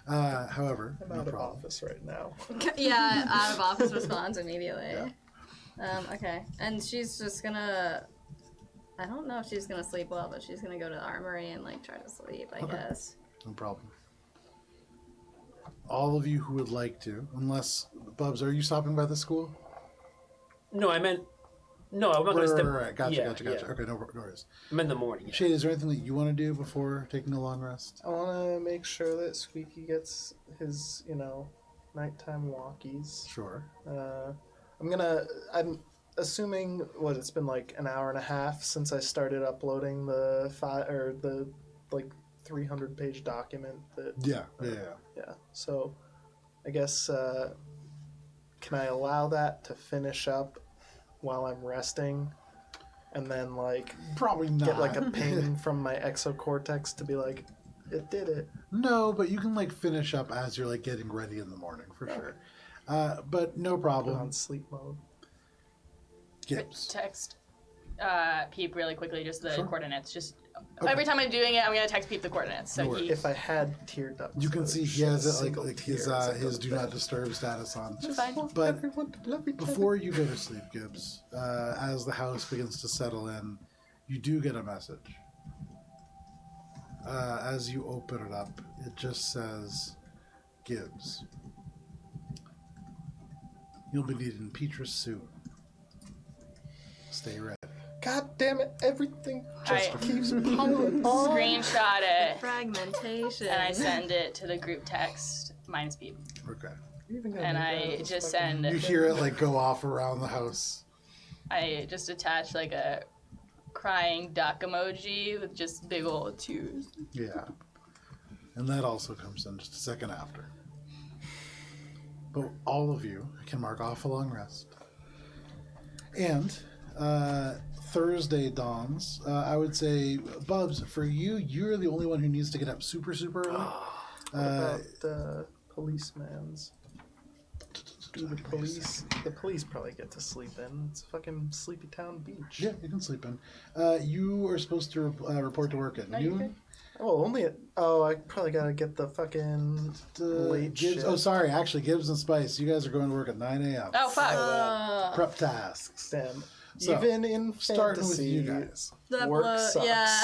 Speaker 1: However,
Speaker 4: I'm
Speaker 1: no
Speaker 4: out of
Speaker 1: problem.
Speaker 4: office right now.
Speaker 3: Yeah, out of office response immediately. Okay, and she's just gonna. I don't know if she's gonna sleep well, but she's gonna go to the armory and like try to sleep. I guess.
Speaker 1: No problem. All of you who would like to, unless Bubs, are you stopping by the school?
Speaker 7: No, I meant. No, I'm not going to step.
Speaker 1: Right. Gotcha.
Speaker 7: Yeah,
Speaker 1: Gotcha.
Speaker 7: yeah.
Speaker 1: Okay, no worries.
Speaker 7: I'm in the morning. Yeah.
Speaker 1: Shade, is there anything that you want to do before taking a long rest?
Speaker 4: I want to make sure that Squeaky gets his, nighttime walkies.
Speaker 1: Sure.
Speaker 4: I'm assuming it's been like an hour and a half since I started uploading the 300-page document that.
Speaker 1: Yeah.
Speaker 4: Yeah. So, I guess can I allow that to finish up while I'm resting, and then
Speaker 1: Probably not.
Speaker 4: get like a ping from my exocortex to be like, it did it.
Speaker 1: No, but you can finish up as you're getting ready in the morning for sure. But no
Speaker 4: Put
Speaker 1: problem.
Speaker 4: on sleep mode.
Speaker 1: Gibbs.
Speaker 2: Text Peep really quickly, just the
Speaker 1: Sure.
Speaker 2: coordinates. Just
Speaker 1: Okay.
Speaker 2: every time I'm doing it, I'm gonna text Peep the coordinates. So
Speaker 1: No
Speaker 2: he.
Speaker 4: If I had tear ducts,
Speaker 1: You can
Speaker 4: I
Speaker 1: see
Speaker 4: would
Speaker 1: he
Speaker 4: shed
Speaker 1: has
Speaker 4: a
Speaker 1: it
Speaker 4: single
Speaker 1: his
Speaker 4: tear as I go
Speaker 1: his
Speaker 4: to
Speaker 1: do not
Speaker 4: bed.
Speaker 1: disturb status on.
Speaker 2: Fine.
Speaker 1: But
Speaker 4: Everyone to love each other.
Speaker 1: before you go to sleep, Gibbs, as the house begins to settle in, you do get a message. As you open it up, it just says, Gibbs, you'll be needing Petrus soon. Stay ready.
Speaker 4: God damn it! Everything just
Speaker 2: I-
Speaker 4: keeps piling on.
Speaker 2: Screenshot it
Speaker 3: Fragmentation.
Speaker 2: and I send it to the group text minus Peep.
Speaker 1: Okay.
Speaker 4: You even gotta
Speaker 2: And
Speaker 4: make
Speaker 2: I
Speaker 4: out this
Speaker 2: just
Speaker 4: fucking-
Speaker 2: send.
Speaker 1: You hear it go off around the house.
Speaker 2: I just attach a crying duck emoji with just big old tears.
Speaker 1: Yeah. And that also comes in just a second after. But all of you can mark off a long rest. And Thursday dawns. I would say, Bubs, for you, you're the only one who needs to get up super, super early.
Speaker 4: What about the policeman's? Do the police probably get to sleep in. It's a fucking Sleepy Town beach.
Speaker 1: Yeah, you can sleep in. You are supposed to report to work at
Speaker 2: No, you're
Speaker 1: noon.
Speaker 2: good.
Speaker 4: Oh, only at... Oh, I probably gotta get the fucking late
Speaker 1: Gibbs,
Speaker 4: shift.
Speaker 1: oh, sorry. Actually, Gibbs and Spice, you guys are going to work at 9 a.m.
Speaker 2: Oh fuck!
Speaker 1: Prep tasks.
Speaker 4: Damn.
Speaker 1: So,
Speaker 4: Even in
Speaker 1: starting with
Speaker 4: fantasy,
Speaker 1: you guys.
Speaker 3: That
Speaker 4: work
Speaker 3: blow-
Speaker 4: sucks.
Speaker 3: Yeah.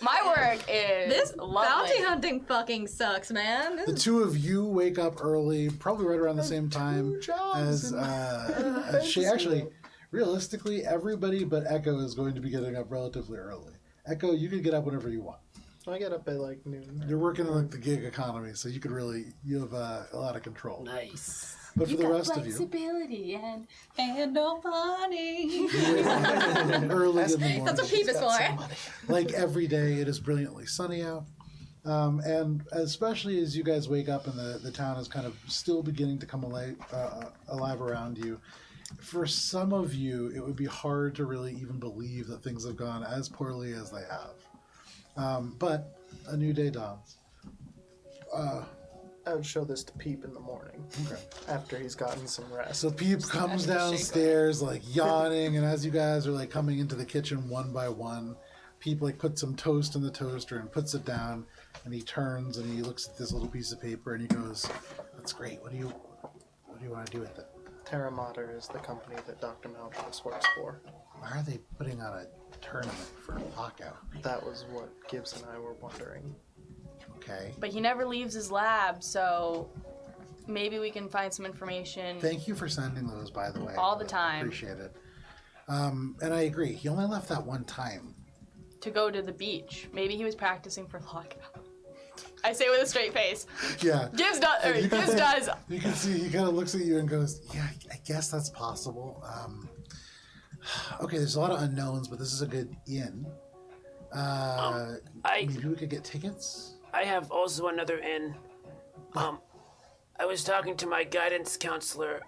Speaker 2: My work is
Speaker 3: This
Speaker 2: lovely.
Speaker 3: bounty hunting fucking sucks, man. This
Speaker 1: The
Speaker 3: is
Speaker 1: two of you wake up early, probably right around the same time as she. Actually, realistically, everybody but Echo is going to be getting up relatively early. Echo, you can get up whenever you want.
Speaker 4: I get up at noon.
Speaker 1: You're working in the gig economy, so you you have a lot of control.
Speaker 7: Nice.
Speaker 1: But for
Speaker 6: You
Speaker 1: the
Speaker 6: got
Speaker 1: rest of you,
Speaker 6: flexibility and no money.
Speaker 1: you wake up early in the morning.
Speaker 3: That's what Peep is for.
Speaker 1: Like every day, it is brilliantly sunny out. And especially as you guys wake up and the town is kind of still beginning to come alive around you, for some of you, it would be hard to really even believe that things have gone as poorly as they have. But a new day dawns.
Speaker 4: I would show this to Peep in the morning
Speaker 1: Okay.
Speaker 4: after he's gotten some rest.
Speaker 1: So Peep comes downstairs yawning, and as you guys are coming into the kitchen one by one, Peep puts some toast in the toaster and puts it down, and he turns and he looks at this little piece of paper and he goes, "That's great. What do you want to do with it?"
Speaker 4: Terra Mater is the company that Dr. Malchus works for.
Speaker 1: Why are they putting on a tournament for a lockout?
Speaker 4: That was what Gibbs and I were wondering.
Speaker 1: Okay.
Speaker 2: But he never leaves his lab, so maybe we can find some information.
Speaker 1: Thank you for sending those, by the way.
Speaker 2: All the time.
Speaker 1: Appreciate it. And I agree. He only left that one time.
Speaker 2: To go to the beach. Maybe he was practicing for lockout. I say with a straight face.
Speaker 1: Yeah.
Speaker 2: Gibbs does.
Speaker 1: You can see he kind of looks at you and goes, "Yeah, I guess that's possible." Okay, there's a lot of unknowns, but this is a good in. Maybe we could get tickets.
Speaker 5: I have also another in. I was talking to my guidance counselor,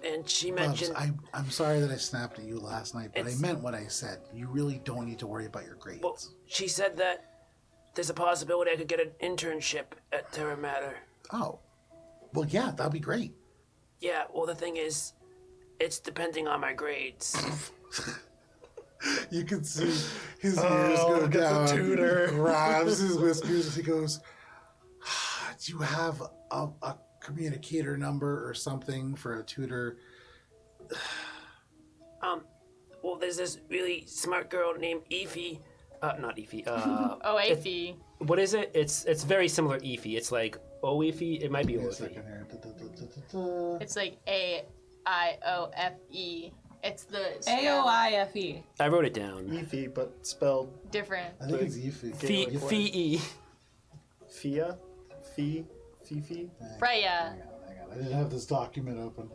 Speaker 5: and she mentioned...
Speaker 1: Bubs, I'm sorry that I snapped at you last night, but I meant what I said. You really don't need to worry about your grades.
Speaker 5: Well, she said that there's a possibility I could get an internship at Terra Matter.
Speaker 1: Oh. Well, yeah, that'd be great.
Speaker 5: Yeah, well, the thing is, it's depending on my grades.
Speaker 1: You can see his ears go down.
Speaker 4: The tutor.
Speaker 1: He grabs his whiskers as he goes, do you have a communicator number or something for a tutor?
Speaker 5: Well, there's this really smart girl named Efi. Not Efi.
Speaker 2: Oh, Afi.
Speaker 7: What is it? It's very similar Efi. It's like Oefi. It might be
Speaker 1: Give me a
Speaker 7: Oefi.
Speaker 1: second here.
Speaker 2: It's like AIOFE. It's the
Speaker 8: AOIFE.
Speaker 7: I wrote it down.
Speaker 4: Efi, but spelled
Speaker 2: different.
Speaker 1: I think it's Efi.
Speaker 7: Fee.
Speaker 4: Fia? Fifi?
Speaker 2: Freya.
Speaker 1: Hang on. I didn't have this document open.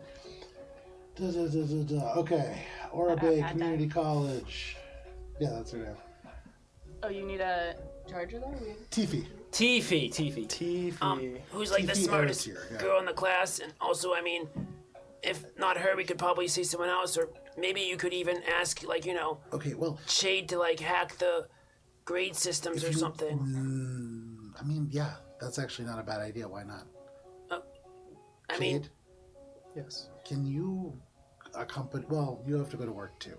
Speaker 1: Okay. Ora Bay Community College. Yeah, that's her name.
Speaker 2: Oh, you need a charger there?
Speaker 1: Tiffy.
Speaker 4: Tifi.
Speaker 5: Who's like the
Speaker 1: Tifi
Speaker 5: smartest
Speaker 1: Eritier, yeah.
Speaker 5: girl in the class, and also, I mean, if not her, we could probably see someone else, or maybe you could even ask, like, you know,
Speaker 1: Okay, well,
Speaker 5: Shade to like hack the grade systems or something.
Speaker 1: I mean, yeah, that's actually not a bad idea. Why not?
Speaker 5: I mean,
Speaker 1: Jade,
Speaker 4: Yes.
Speaker 1: can you accompany? Well, you have to go to work too.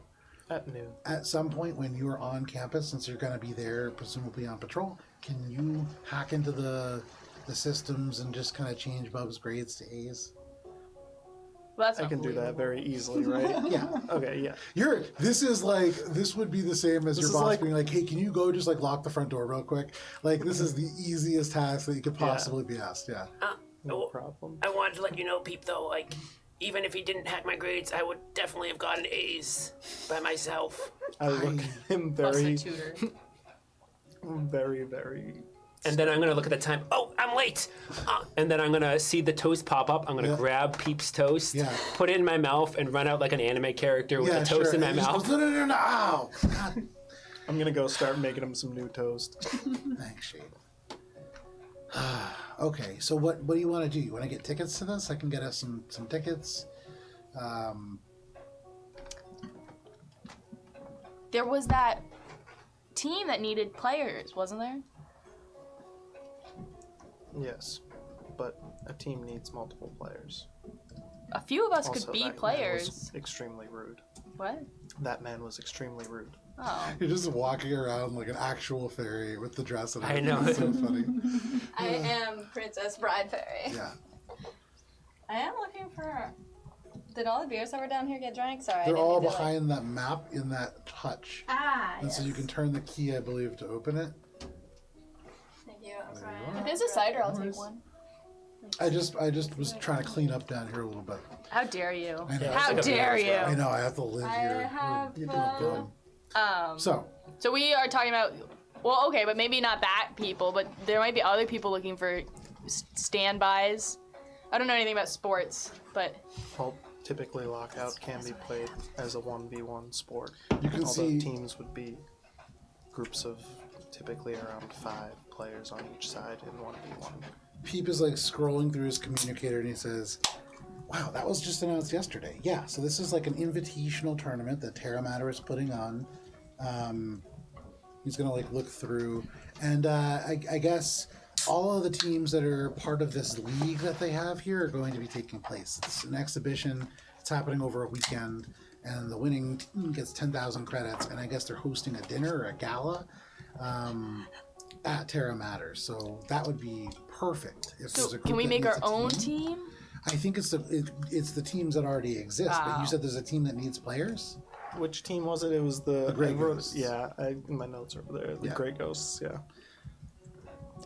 Speaker 4: At noon.
Speaker 1: At some point when you're on campus, since you're going to be there, presumably on patrol, can you hack into the systems and just kind of change Bub's grades to A's?
Speaker 2: Well, that's
Speaker 4: I
Speaker 2: not
Speaker 4: can do that
Speaker 2: believable.
Speaker 4: very easily, right?
Speaker 1: Yeah.
Speaker 4: Okay, yeah.
Speaker 1: This would be the same as
Speaker 4: This
Speaker 1: your
Speaker 4: is
Speaker 1: boss
Speaker 4: like-
Speaker 1: being like, hey, can you go just like lock the front door real quick? Like, this is the easiest task that you could possibly be asked. Yeah.
Speaker 4: No problem.
Speaker 5: I wanted to let you know, Peep, though, like, even if he didn't hack my grades, I would definitely have gotten A's by myself.
Speaker 4: I look at him
Speaker 2: Plus
Speaker 4: very,
Speaker 2: a tutor.
Speaker 4: very...
Speaker 7: And then I'm gonna look at the time. Oh, I'm late. And then I'm gonna see the toast pop up. I'm gonna
Speaker 1: Yeah.
Speaker 7: grab Peep's toast,
Speaker 1: Yeah.
Speaker 7: put it in my mouth, and run out like an anime character with
Speaker 1: Yeah,
Speaker 7: the toast
Speaker 1: sure.
Speaker 7: in my
Speaker 1: And he just
Speaker 7: mouth.
Speaker 1: goes, no. Ow. God.
Speaker 4: I'm gonna go start making him some new toast.
Speaker 1: Thanks, Shade. Okay, so what do you want to do? You want to get tickets to this? I can get us some tickets.
Speaker 2: There was that team that needed players, wasn't there?
Speaker 4: Yes, but a team needs multiple players.
Speaker 2: A few of us
Speaker 4: Also,
Speaker 2: could be
Speaker 4: that man
Speaker 2: players.
Speaker 4: was extremely rude.
Speaker 2: What?
Speaker 4: That man was extremely rude.
Speaker 2: Oh.
Speaker 1: You're just walking around like an actual fairy with the dress and
Speaker 7: I
Speaker 1: everything.
Speaker 7: know.
Speaker 1: It's so funny.
Speaker 3: I am Princess Bride Fairy.
Speaker 1: Yeah.
Speaker 3: I am looking for. Did all the beers that were down here get drank? Sorry. I
Speaker 1: They're
Speaker 3: didn't
Speaker 1: all
Speaker 3: mean to,
Speaker 1: behind that map in that hutch.
Speaker 3: Ah,
Speaker 1: And
Speaker 3: yes.
Speaker 1: so you can turn the key, I believe, to open it.
Speaker 3: Thank you. I'm sorry.
Speaker 1: you are.
Speaker 2: If there's a cider, I'll
Speaker 1: No
Speaker 2: take
Speaker 1: worries.
Speaker 2: one.
Speaker 1: I just was trying to clean up down here a little bit.
Speaker 2: How dare you?
Speaker 1: I know.
Speaker 2: How dare
Speaker 1: I
Speaker 2: you?
Speaker 1: know, I have to live
Speaker 3: I
Speaker 1: here.
Speaker 3: have,
Speaker 1: So,
Speaker 2: So we are talking about. Well, okay, but maybe not that people, but there might be other people looking for standbys. I don't know anything about sports, but
Speaker 4: Well, typically lockout can be played as a 1v1 sport.
Speaker 1: you can
Speaker 4: Although
Speaker 1: see
Speaker 4: teams would be groups of typically around 5 players on each side in 1v1.
Speaker 1: Peep is like scrolling through his communicator and he says, wow, that was just announced yesterday. Yeah, so this is like an invitational tournament that Terra Matter is putting on. He's gonna like look through, and I guess all of the teams that are part of this league that they have here are going to be taking place. It's an exhibition. It's happening over a weekend, and the winning team gets 10,000 credits. And I guess they're hosting a dinner or a gala at Terra Matter. So that would be perfect. If there's a group
Speaker 2: can we
Speaker 1: that
Speaker 2: make
Speaker 1: needs
Speaker 2: our
Speaker 1: a
Speaker 2: own
Speaker 1: team.
Speaker 2: team?
Speaker 1: I think it's the teams that already exist. But
Speaker 2: Wow.
Speaker 1: you said there's a team that needs players.
Speaker 4: Which team was it? It was the
Speaker 1: Grey
Speaker 4: I wrote-
Speaker 1: Ghosts.
Speaker 4: Yeah, my notes are over there. The
Speaker 1: Yeah.
Speaker 4: Grey Ghosts. Yeah.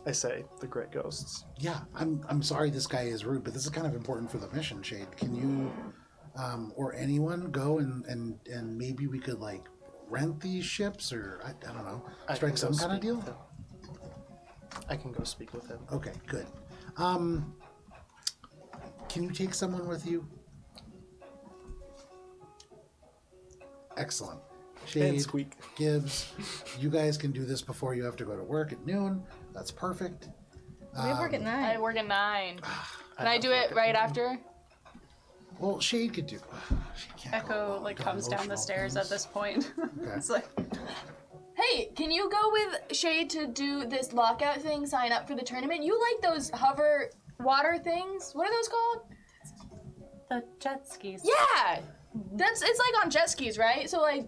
Speaker 4: I say the Grey Ghosts.
Speaker 1: Yeah, I'm sorry this guy is rude, but this is kind of important for the mission, Shade. Can you or anyone go and maybe we could like rent these ships or I don't know,
Speaker 4: I
Speaker 1: strike
Speaker 4: can
Speaker 1: some
Speaker 4: go
Speaker 1: kind of
Speaker 4: speak
Speaker 1: deal?
Speaker 4: with him. I can go speak with him.
Speaker 1: Okay, good. Can you take someone with you? Excellent.
Speaker 4: And
Speaker 1: Shade,
Speaker 4: Squeak.
Speaker 1: Gibbs, you guys can do this before you have to go to work at noon. That's perfect.
Speaker 3: We work at 9.
Speaker 2: I work at 9. Can I do it right after?
Speaker 1: Well, Shade could do. She can't go
Speaker 8: Echo
Speaker 1: along
Speaker 8: like
Speaker 1: with
Speaker 8: comes down the
Speaker 1: emotional
Speaker 8: stairs
Speaker 1: things.
Speaker 8: at this point.
Speaker 1: Okay.
Speaker 8: It's like,
Speaker 2: Hey, can you go with Shade to do this lockout thing, sign up for the tournament? You like those hover water things? What are those called?
Speaker 6: The jet skis.
Speaker 2: Yeah! It's like on jet skis, right? So like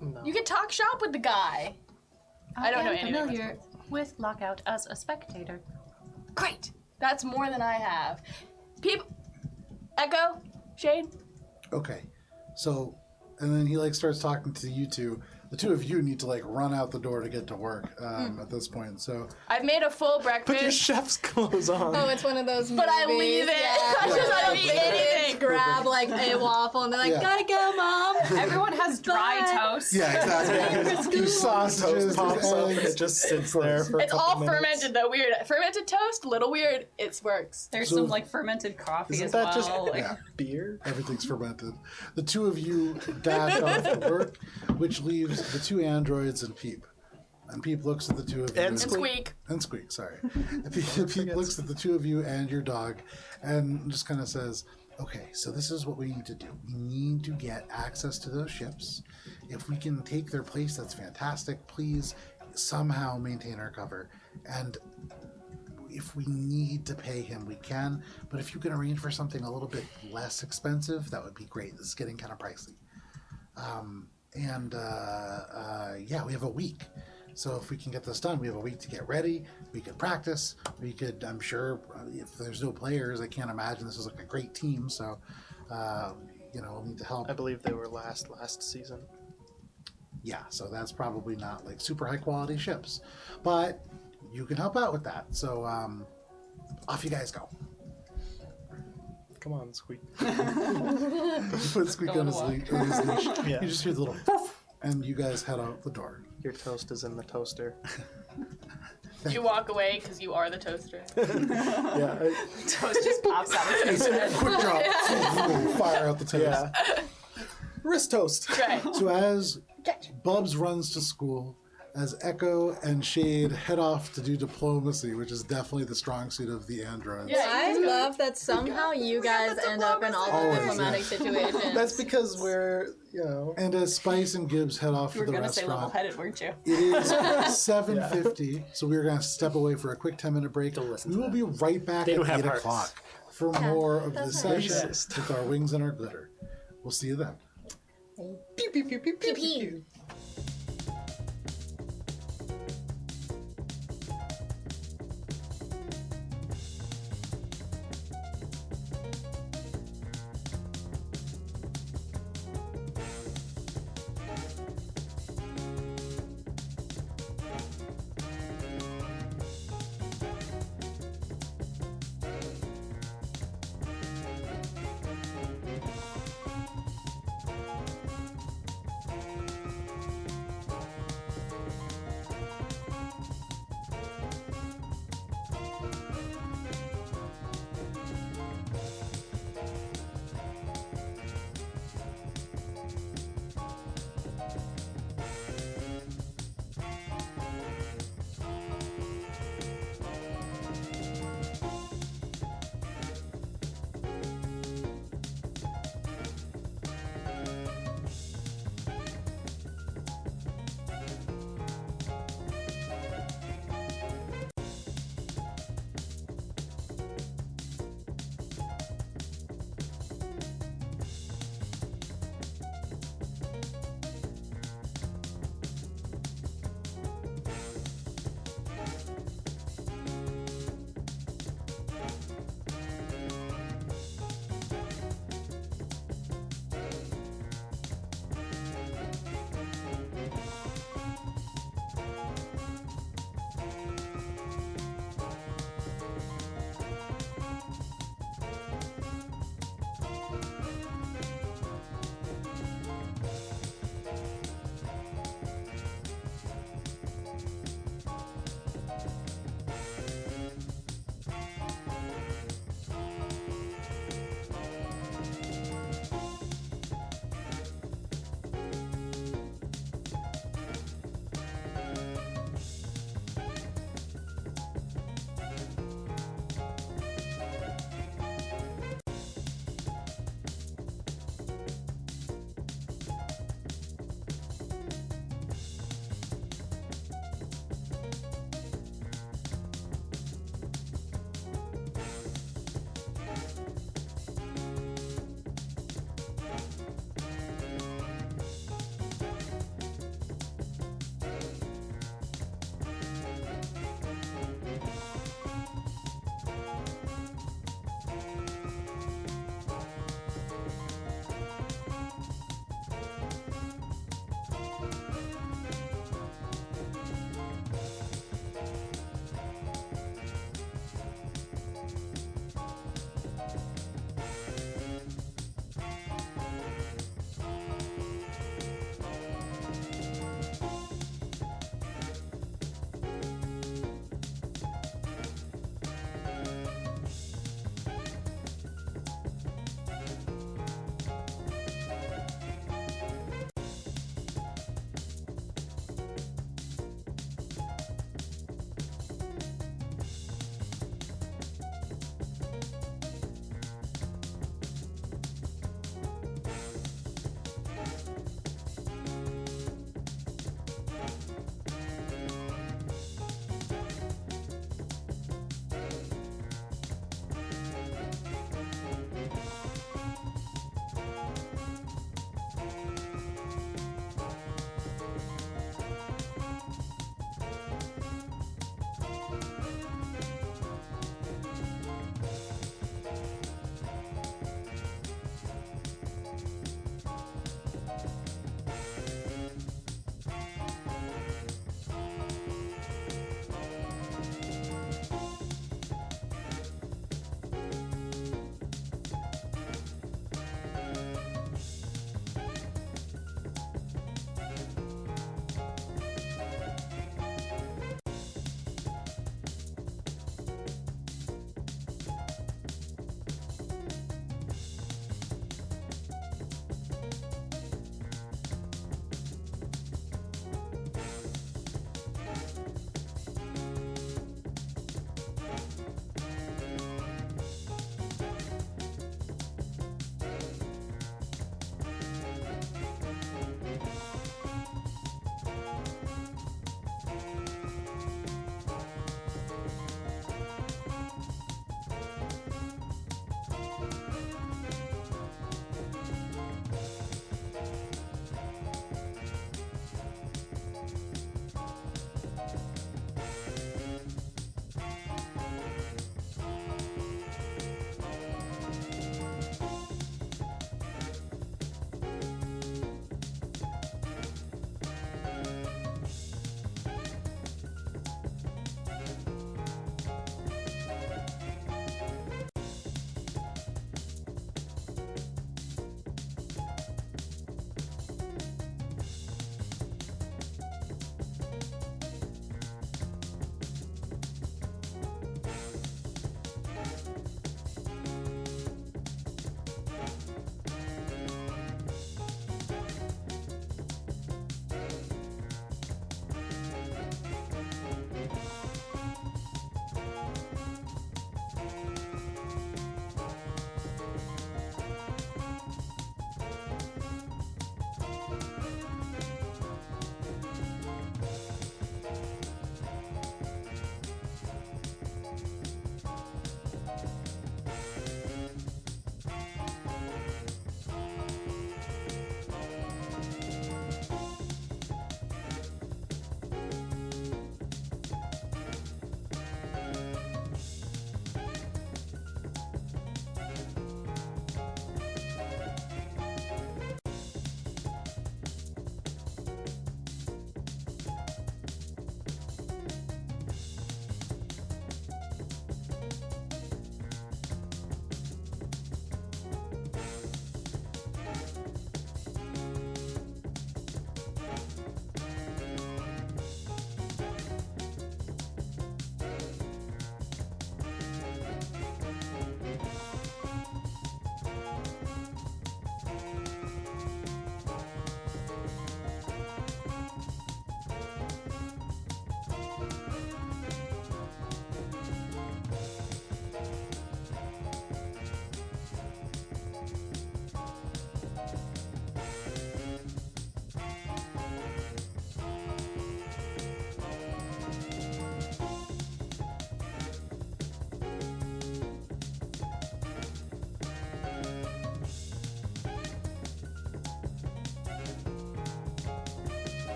Speaker 4: No.
Speaker 2: you can talk shop with the guy. I don't know
Speaker 6: am
Speaker 2: anything.
Speaker 6: familiar with Lockout as a spectator.
Speaker 2: Great. That's more than I have. Echo, Shade.
Speaker 1: Okay, so, and then he like starts talking to you two. The two of you need to like run out the door to get to work at this point. So
Speaker 2: I've made a full
Speaker 4: Put your
Speaker 2: breakfast,
Speaker 4: chef's clothes on.
Speaker 3: Oh, it's one of those
Speaker 2: but I
Speaker 3: movies,
Speaker 2: leave it.
Speaker 3: yeah.
Speaker 2: I don't eat anything.
Speaker 3: Grab like a waffle and they're like,
Speaker 1: Yeah.
Speaker 3: gotta go, Mom.
Speaker 8: everyone has dry
Speaker 3: Bye.
Speaker 8: toast.
Speaker 1: yeah, exactly. Two sausages,
Speaker 4: Toast pops up and
Speaker 1: eggs.
Speaker 4: it just sits there for a
Speaker 2: It's
Speaker 4: couple
Speaker 2: all
Speaker 4: minutes.
Speaker 2: fermented though. Weird. Fermented toast, little weird. It works.
Speaker 8: There's
Speaker 1: So-
Speaker 8: some like fermented coffee
Speaker 4: Isn't
Speaker 8: as
Speaker 4: that
Speaker 8: well.
Speaker 4: just
Speaker 8: like,
Speaker 4: beer?
Speaker 1: Everything's fermented. The two of you dash off to work, which leaves the two androids and Peep. And Peep looks at the two of you.
Speaker 4: And
Speaker 2: And squeak.
Speaker 1: And Squeak, sorry. Peep looks at the two of you and your dog and just kind of says, okay, so this is what we need to do. We need to get access to those ships. If we can take their place, that's fantastic. Please somehow maintain our cover. And if we need to pay him, we can. But if you can arrange for something a little bit less expensive, that would be great. This is getting kind of pricey. Yeah, we have a week. So if we can get this done, we have a week to get ready. We could practice. We could, I'm sure, if there's no players, I can't imagine this is like a great team. So, we'll need to help.
Speaker 4: I believe they were last season.
Speaker 1: Yeah, so that's probably not like super high quality ships. But you can help out with that. So off you guys go.
Speaker 4: Come on, Squeak.
Speaker 1: You put Squeak on his leash.
Speaker 4: Yeah.
Speaker 1: You just hear the little poof, and you guys head out the door.
Speaker 4: Your toast is in the toaster.
Speaker 2: You walk away because you are the toaster.
Speaker 4: Yeah.
Speaker 8: toast just pops out of his head.
Speaker 1: Quick drop. Fire out the toast.
Speaker 4: Yeah. Wrist toast.
Speaker 2: Right.
Speaker 1: So as Bubs runs to school, as Echo and Shade head off to do diplomacy, which is definitely the strong suit of the androids.
Speaker 2: Yeah.
Speaker 3: I love that somehow you guys end up in all the
Speaker 1: Always,
Speaker 3: diplomatic
Speaker 1: yeah.
Speaker 3: situations.
Speaker 4: That's because we're,
Speaker 1: And as Spice and Gibbs head off
Speaker 8: You were
Speaker 1: to the
Speaker 8: gonna say
Speaker 1: restaurant,
Speaker 8: level-headed, weren't you?
Speaker 1: it is 7:50, so we're going to step away for a quick 10-minute break.
Speaker 7: Don't listen
Speaker 1: We
Speaker 7: to
Speaker 1: will
Speaker 7: that.
Speaker 1: be right back
Speaker 7: They
Speaker 1: at
Speaker 7: don't have
Speaker 1: 8
Speaker 7: hearts.
Speaker 1: o'clock for more of the
Speaker 3: That's
Speaker 1: session
Speaker 4: racist.
Speaker 1: with our wings and our glitter. We'll see you then.
Speaker 4: pew pew pew pew pew pew.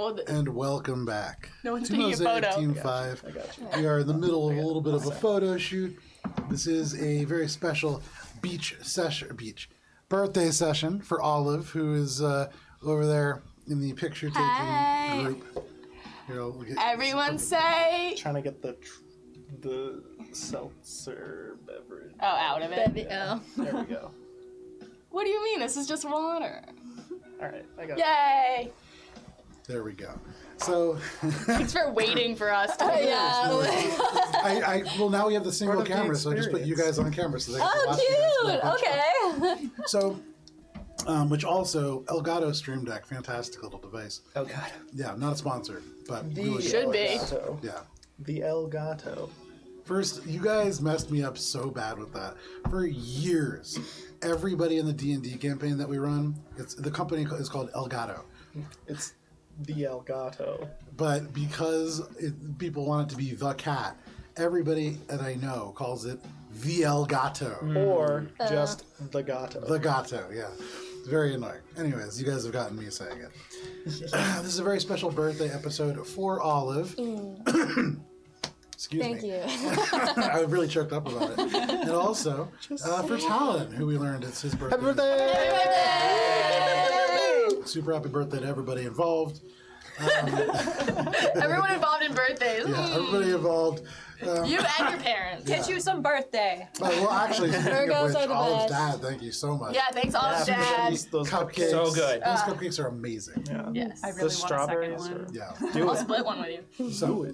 Speaker 2: Well,
Speaker 1: And welcome back
Speaker 2: No one's
Speaker 1: to
Speaker 2: taking a
Speaker 1: Mosaic
Speaker 2: photo.
Speaker 1: Team 5. We are in the middle of a little bit of a photo shoot. This is a very special birthday session for Olive, who is over there in the picture taking
Speaker 2: Hi.
Speaker 1: group. Here, I'll get-
Speaker 2: everyone say.
Speaker 4: Trying to get the seltzer beverage.
Speaker 2: Oh, out of it.
Speaker 3: Oh.
Speaker 4: There we go.
Speaker 2: What do you mean? This is just water.
Speaker 4: All right, I got it.
Speaker 2: Yay!
Speaker 1: There we go. So,
Speaker 2: Thanks for waiting for us. To
Speaker 1: well, now we have the single
Speaker 4: Part of the
Speaker 1: camera, so I just put you guys on camera so they can watch you guys
Speaker 3: Oh,
Speaker 1: go
Speaker 3: cute. Okay.
Speaker 1: So, which also, Elgato Stream Deck, fantastic little device.
Speaker 7: Oh God.
Speaker 1: Yeah, not a sponsor, but
Speaker 4: The
Speaker 1: really good.
Speaker 2: Should be.
Speaker 4: Elgato.
Speaker 1: Yeah.
Speaker 4: The Elgato.
Speaker 1: First, you guys messed me up so bad with that. For years, everybody in the D&D campaign that we run, the company is called Elgato.
Speaker 4: It's the Elgato.
Speaker 1: But because people want it to be the cat, everybody that I know calls it the Elgato.
Speaker 4: Or just the Gato.
Speaker 1: The Gato, yeah. It's very annoying. Anyways, you guys have gotten me saying it. This is a very special birthday episode for Olive. Excuse
Speaker 3: Thank
Speaker 1: me.
Speaker 3: you.
Speaker 1: I really choked up about it. And also for Talon, who we learned it's his birthday.
Speaker 4: Happy birthday!
Speaker 1: Super happy birthday to everybody involved.
Speaker 2: Everyone involved in birthdays.
Speaker 1: Yeah, everybody involved.
Speaker 2: You and your parents.
Speaker 8: Get you some birthday.
Speaker 1: Well, actually, speaking of
Speaker 3: Virgos
Speaker 1: which,
Speaker 3: are the
Speaker 1: Olive's
Speaker 3: best.
Speaker 1: dad, thank you so much.
Speaker 2: Yeah, thanks, Olive's dad.
Speaker 4: Those
Speaker 1: Cupcakes.
Speaker 7: So good.
Speaker 1: Those cupcakes are amazing.
Speaker 4: Yeah.
Speaker 2: Yes.
Speaker 8: I really
Speaker 4: The
Speaker 8: want a second
Speaker 4: strawberries
Speaker 8: one.
Speaker 4: are...
Speaker 1: Yeah.
Speaker 2: I'll split one with you.
Speaker 1: So,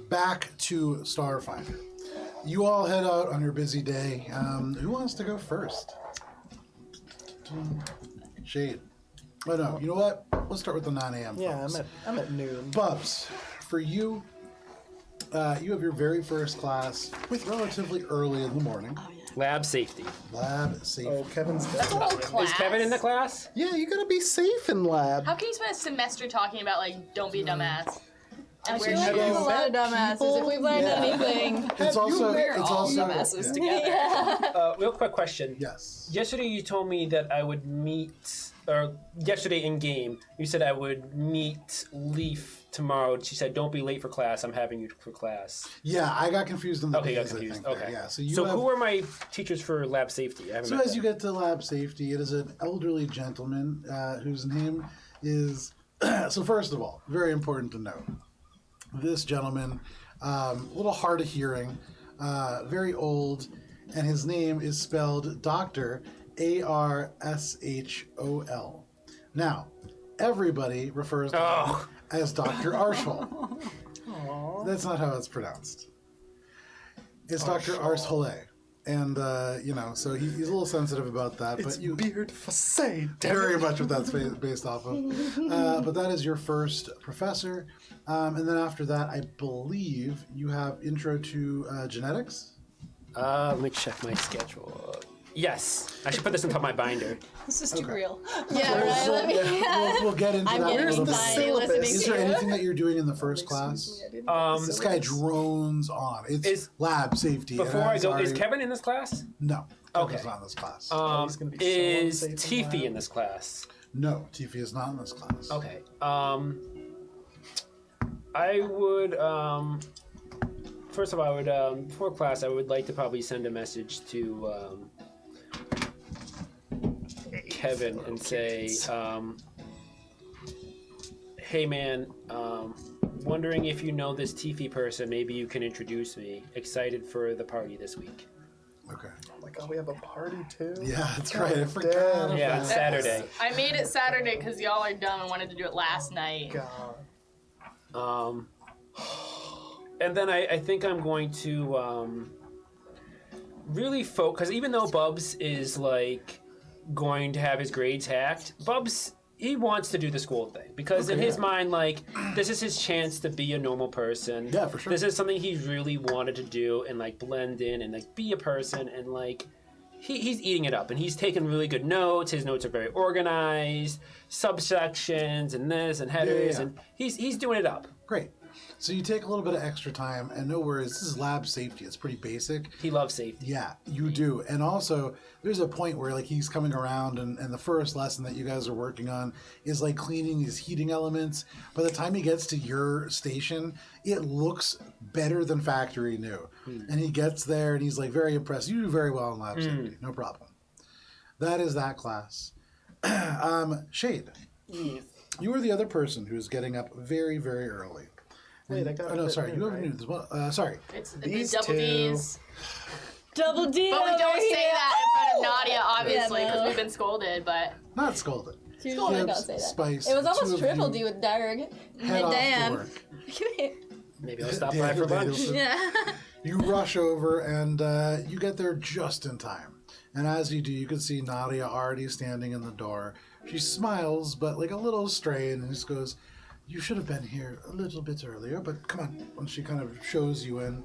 Speaker 1: back to Starfinder. You all head out on your busy day. Who wants to go first? Shade. Oh no, you know what? Let's start with the 9 a.m.
Speaker 4: Yeah,
Speaker 1: folks.
Speaker 4: I'm at noon.
Speaker 1: Bubs, for you, you have your very first class relatively early in the morning.
Speaker 7: Lab safety.
Speaker 1: Lab safety.
Speaker 4: Oh, Kevin's
Speaker 2: That's a whole class.
Speaker 7: Is Kevin in the class?
Speaker 4: Yeah, you gotta be safe in lab.
Speaker 2: How can you spend a semester talking about, like, don't be a dumbass? And
Speaker 3: Actually,
Speaker 2: where
Speaker 3: we
Speaker 2: should
Speaker 3: have a lot of dumbasses. If we've learned anything.
Speaker 1: It's also.
Speaker 8: We're
Speaker 1: It's
Speaker 8: all
Speaker 1: also.
Speaker 8: dumbasses
Speaker 1: yeah.
Speaker 8: together.
Speaker 7: Real quick question.
Speaker 1: Yes.
Speaker 7: Yesterday you told me that I would meet, or yesterday in game, you said I would meet Leaf tomorrow. She said, "Don't be late for class. I'm having you for class."
Speaker 1: Yeah, I got confused on the
Speaker 7: Okay,
Speaker 1: days,
Speaker 7: got confused.
Speaker 1: I think, there.
Speaker 7: Okay.
Speaker 1: Yeah. So you
Speaker 7: So
Speaker 1: have,
Speaker 7: who are my teachers for lab safety? I haven't
Speaker 1: So
Speaker 7: met
Speaker 1: as you
Speaker 7: them.
Speaker 1: get to lab safety, it is an elderly gentleman whose name is. So first of all, very important to note, this gentleman, a little hard of hearing, very old, and his name is spelled Dr. Arshol. Now, everybody refers to him as Dr. Arshol. That's not how it's pronounced. It's Dr. Arshol. And, so he's a little sensitive about that.
Speaker 4: It's
Speaker 1: but you
Speaker 4: beard facade.
Speaker 1: very much what that's based off of. But that is your first professor. And then after that, I believe you have intro to genetics.
Speaker 7: Let me check my schedule. Yes, I should put this on top of my binder.
Speaker 8: This is too real.
Speaker 3: Yeah, right. Let me.
Speaker 1: We'll get into
Speaker 3: I'm
Speaker 1: that a
Speaker 3: getting
Speaker 1: little bit.
Speaker 3: anxiety listening
Speaker 1: Is
Speaker 3: to
Speaker 1: there
Speaker 3: you.
Speaker 1: anything that you're doing in the first class? This guy drones on. It's
Speaker 7: Is-
Speaker 1: lab safety.
Speaker 7: Before
Speaker 1: and
Speaker 7: I
Speaker 1: I'm
Speaker 7: go, is
Speaker 1: sorry.
Speaker 7: Kevin in this class?
Speaker 1: No.
Speaker 7: Okay.
Speaker 1: Kevin's not in this class.
Speaker 4: He's gonna be so
Speaker 7: Is
Speaker 4: unsafe in
Speaker 7: Tiffy
Speaker 4: lab.
Speaker 7: in this class?
Speaker 1: No, Tiffy is not in this class.
Speaker 7: Okay. I would first of all, I would before class, I would like to probably send a message to Kevin and say, "Hey man, wondering if you know this Tiffy person. Maybe you can introduce me. Excited for the party this week."
Speaker 1: Okay.
Speaker 4: Oh my god, we have a party too?
Speaker 1: Yeah, that's right. I forgot.
Speaker 4: Damn.
Speaker 7: Yeah, on Saturday.
Speaker 2: I made it Saturday because y'all are dumb and wanted to do it last night.
Speaker 4: God.
Speaker 7: And then I think I'm going to really focus, because even though Bubs is like going to have his grades hacked, Bubs, he wants to do the school thing because in his mind, like, this is his chance to be a normal person.
Speaker 1: Yeah, for sure.
Speaker 7: This is something he really wanted to do and like blend in and like be a person, and like he's eating it up and he's taking really good notes. His notes are very organized, subsections and this and headers,
Speaker 1: Yeah.
Speaker 7: and he's doing it up.
Speaker 1: Great. So you take a little bit of extra time, and no worries, this is lab safety. It's pretty basic.
Speaker 7: He loves safety.
Speaker 1: Yeah, you do. And also, there's a point where like he's coming around, and the first lesson that you guys are working on is like cleaning these heating elements. By the time he gets to your station, it looks better than factory new. And he gets there, and he's like very impressed. You do very well in lab safety, no problem. That is that class. Shade. You are the other person who's getting up very, very early.
Speaker 4: Wait, I got
Speaker 1: Oh, no, sorry. You haven't new as well. Sorry.
Speaker 2: It's
Speaker 4: These
Speaker 2: the double
Speaker 4: two.
Speaker 2: D's.
Speaker 3: Double D.
Speaker 2: But we
Speaker 3: over
Speaker 2: don't say
Speaker 3: here.
Speaker 2: that in front of Nadia, obviously,
Speaker 3: Yeah,
Speaker 2: because
Speaker 3: no.
Speaker 2: we've been scolded, but...
Speaker 1: Not scolded.
Speaker 3: Usually
Speaker 1: Gibbs,
Speaker 3: don't say that.
Speaker 1: Spice,
Speaker 3: It was
Speaker 1: the two
Speaker 3: almost
Speaker 1: of
Speaker 3: triple
Speaker 1: you
Speaker 3: D with Darg
Speaker 1: head
Speaker 3: and
Speaker 1: off to
Speaker 3: Dan.
Speaker 1: work.
Speaker 7: Maybe I'll stop
Speaker 1: Dan
Speaker 7: by for lunch.
Speaker 1: Danielson.
Speaker 3: Yeah.
Speaker 1: You rush over, and you get there just in time. And as you do, you can see Nadia already standing in the door. She smiles, but like a little strained, and just goes, "You should have been here a little bit earlier, but come on." And she kind of shows you in.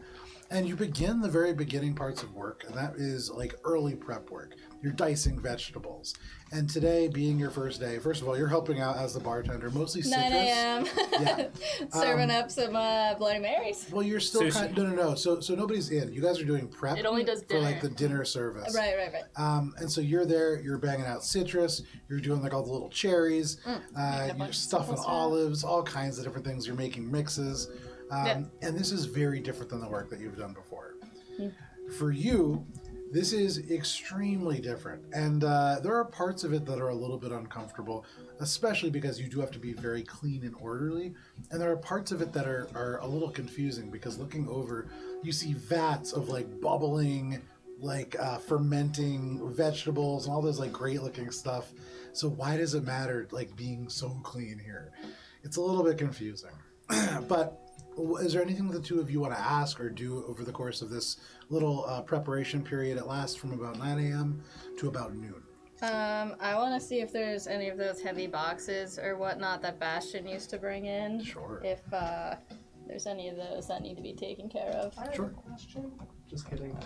Speaker 1: And you begin the very beginning parts of work, and that is like early prep work. You're dicing vegetables. And today, being your first day, first of all, you're helping out as the bartender, mostly citrus.
Speaker 3: 9 a.m.
Speaker 1: Yeah.
Speaker 3: Serving up some Bloody Marys.
Speaker 1: Well, you're still
Speaker 7: Sushi.
Speaker 1: No. So nobody's in. You guys are doing prep.
Speaker 2: It only does
Speaker 1: for like
Speaker 2: dinner.
Speaker 1: the dinner service.
Speaker 3: Right.
Speaker 1: And so you're there. You're banging out citrus. You're doing like all the little cherries. You're stuffing olives. All kinds of different things. You're making mixes. And this is very different than the work that you've done before. For you, this is extremely different. And there are parts of it that are a little bit uncomfortable, especially because you do have to be very clean and orderly. And there are parts of it that are a little confusing because looking over, you see vats of like bubbling, like fermenting vegetables and all this like great looking stuff. So why does it matter like being so clean here? It's a little bit confusing. But is there anything that the two of you want to ask or do over the course of this little preparation period? It lasts from about 9 a.m. to about noon.
Speaker 3: I want to see if there's any of those heavy boxes or whatnot that Bastion used to bring in.
Speaker 1: Sure.
Speaker 3: If there's any of those that need to be taken care of.
Speaker 1: Sure.
Speaker 4: Just kidding.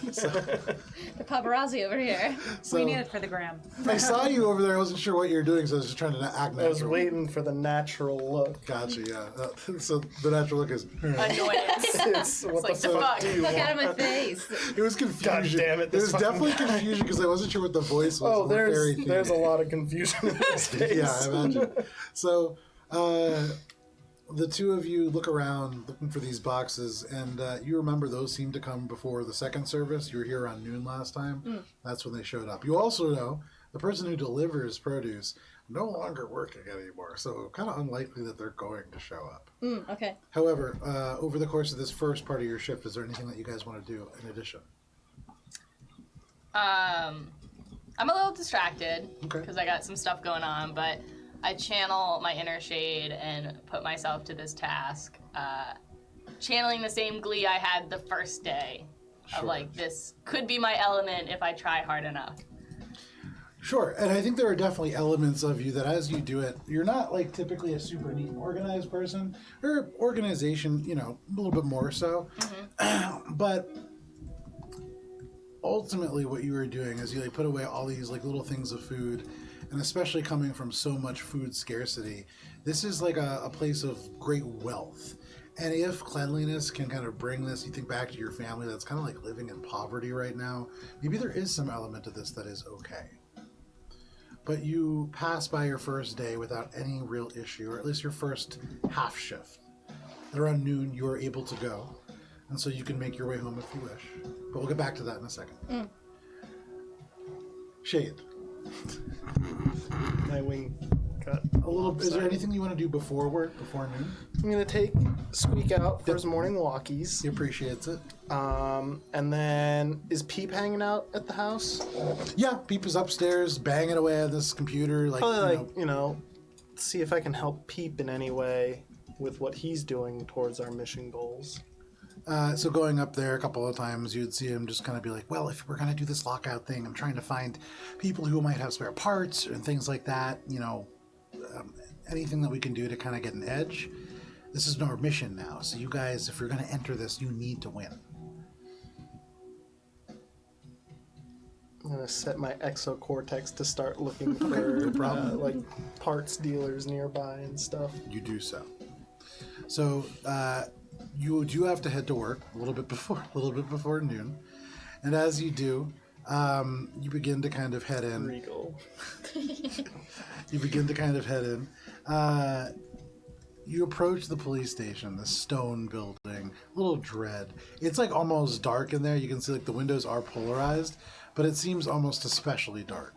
Speaker 3: The paparazzi over here.
Speaker 1: So
Speaker 8: We need it for the gram.
Speaker 1: I saw you over there. I wasn't sure what you were doing, so I was just trying to act natural.
Speaker 4: I was waiting for the natural look.
Speaker 1: Gotcha, yeah. So the natural look is...
Speaker 2: Annoyance.
Speaker 4: It's what
Speaker 2: like,
Speaker 4: the fuck
Speaker 2: fuck.
Speaker 4: do you
Speaker 3: Look
Speaker 4: want?
Speaker 3: out of my face.
Speaker 1: It was confusion.
Speaker 4: God damn it,
Speaker 1: It
Speaker 4: this
Speaker 1: was
Speaker 4: fucking
Speaker 1: definitely
Speaker 4: guy.
Speaker 1: confusion because I wasn't sure what the voice was.
Speaker 4: Oh,
Speaker 1: in the fairy
Speaker 4: there's
Speaker 1: theme.
Speaker 4: a lot of confusion in this face.
Speaker 1: Yeah, I imagine. So, the two of you look around looking for these boxes, and you remember those seemed to come before the second service. You were here around noon last time. That's when they showed up. You also know the person who delivers produce no longer working anymore, so kind of unlikely that they're going to show up.
Speaker 3: Okay.
Speaker 1: However, over the course of this first part of your shift, is there anything that you guys want to do in addition?
Speaker 2: I'm a little distracted
Speaker 1: Okay.
Speaker 2: because I got some stuff going on, but I channel my inner shade and put myself to this task, channeling the same glee I had the first day of
Speaker 1: Sure.
Speaker 2: like, this could be my element if I try hard enough.
Speaker 1: Sure, and I think there are definitely elements of you that as you do it, you're not like typically a super neat and organized person, or organization, you know, a little bit more so. But ultimately what you were doing is you like put away all these like little things of food, and especially coming from so much food scarcity, this is like a place of great wealth. And if cleanliness can kind of bring this, you think back to your family that's kind of like living in poverty right now, maybe there is some element of this that is okay. But you pass by your first day without any real issue, or at least your first half shift. At around noon, you are able to go, and so you can make your way home if you wish. But we'll get back to that in a second. Shade,
Speaker 4: My wing got
Speaker 1: a little. Is there anything you want to do before work, before noon?
Speaker 4: I'm gonna take Squeak out for his morning walkies.
Speaker 1: He appreciates it.
Speaker 4: And then is Peep hanging out at the house?
Speaker 1: Yeah, Peep is upstairs banging away on this computer, like,
Speaker 4: Probably see if I can help Peep in any way with what he's doing towards our mission goals.
Speaker 1: So going up there a couple of times, you'd see him just kind of be like, well, if we're going to do this lockout thing, I'm trying to find people who might have spare parts and things like that, anything that we can do to kind of get an edge. This is our mission now, so you guys, if you're going to enter this, you need to win.
Speaker 4: I'm gonna set my exocortex to start looking for
Speaker 1: no problem.
Speaker 4: like parts dealers nearby and stuff.
Speaker 1: You do so. So you do have to head to work a little bit before noon, and as you do, you begin to kind of head in.
Speaker 4: Regal.
Speaker 1: You begin to kind of head in. You approach the police station, the stone building, a little dread. It's like almost dark in there. You can see like the windows are polarized, but it seems almost especially dark.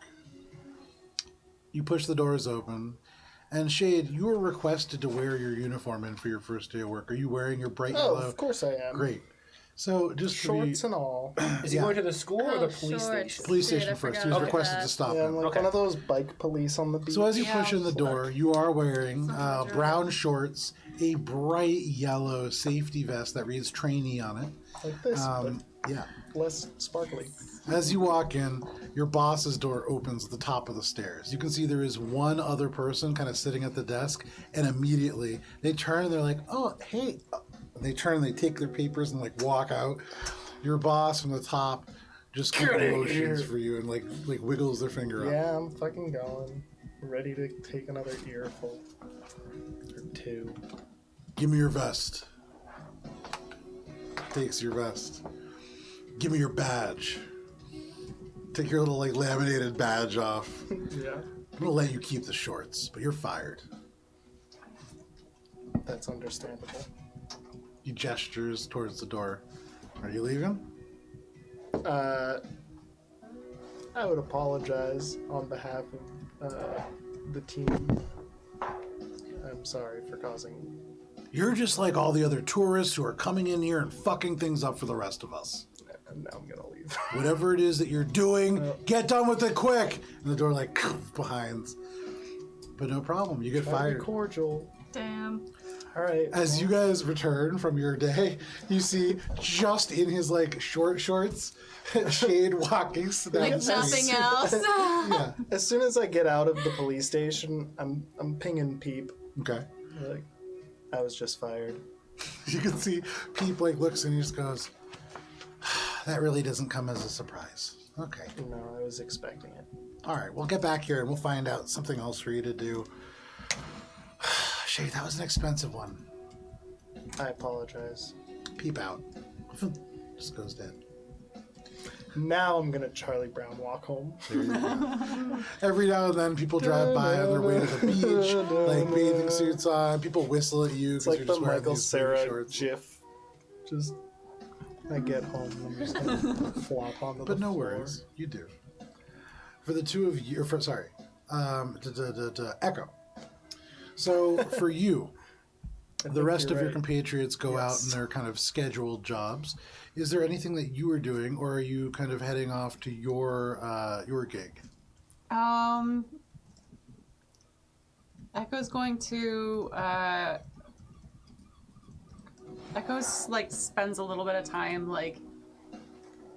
Speaker 1: You push the doors open, and Shade, you are requested to wear your uniform in for your first day of work. Are you wearing your bright
Speaker 4: Oh,
Speaker 1: yellow?
Speaker 4: of course I am.
Speaker 1: Great. So just
Speaker 4: Shorts and all.
Speaker 7: Is he going to the school or the police
Speaker 3: shorts.
Speaker 7: station?
Speaker 1: police
Speaker 3: Dude,
Speaker 1: station
Speaker 3: I
Speaker 1: first.
Speaker 3: forgot
Speaker 1: He was
Speaker 3: about
Speaker 1: requested
Speaker 3: that.
Speaker 1: to stop
Speaker 4: Yeah,
Speaker 1: him.
Speaker 4: I'm like
Speaker 7: Okay.
Speaker 4: one of those bike police on the beach.
Speaker 1: So as you
Speaker 3: Yeah.
Speaker 1: push in the door, you are wearing brown shorts, a bright yellow safety vest that reads trainee on it.
Speaker 4: like this,
Speaker 1: Yeah.
Speaker 4: but less sparkly.
Speaker 1: As you walk in, your boss's door opens at the top of the stairs. You can see there is one other person kind of sitting at the desk, and immediately they turn and they're like, "Oh, hey." They turn and they take their papers and like walk out. Your boss from the top just kind of motions for you and like wiggles their finger up.
Speaker 4: Yeah, I'm fucking going. Ready to take another earful. Or two.
Speaker 1: Give me your vest. Takes your vest. Give me your badge. Take your little like laminated badge off.
Speaker 4: Yeah.
Speaker 1: I'm gonna let you keep the shorts, but you're fired.
Speaker 4: That's understandable.
Speaker 1: He gestures towards the door. Are you leaving?
Speaker 4: I would apologize on behalf of the team. I'm sorry for causing.
Speaker 1: You're just like all the other tourists who are coming in here and fucking things up for the rest of us.
Speaker 4: And now I'm gonna leave.
Speaker 1: Whatever it is that you're doing, get done with it quick. And the door like behind. But no problem. You get
Speaker 4: Try to be
Speaker 1: fired.
Speaker 4: cordial.
Speaker 3: Damn.
Speaker 4: All right.
Speaker 1: As you guys return from your day, you see just in his like short shorts, Shade walking down
Speaker 3: Like
Speaker 1: the street.
Speaker 3: nothing else.
Speaker 1: Yeah.
Speaker 4: As soon as I get out of the police station, I'm pinging Peep.
Speaker 1: Okay.
Speaker 4: Like, I was just fired.
Speaker 1: You can see Peep like looks and he just goes, "That really doesn't come as a surprise." Okay.
Speaker 4: No, I was expecting it.
Speaker 1: All right. We'll get back here and we'll find out something else for you to do. Shade, that was an expensive one.
Speaker 4: I apologize.
Speaker 1: Peep out. Just goes dead.
Speaker 4: Now I'm gonna Charlie Brown walk home.
Speaker 1: Every now and then, people drive by on their way to the beach, like bathing suits on. People whistle at you
Speaker 4: It's
Speaker 1: because
Speaker 4: like
Speaker 1: you're
Speaker 4: the
Speaker 1: just wearing
Speaker 4: Michael
Speaker 1: these bathing
Speaker 4: Cera
Speaker 1: shorts.
Speaker 4: gif. Just, I get home and I'm just gonna flop onto the
Speaker 1: But no
Speaker 4: floor.
Speaker 1: worries, you do. For the two of you, Echo. So for you, the rest of your compatriots go out in their kind of scheduled jobs. Is there anything that you are doing, or are you kind of heading off to your gig?
Speaker 8: Echo's going to Echo's like spends a little bit of time like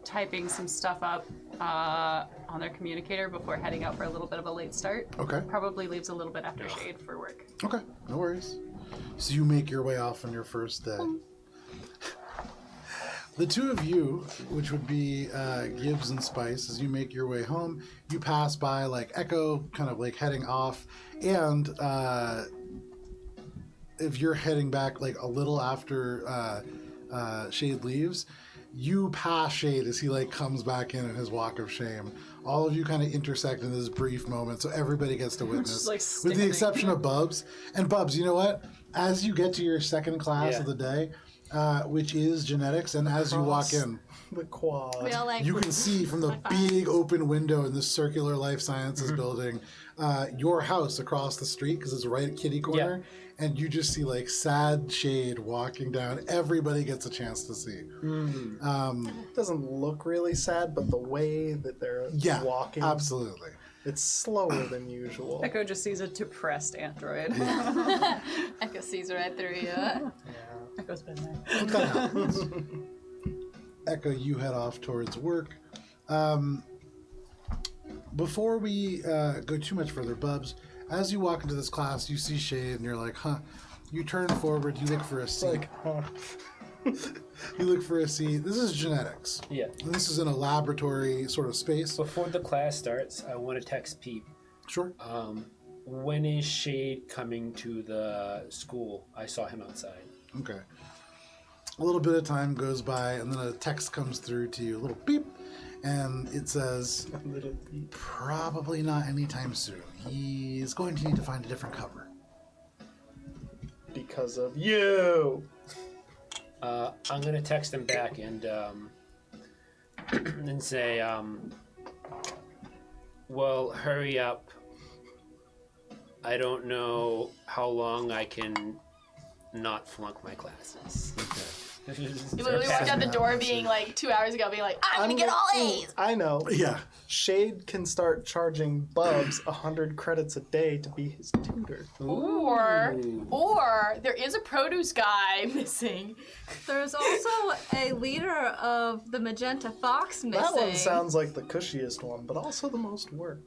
Speaker 8: typing some stuff up on their communicator before heading out for a little bit of a late start.
Speaker 1: Okay.
Speaker 8: Probably leaves a little bit after Shade for work.
Speaker 1: Okay, no worries. So you make your way off on your first day. The two of you, which would be Gibbs and Spice, as you make your way home, you pass by like Echo, kind of like heading off, and if you're heading back like a little after Shade leaves, you pass Shade as he like comes back in his walk of shame. All of you kind of intersect in this brief moment, so everybody gets to witness,
Speaker 8: Just, like,
Speaker 1: with the
Speaker 8: standing.
Speaker 1: exception of Bubs. And Bubs, you know what? As you get to your second class
Speaker 7: Yeah.
Speaker 1: of the day, which is genetics, and as you walk in,
Speaker 4: The quad.
Speaker 3: We all like.
Speaker 1: you can see from the big open window in the circular life sciences building your house across the street, because it's right at kitty corner, and you just see like sad Shade walking down. Everybody gets a chance to see.
Speaker 4: It doesn't look really sad, but the way that they're
Speaker 1: Yeah,
Speaker 4: walking,
Speaker 1: absolutely.
Speaker 4: it's slower than usual.
Speaker 8: Echo just sees a depressed android.
Speaker 3: Echo sees right through you.
Speaker 8: Echo's been there.
Speaker 1: But that happens. Echo, you head off towards work. Before we go too much further, Bubs, as you walk into this class, you see Shade, and you're like, huh. You turn forward, you look for a seat.
Speaker 4: Like, huh.
Speaker 1: You look for a seat. This is genetics.
Speaker 7: Yeah.
Speaker 1: And this is in a laboratory sort of space.
Speaker 7: Before the class starts, I want to text Pete.
Speaker 1: Sure.
Speaker 7: when is Shade coming to the school? I saw him outside.
Speaker 1: Okay. A little bit of time goes by, and then a text comes through to you, a little beep, and it says, probably not anytime soon. He's going to need to find a different cover.
Speaker 4: Because of you.
Speaker 7: I'm gonna text him back and say, well, hurry up. I don't know how long I can not flunk my classes.
Speaker 2: You literally walked out the door being like 2 hours ago, being like, I'm gonna get all A's.
Speaker 4: I know.
Speaker 1: Yeah.
Speaker 4: Shade can start charging Bubs 100 credits a day to be his tutor.
Speaker 2: Or there is a produce guy missing.
Speaker 3: There's also a leader of the Magenta Fox missing.
Speaker 4: That one sounds like the cushiest one, but also the most work.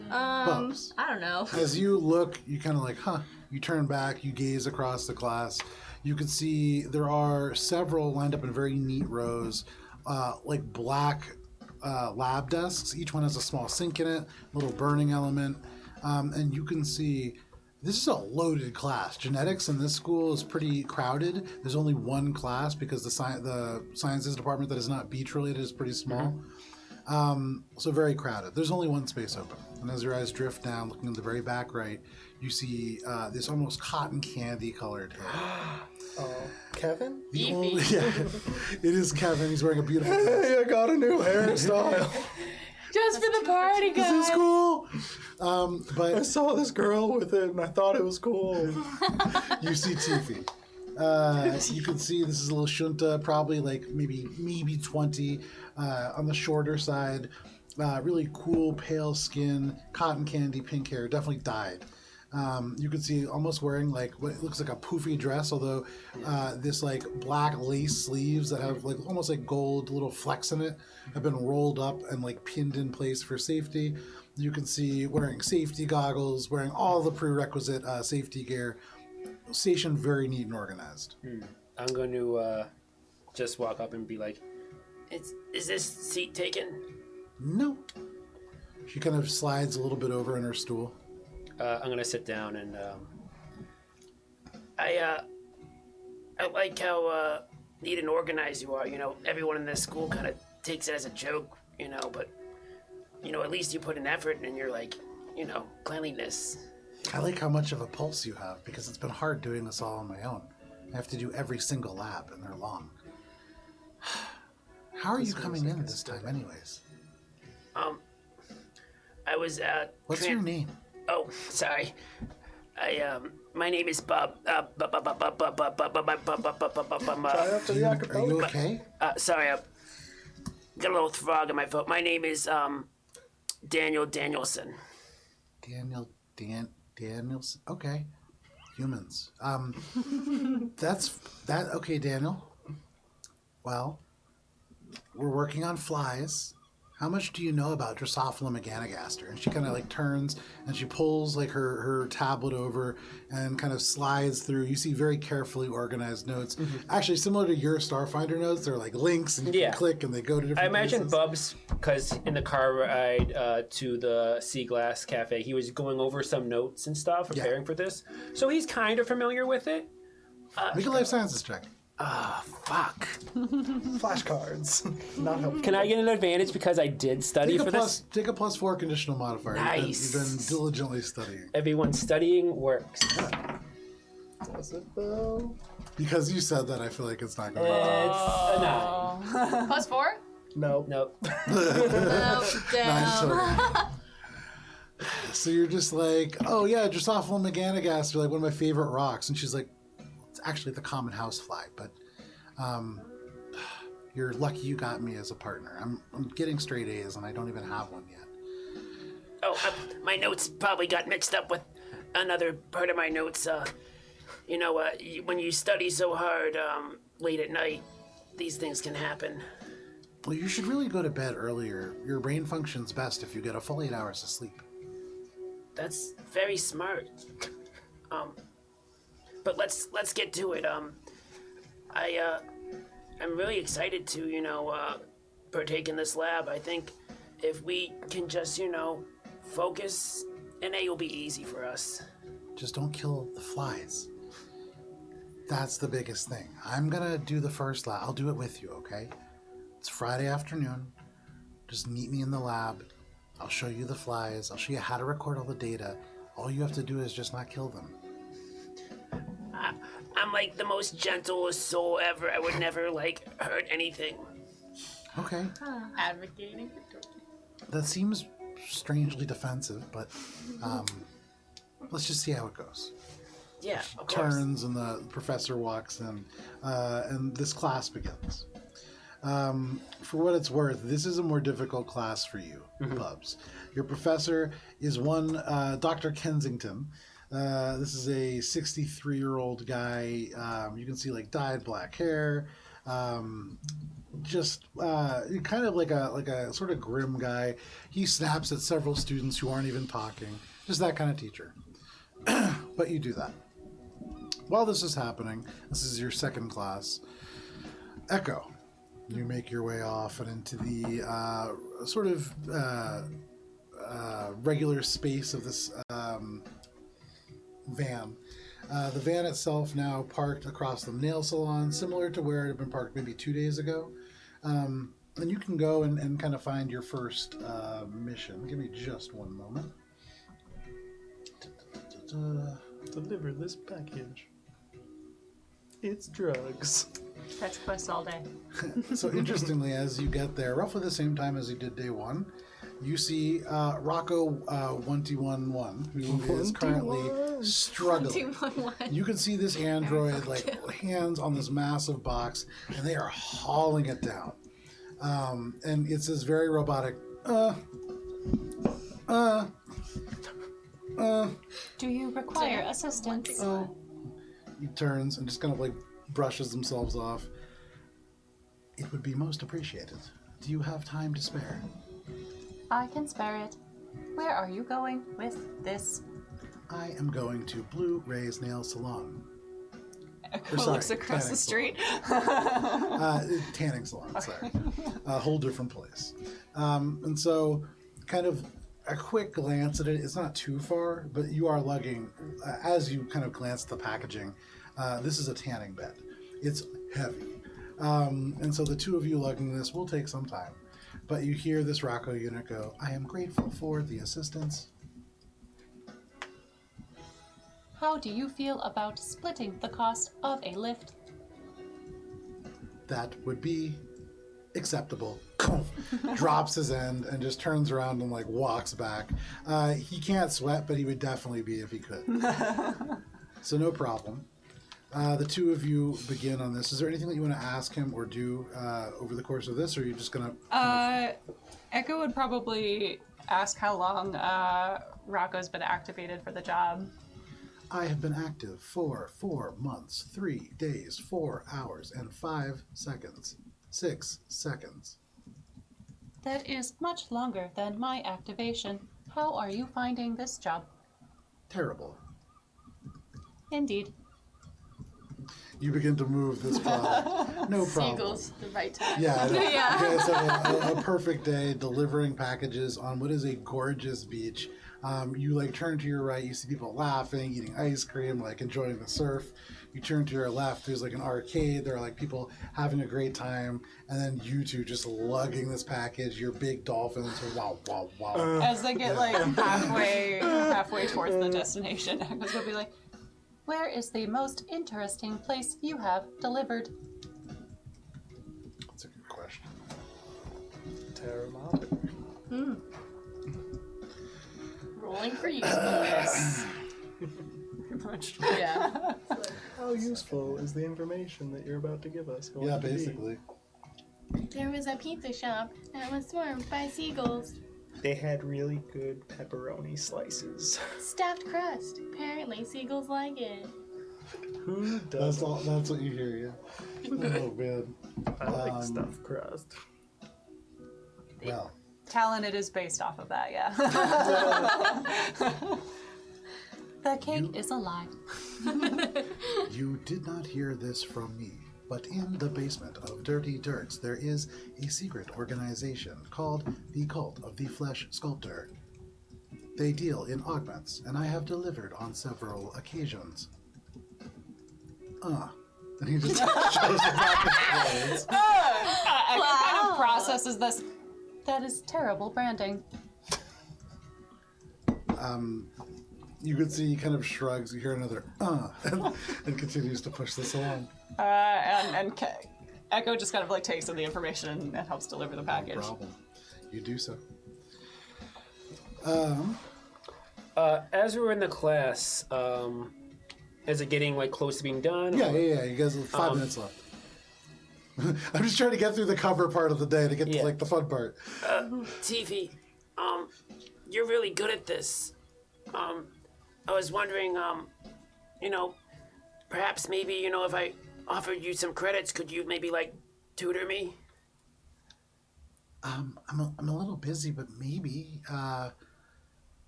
Speaker 1: Bubs.
Speaker 3: I don't know.
Speaker 1: As you look, you kind of like, huh. You turn back, you gaze across the class. You can see there are several lined up in very neat rows, like black lab desks. Each one has a small sink in it, little burning element. And you can see this is a loaded class. Genetics in this school is pretty crowded. There's only one class because the sciences department that is not beach related is pretty small. So very crowded. There's only one space open. And as your eyes drift down, looking in the very back right, you see this almost cotton candy colored hair.
Speaker 4: Kevin?
Speaker 1: Yeah, it is Kevin. He's wearing a beautiful dress.
Speaker 4: Hey, I got a new hairstyle.
Speaker 2: Just for the party, guys.
Speaker 1: This is cool.
Speaker 4: I
Speaker 1: But
Speaker 4: saw this girl with it and I thought it was cool.
Speaker 1: you see Tiffy. You can see this is a little Shunta, probably like maybe 20, on the shorter side. Really cool, pale skin, cotton candy, pink hair, definitely dyed. You can see almost wearing like what looks like a poofy dress, although this like black lace sleeves that have like almost like gold little flecks in it have been rolled up and like pinned in place for safety. You can see wearing safety goggles, wearing all the prerequisite safety gear. Station very neat and organized.
Speaker 7: I'm going to just walk up and be like,
Speaker 5: Is this seat taken?
Speaker 1: No. She kind of slides a little bit over in her stool.
Speaker 7: I'm going to sit down and
Speaker 5: I like how neat and organized you are. You know, everyone in this school kind of takes it as a joke, you know, but, you know, at least you put an effort in your, like, you know, cleanliness.
Speaker 1: I like how much of a pulse you have because it's been hard doing this all on my own. I have to do every single lab and they're long. How are you coming in this time anyways?
Speaker 5: I was,
Speaker 1: What's your name?
Speaker 5: Oh, sorry. My name is Bob.
Speaker 4: Try up to the
Speaker 1: Are you okay?
Speaker 5: Sorry, I got a little frog in my throat. My name is, Daniel Danielson.
Speaker 1: Danielson. Okay. Humans. Okay, Daniel. Well, we're working on flies. How much do you know about Drosophila meganogaster? And she kind of like turns and she pulls like her tablet over and kind of slides through. You see very carefully organized notes. Actually, similar to your Starfinder notes, they're like links and you can click and they go to different
Speaker 7: I imagine
Speaker 1: places.
Speaker 7: Bubs, because in the car ride to the Sea Glass Cafe, he was going over some notes and stuff, preparing for this. So he's kind of familiar with it.
Speaker 1: Make a life sciences check.
Speaker 7: Fuck.
Speaker 4: Flashcards. Not helpful.
Speaker 7: Can I get an advantage because I did study for this?
Speaker 1: Take a +4 conditional modifier.
Speaker 7: Nice.
Speaker 1: You've been diligently studying.
Speaker 7: Everyone studying works.
Speaker 4: Does it though?
Speaker 1: Because you said that, I feel like it's not going to
Speaker 7: It's a 9.
Speaker 2: +4?
Speaker 4: No.
Speaker 7: Nope.
Speaker 3: Oh, damn.
Speaker 1: So you're just like, oh yeah, Drosophila meganogaster, like one of my favorite rocks. And she's like, it's actually the common housefly, but you're lucky you got me as a partner. I'm getting straight A's and I don't even have one yet.
Speaker 5: Oh, my notes probably got mixed up with another part of my notes. You know, when you study so hard late at night, these things can happen.
Speaker 1: Well, you should really go to bed earlier. Your brain functions best if you get a full 8 hours of sleep.
Speaker 5: That's very smart. But let's get to it. I'm really excited to, you know, partake in this lab. I think if we can just, you know, focus An A will be easy for us.
Speaker 1: Just don't kill the flies. That's the biggest thing. I'm gonna do the first lab. I'll do it with you, okay? It's Friday afternoon. Just meet me in the lab. I'll show you the flies. I'll show you how to record all the data. All you have to do is just not kill them.
Speaker 5: I'm like the most gentlest soul ever. I would never like hurt anything.
Speaker 1: Okay.
Speaker 2: Advocating.
Speaker 1: That seems strangely defensive, but let's just see how it goes.
Speaker 5: Yeah, of course.
Speaker 1: Turns and the professor walks in, and this class begins. For what it's worth, this is a more difficult class for you, Bubs. Your professor is one Dr. Kensington. This is a 63-year-old guy. You can see like dyed black hair. Just kind of like a sort of grim guy. He snaps at several students who aren't even talking. Just that kind of teacher. But you do that. While this is happening, this is your second class. Echo. You make your way off and into the sort of regular space of this van. The van itself now parked across the nail salon, similar to where it had been parked maybe 2 days ago. And you can go and kind of find your first mission. Give me just one moment.
Speaker 4: Deliver this package. It's drugs.
Speaker 8: Fetch quest all day.
Speaker 1: So interestingly, as you get there, roughly the same time as you did day one, you see Rocco 1T11, who is currently struggling.
Speaker 3: 211.
Speaker 1: You can see this android like hands on this massive box, and they are hauling it down. And it's this very robotic.
Speaker 6: Do you require assistance?
Speaker 1: He turns and just kind of like brushes themselves off. It would be most appreciated. Do you have time to spare?
Speaker 6: I can spare it. Where are you going with this?
Speaker 1: I am going to Blue Ray's Nail Salon.
Speaker 8: Echo
Speaker 1: sorry,
Speaker 8: looks across
Speaker 1: tanning
Speaker 8: the street.
Speaker 1: Tanning salon, sorry. A whole different place. And so, kind of a quick glance at it, it's not too far, but you are lugging, as you kind of glance at the packaging, this is a tanning bed. It's heavy. And so the two of you lugging this will take some time. But you hear this Rocco unit go, I am grateful for the assistance.
Speaker 6: How do you feel about splitting the cost of a lift?
Speaker 1: That would be acceptable. Drops his end and just turns around and like walks back. He can't sweat, but he would definitely be if he could. So no problem. The two of you begin on this. Is there anything that you want to ask him or do over the course of this, or are you just gonna?
Speaker 8: Echo would probably ask how long Rocco's been activated for the job.
Speaker 1: I have been active for 4 months, 3 days, 4 hours, and 5 seconds. 6 seconds.
Speaker 6: That is much longer than my activation. How are you finding this job?
Speaker 1: Terrible.
Speaker 6: Indeed.
Speaker 1: You begin to move this product. No problem.
Speaker 2: Seagulls, the right time.
Speaker 1: Yeah, you guys have a perfect day delivering packages on what is a gorgeous beach. You like turn to your right, you see people laughing, eating ice cream, like enjoying the surf. You turn to your left, there's like an arcade. There are like people having a great time, and then you two just lugging this package. Your big dolphins, wow, wow, wow.
Speaker 8: As they get like halfway towards the destination, Echo's gonna be like,
Speaker 6: Where is the most interesting place you have delivered?
Speaker 1: That's a good question.
Speaker 4: Terramometer.
Speaker 2: Rolling for usefulness.
Speaker 8: pretty much.
Speaker 2: Yeah.
Speaker 4: How useful is the information that you're about to give us? going
Speaker 1: Yeah,
Speaker 4: to be?
Speaker 1: basically.
Speaker 2: There was a pizza shop that was swarmed by seagulls.
Speaker 4: They had really good pepperoni slices.
Speaker 2: Stuffed crust. Apparently, seagulls like it.
Speaker 4: Who
Speaker 1: That's
Speaker 4: doesn't?
Speaker 1: all. That's what you hear. Yeah. Oh man.
Speaker 4: I like stuffed crust.
Speaker 1: Well,
Speaker 8: Talon, it is based off of that, yeah.
Speaker 6: The cake is a lie.
Speaker 1: you did not hear this from me, but in the basement of Dirty Dirts, there is a secret organization called the Cult of the Flesh Sculptor. They deal in augments, and I have delivered on several occasions. And he just shows the back of his clothes.
Speaker 8: Echo kind of processes this. That is terrible branding.
Speaker 1: You could see he kind of shrugs. You hear another and continues to push this along.
Speaker 8: Echo just kind of like takes in the information and helps deliver the package.
Speaker 1: No problem. You do so.
Speaker 7: As we were in the class, is it getting like close to being done?
Speaker 1: Yeah. You guys have 5 minutes left. I'm just trying to get through the cover part of the day to get to like the fun part.
Speaker 5: Tiffy, you're really good at this. I was wondering, perhaps maybe, if I offered you some credits, could you maybe like tutor me?
Speaker 1: I'm a little busy, but maybe.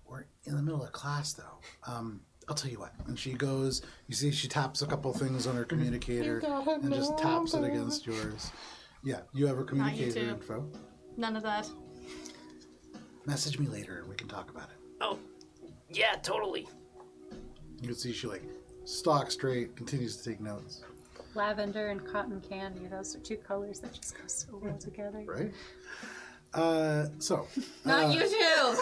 Speaker 1: We're in the middle of class though. I'll tell you what. And she goes. You see, she taps a couple things on her communicator and just taps it against yours. Yeah, you have her communicator info.
Speaker 3: None of that.
Speaker 1: Message me later and we can talk about it.
Speaker 5: Oh, yeah, totally.
Speaker 1: You can see she like stock straight, continues to take notes.
Speaker 6: Lavender and cotton candy, those are two colors that just go so well together.
Speaker 1: Right? So.
Speaker 3: Not you two!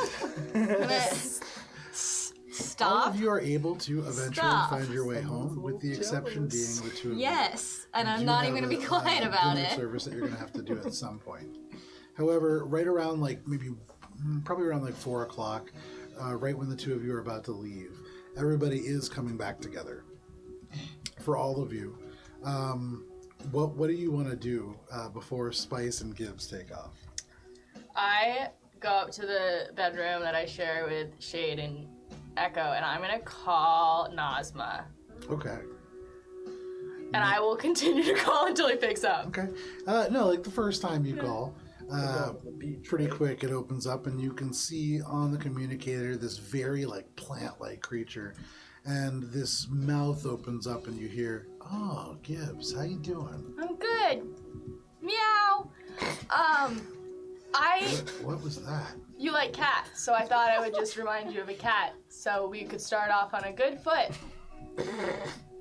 Speaker 3: Stop.
Speaker 1: All of you are able to eventually find your way home, with the exception being the two of you.
Speaker 3: Yes, and
Speaker 1: You
Speaker 3: I'm
Speaker 1: do
Speaker 3: not
Speaker 1: have
Speaker 3: even going to be
Speaker 1: a,
Speaker 3: quiet about
Speaker 1: dinner
Speaker 3: it.
Speaker 1: service that you're going to have to do at some point. However, right around like probably around like 4 o'clock, right when the two of you are about to leave, everybody is coming back together. For all of you, what do you want to do before Spice and Gibbs take off?
Speaker 2: I go up to the bedroom that I share with Shade and Echo, and I'm gonna call Nazma.
Speaker 1: Okay.
Speaker 2: And I will continue to call until he picks up.
Speaker 1: Okay. No, like the first time you call, pretty quick it opens up and you can see on the communicator this very like plant-like creature, and this mouth opens up and you hear, "Oh, Gibbs, how you doing?"
Speaker 2: I'm good. Meow.
Speaker 1: What was that?
Speaker 2: You like cats, so I thought I would just remind you of a cat, so we could start off on a good foot.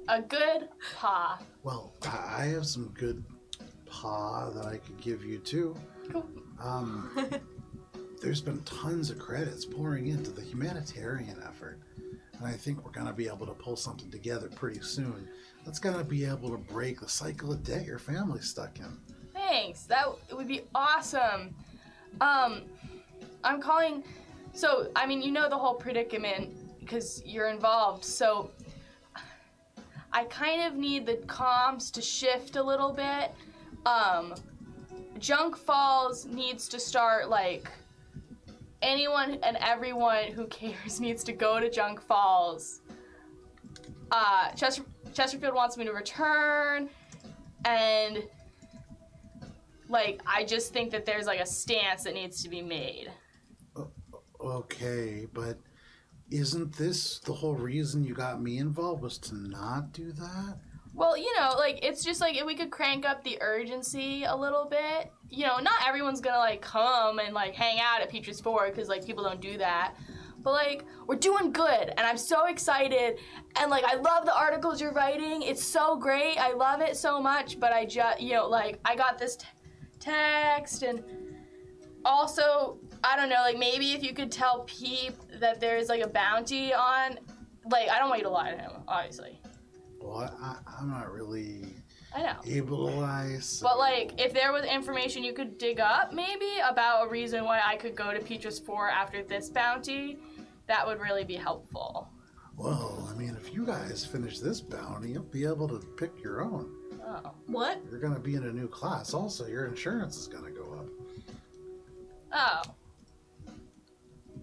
Speaker 2: A good paw.
Speaker 1: Well, I have some good paw that I could give you too.
Speaker 2: Cool.
Speaker 1: There's been tons of credits pouring into the humanitarian effort, and I think we're gonna be able to pull something together pretty soon. That's gonna be able to break the cycle of debt your family's stuck in.
Speaker 2: Thanks. That would be awesome. I'm calling. So, I mean, you know the whole predicament because you're involved. So, I kind of need the comms to shift a little bit. Junk Falls needs to start like anyone and everyone who cares needs to go to Junk Falls. Chesterfield wants me to return, and like I just think that there's like a stance that needs to be made.
Speaker 1: Okay, but isn't this the whole reason you got me involved, was to not do that?
Speaker 2: Well, you know, like, it's just, like, if we could crank up the urgency a little bit. You know, not everyone's gonna, like, come and, like, hang out at Peaches Ford, because, like, people don't do that. But, like, we're doing good, and I'm so excited. And, like, I love the articles you're writing. It's so great. I love it so much. But I just, you know, like, I got this text, and also, I don't know, like, maybe if you could tell Peep that there's, like, a bounty on, like, I don't want you to lie to him, obviously.
Speaker 1: Well, I'm not really
Speaker 2: I know.
Speaker 1: able to lie. So.
Speaker 2: But, like, if there was information you could dig up, maybe, about a reason why I could go to Peaches 4 after this bounty, that would really be helpful.
Speaker 1: Well, I mean, if you guys finish this bounty, you'll be able to pick your own.
Speaker 2: Oh.
Speaker 3: What?
Speaker 1: You're going to be in a new class. Also, your insurance is going to go up.
Speaker 2: Oh.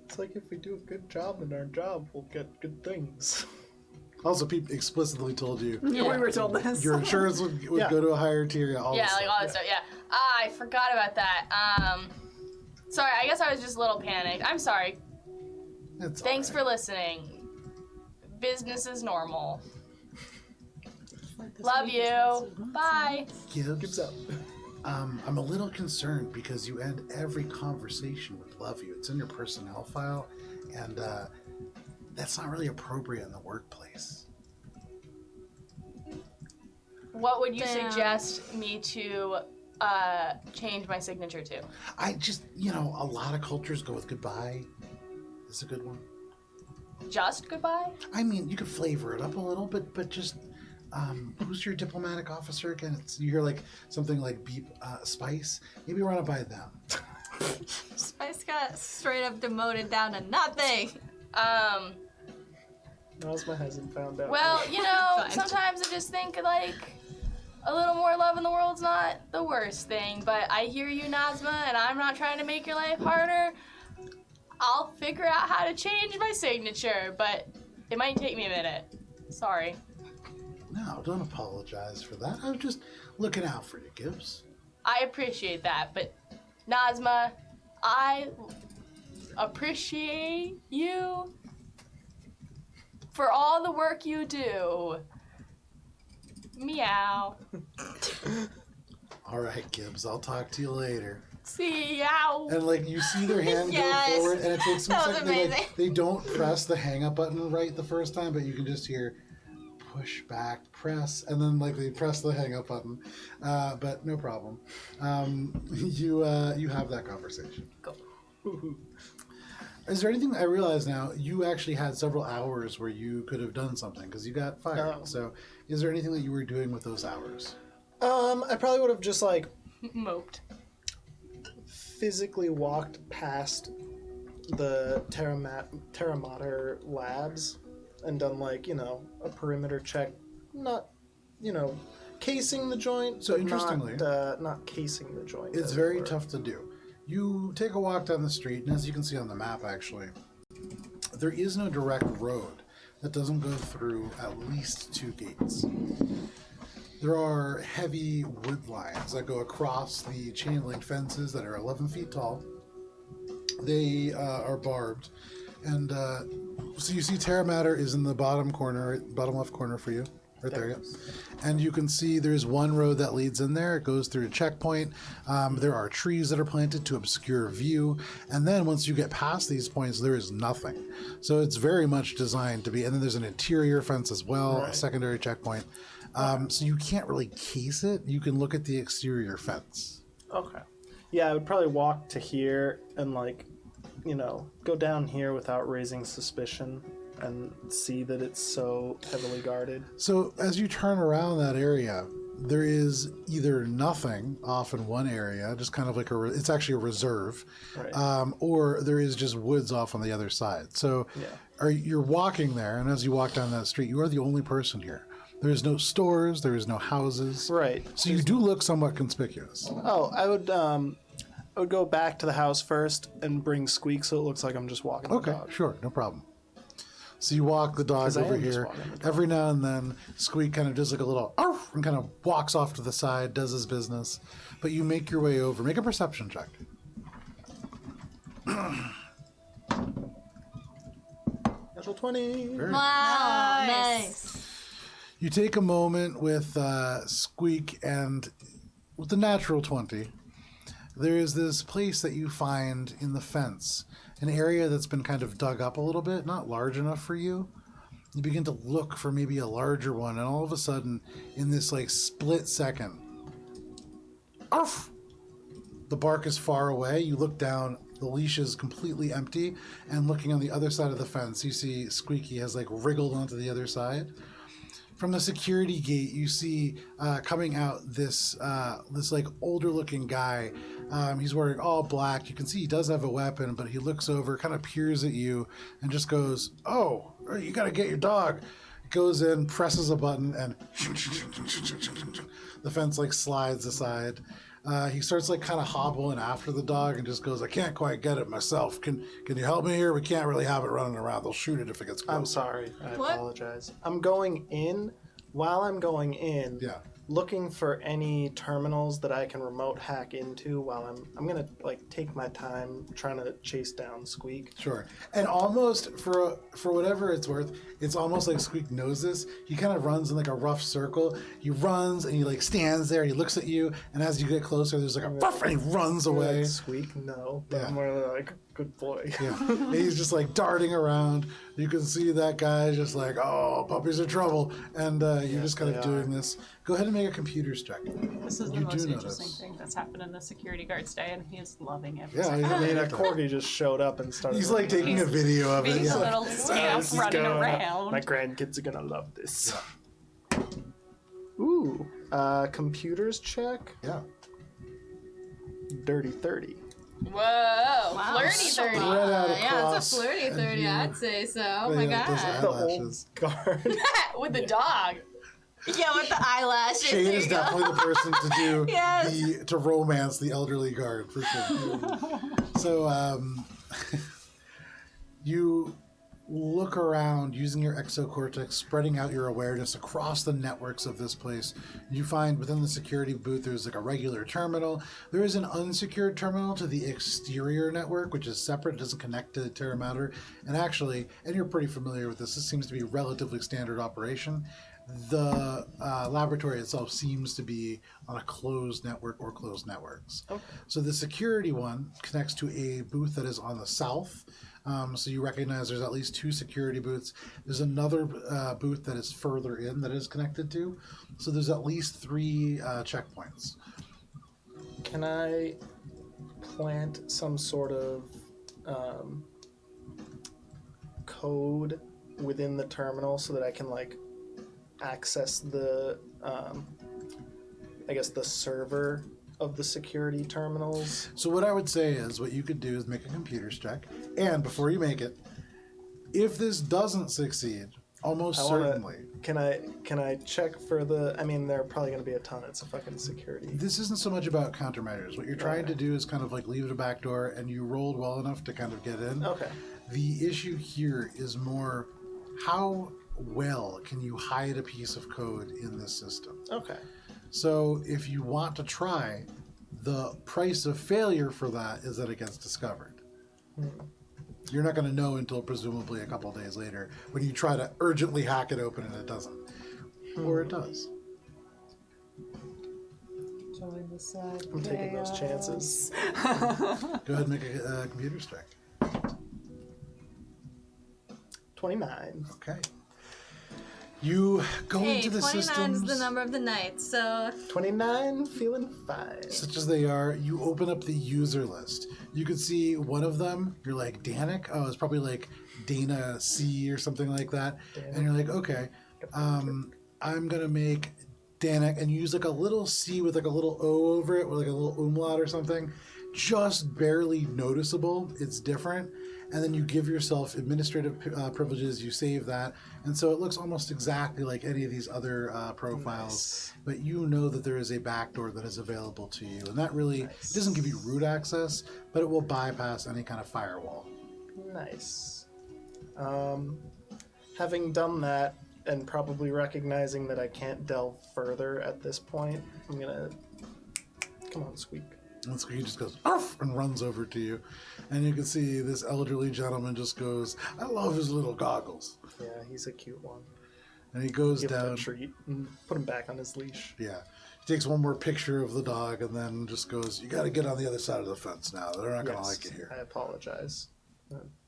Speaker 4: It's like if we do a good job in our job, we'll get good things.
Speaker 1: Also, people explicitly told you
Speaker 8: Yeah, we were told this.
Speaker 1: your insurance would
Speaker 4: Yeah.
Speaker 1: go to a higher tier.
Speaker 2: Yeah, like all that stuff, yeah. I forgot about that. Sorry, I guess I was just a little panicked. I'm sorry.
Speaker 1: It's
Speaker 2: Thanks
Speaker 1: all right.
Speaker 2: for listening. Business is normal. Love you. Bye.
Speaker 1: Gibbs.
Speaker 4: Gives up.
Speaker 1: I'm a little concerned because you end every conversation with "love you." It's in your personnel file, and that's not really appropriate in the workplace.
Speaker 2: What would you
Speaker 3: Damn.
Speaker 2: suggest me to change my signature to?
Speaker 1: I just, a lot of cultures go with goodbye. This is a good one.
Speaker 2: Just goodbye?
Speaker 1: I mean, you could flavor it up a little bit, but just, who's your diplomatic officer again? You hear like something like beep, Spice. Maybe run it by them.
Speaker 3: Spice got straight up demoted down to nothing.
Speaker 4: Nazma hasn't found out.
Speaker 2: Well,
Speaker 3: Fine.
Speaker 2: sometimes I just think like a little more love in the world's not the worst thing, but I hear you, Nazma, and I'm not trying to make your life harder. I'll figure out how to change my signature, but it might take me a minute. Sorry.
Speaker 1: No, don't apologize for that. I was just looking out for you, Gibbs.
Speaker 2: I appreciate that, but Nazma, I appreciate you for all the work you do. Meow.
Speaker 1: All right, Gibbs, I'll talk to you later.
Speaker 2: See ya.
Speaker 1: And like you see their hand
Speaker 3: Yes.
Speaker 1: go forward, and it takes them a
Speaker 3: That was
Speaker 1: second. They,
Speaker 3: amazing.
Speaker 1: they don't press the hang up button right the first time, but you can just hear push back, press, and then like they press the hang up button. But no problem. You have that conversation.
Speaker 2: Cool.
Speaker 1: Is there anything I realize now? You actually had several hours where you could have done something because you got fired.
Speaker 4: Oh.
Speaker 1: So, is there anything that you were doing with those hours?
Speaker 4: I probably would have just like
Speaker 2: Moped.
Speaker 4: physically walked past the Terra Mater labs and done like, a perimeter check. Not, casing the joint.
Speaker 1: So
Speaker 4: but
Speaker 1: interestingly-
Speaker 4: not casing the joint.
Speaker 1: It's
Speaker 4: as it
Speaker 1: very
Speaker 4: were.
Speaker 1: tough to do. You take a walk down the street, and as you can see on the map, actually, there is no direct road that doesn't go through at least 2 gates. There are heavy wood lines that go across the chain link fences that are 11 feet tall. They are barbed. And so you see Terra Mater is in the bottom left corner for you. Right there, yeah. And you can see there's one road that leads in there. It goes through a checkpoint. There are trees that are planted to obscure view. And then once you get past these points, there is nothing. So it's very much designed to be. And then there's an interior fence as well, a secondary checkpoint. So you can't really case it. You can look at the exterior fence.
Speaker 4: Okay. Yeah, I would probably walk to here and go down here without raising suspicion and see that it's so heavily guarded.
Speaker 1: So as you turn around that area, there is either nothing off in one area, just kind of like it's actually a reserve,
Speaker 4: Right.
Speaker 1: or there is just woods off on the other side. So you're walking there, and as you walk down that street, you are the only person here. There is no stores, there is no houses.
Speaker 4: Right.
Speaker 1: So you do look somewhat conspicuous.
Speaker 4: Oh, I would go back to the house first and bring Squeak so it looks like I'm just walking the
Speaker 1: Okay,
Speaker 4: dog.
Speaker 1: sure, no problem. So you walk the dog
Speaker 4: 'Cause I
Speaker 1: over
Speaker 4: am just
Speaker 1: here.
Speaker 4: walking the dog.
Speaker 1: Every now and then, Squeak kind of does like a little arf and kind of walks off to the side, does his business. But you make your way over. Make a perception check.
Speaker 4: Natural 20.
Speaker 1: Very
Speaker 3: Wow,
Speaker 2: Nice.
Speaker 3: nice.
Speaker 1: You take a moment with Squeak, and with the natural 20, there is this place that you find in the fence, an area that's been kind of dug up a little bit, not large enough for you. You begin to look for maybe a larger one, and all of a sudden, in this like split second, arf! The bark is far away. You look down, the leash is completely empty, and looking on the other side of the fence, you see Squeaky has like wriggled onto the other side. From the security gate, you see coming out this like older looking guy. He's wearing all black. You can see he does have a weapon, but he looks over, kind of peers at you, and just goes, "Oh, you got to get your dog." Goes in, presses a button, and the fence like slides aside. He starts like kind of hobbling after the dog and just goes, "I can't quite get it myself. Can you help me here? We can't really have it running around. They'll shoot it if it gets close."
Speaker 4: I'm sorry. I
Speaker 3: What?
Speaker 4: apologize. I'm going in. While I'm going in,
Speaker 1: Yeah.
Speaker 4: looking for any terminals that I can remote hack into while I'm gonna like take my time trying to chase down Squeak.
Speaker 1: Sure. And almost for whatever it's worth, it's almost like Squeak knows this. He kind of runs in like a rough circle. He runs and he like stands there. He looks at you, and as you get closer, there's like a ruff, and he runs away.
Speaker 4: Like, Squeak, no. But
Speaker 1: Yeah.
Speaker 4: I'm more like, good boy.
Speaker 1: Yeah. And he's just like darting around. You can see that guy just like, oh, puppies are trouble, and you're just kind of doing this. Go ahead and make a computer's check.
Speaker 8: This is the
Speaker 1: You
Speaker 8: most
Speaker 1: do
Speaker 8: interesting
Speaker 1: notice.
Speaker 8: thing that's happened in the security guard's day, and he is loving every
Speaker 1: Yeah,
Speaker 8: second.
Speaker 4: I mean, a corgi just showed up and started.
Speaker 1: he's like taking a video of it.
Speaker 8: Being
Speaker 1: Yeah.
Speaker 8: a little scamp
Speaker 4: This is
Speaker 8: running
Speaker 4: going on.
Speaker 8: around.
Speaker 4: My grandkids are gonna love this. Ooh, computers check.
Speaker 1: Yeah.
Speaker 4: Dirty 30.
Speaker 2: Whoa, flirty 30.
Speaker 1: Spread out
Speaker 3: Yeah,
Speaker 1: across.
Speaker 3: it's a flirty
Speaker 1: and
Speaker 3: 30,
Speaker 1: you-
Speaker 3: I'd say so. Oh
Speaker 1: Yeah,
Speaker 3: my
Speaker 1: those
Speaker 3: god.
Speaker 4: The old
Speaker 1: eyelashes.
Speaker 4: guard.
Speaker 2: With the dog.
Speaker 3: Yeah, with the eyelashes.
Speaker 1: Shane
Speaker 3: there
Speaker 1: is
Speaker 3: you go.
Speaker 1: definitely the person to do
Speaker 3: Yes.
Speaker 1: to romance the elderly guard for sure. So you look around using your exocortex, spreading out your awareness across the networks of this place. You find within the security booth there's like a regular terminal. There is an unsecured terminal to the exterior network, which is separate. It doesn't connect to Terra Matter. And actually, and you're pretty familiar with this seems to be relatively standard operation. The laboratory itself seems to be on a closed network or closed networks.
Speaker 4: Okay.
Speaker 1: So the security one connects to a booth that is on the south. So you recognize there's at least 2 security booths. There's another booth that is further in that is connected to. So there's at least 3 checkpoints.
Speaker 4: Can I plant some sort of code within the terminal so that I can like access the I guess the server of the security terminals?
Speaker 1: So what I would say is what you could do is make a computer's check. And before you make it, if this doesn't succeed, almost certainly.
Speaker 4: Can I check for the? I mean, there are probably going to be a ton. It's a fucking security.
Speaker 1: This isn't so much about countermeasures. What you're trying to do is kind of like leave it a back door, and you rolled well enough to kind of get in.
Speaker 4: Okay.
Speaker 1: The issue here is more how well can you hide a piece of code in this system?
Speaker 4: Okay.
Speaker 1: So if you want to try, the price of failure for that is that it gets discovered. You're not going to know until presumably a couple days later when you try to urgently hack it open and it doesn't. Or it does.
Speaker 4: I'm taking those chances.
Speaker 1: Go ahead and make a computer's check.
Speaker 4: 29.
Speaker 1: Okay. You go into the
Speaker 3: 29
Speaker 1: systems,
Speaker 3: is the number of the night, so
Speaker 4: 29, feeling fine.
Speaker 1: such as they are, you open up the user list. You could see one of them, you're like, Danik? Oh, it's probably like Dana C or something like that. And you're like, okay, I'm going to make Danik, and you use like a little C with like a little O over it, with like a little umlaut or something. Just barely noticeable. It's different. And then you give yourself administrative privileges, you save that, and so it looks almost exactly like any of these other profiles, but you know that there is a backdoor that is available to you, and that really doesn't give you root access, but it will bypass any kind of firewall.
Speaker 4: Nice. Having done that, and probably recognizing that I can't delve further at this point, I'm gonna... Come on, Squeak.
Speaker 1: And so he just goes, "Arf!" and runs over to you, and you can see this elderly gentleman just goes, I love his little goggles.
Speaker 4: Yeah, he's a cute one.
Speaker 1: And he goes
Speaker 4: Give him
Speaker 1: down.
Speaker 4: a treat and put him back on his leash.
Speaker 1: Yeah. He takes one more picture of the dog and then just goes, you got to get on the other side of the fence now. They're not going to like it here.
Speaker 4: I apologize.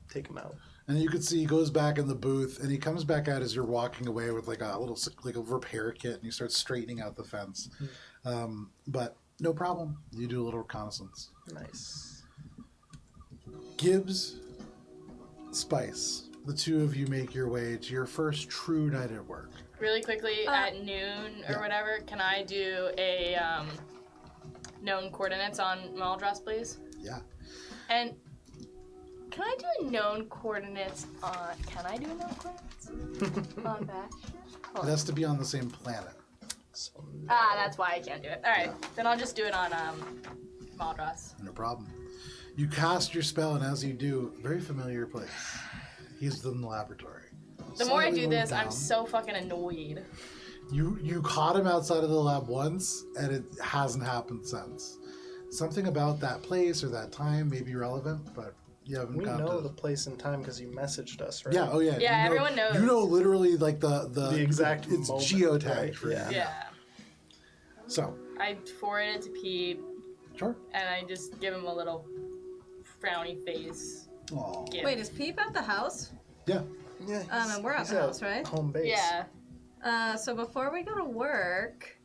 Speaker 4: Take him out.
Speaker 1: And you can see he goes back in the booth and he comes back out as you're walking away with like a little like a repair kit and he starts straightening out the fence. But no problem. You do a little reconnaissance.
Speaker 4: Nice.
Speaker 1: Gibbs, Spice, the two of you make your way to your first true night at work.
Speaker 2: Really quickly, at noon or whatever, can I do a known coordinates on Maldras, please?
Speaker 1: Yeah.
Speaker 2: And can I do a known coordinates on... Can I do a known coordinates on Bastion?
Speaker 1: It has to be on the same planet.
Speaker 4: So,
Speaker 2: That's why I can't do it. All right, then I'll just do it on Maldras.
Speaker 1: No problem. You cast your spell, and as you do, very familiar place. He's in the laboratory.
Speaker 2: The more I
Speaker 1: Slightly
Speaker 2: do
Speaker 1: moved
Speaker 2: this, I'm
Speaker 1: down.
Speaker 2: so fucking annoyed.
Speaker 1: You caught him outside of the lab once, and it hasn't happened since. Something about that place or that time may be relevant, but you haven't
Speaker 4: We
Speaker 1: got
Speaker 4: know
Speaker 1: to...
Speaker 4: the place and time because you messaged us, right?
Speaker 1: Yeah, oh yeah.
Speaker 2: Yeah,
Speaker 1: you know,
Speaker 2: everyone knows.
Speaker 1: You know literally like the
Speaker 4: exact
Speaker 1: it's
Speaker 4: moment,
Speaker 1: geotagged
Speaker 4: right?
Speaker 1: for
Speaker 4: Yeah.
Speaker 1: you.
Speaker 2: Yeah.
Speaker 1: So,
Speaker 2: I forward it to Pete,
Speaker 1: sure.
Speaker 2: and I just give him a little frowny face.
Speaker 1: Aw.
Speaker 2: gift.
Speaker 3: Wait, is Peep at the house?
Speaker 1: Yeah.
Speaker 4: Yeah.
Speaker 3: And we're at
Speaker 4: he's
Speaker 3: the house, right?
Speaker 4: Home base.
Speaker 2: Yeah.
Speaker 3: So before we go to work,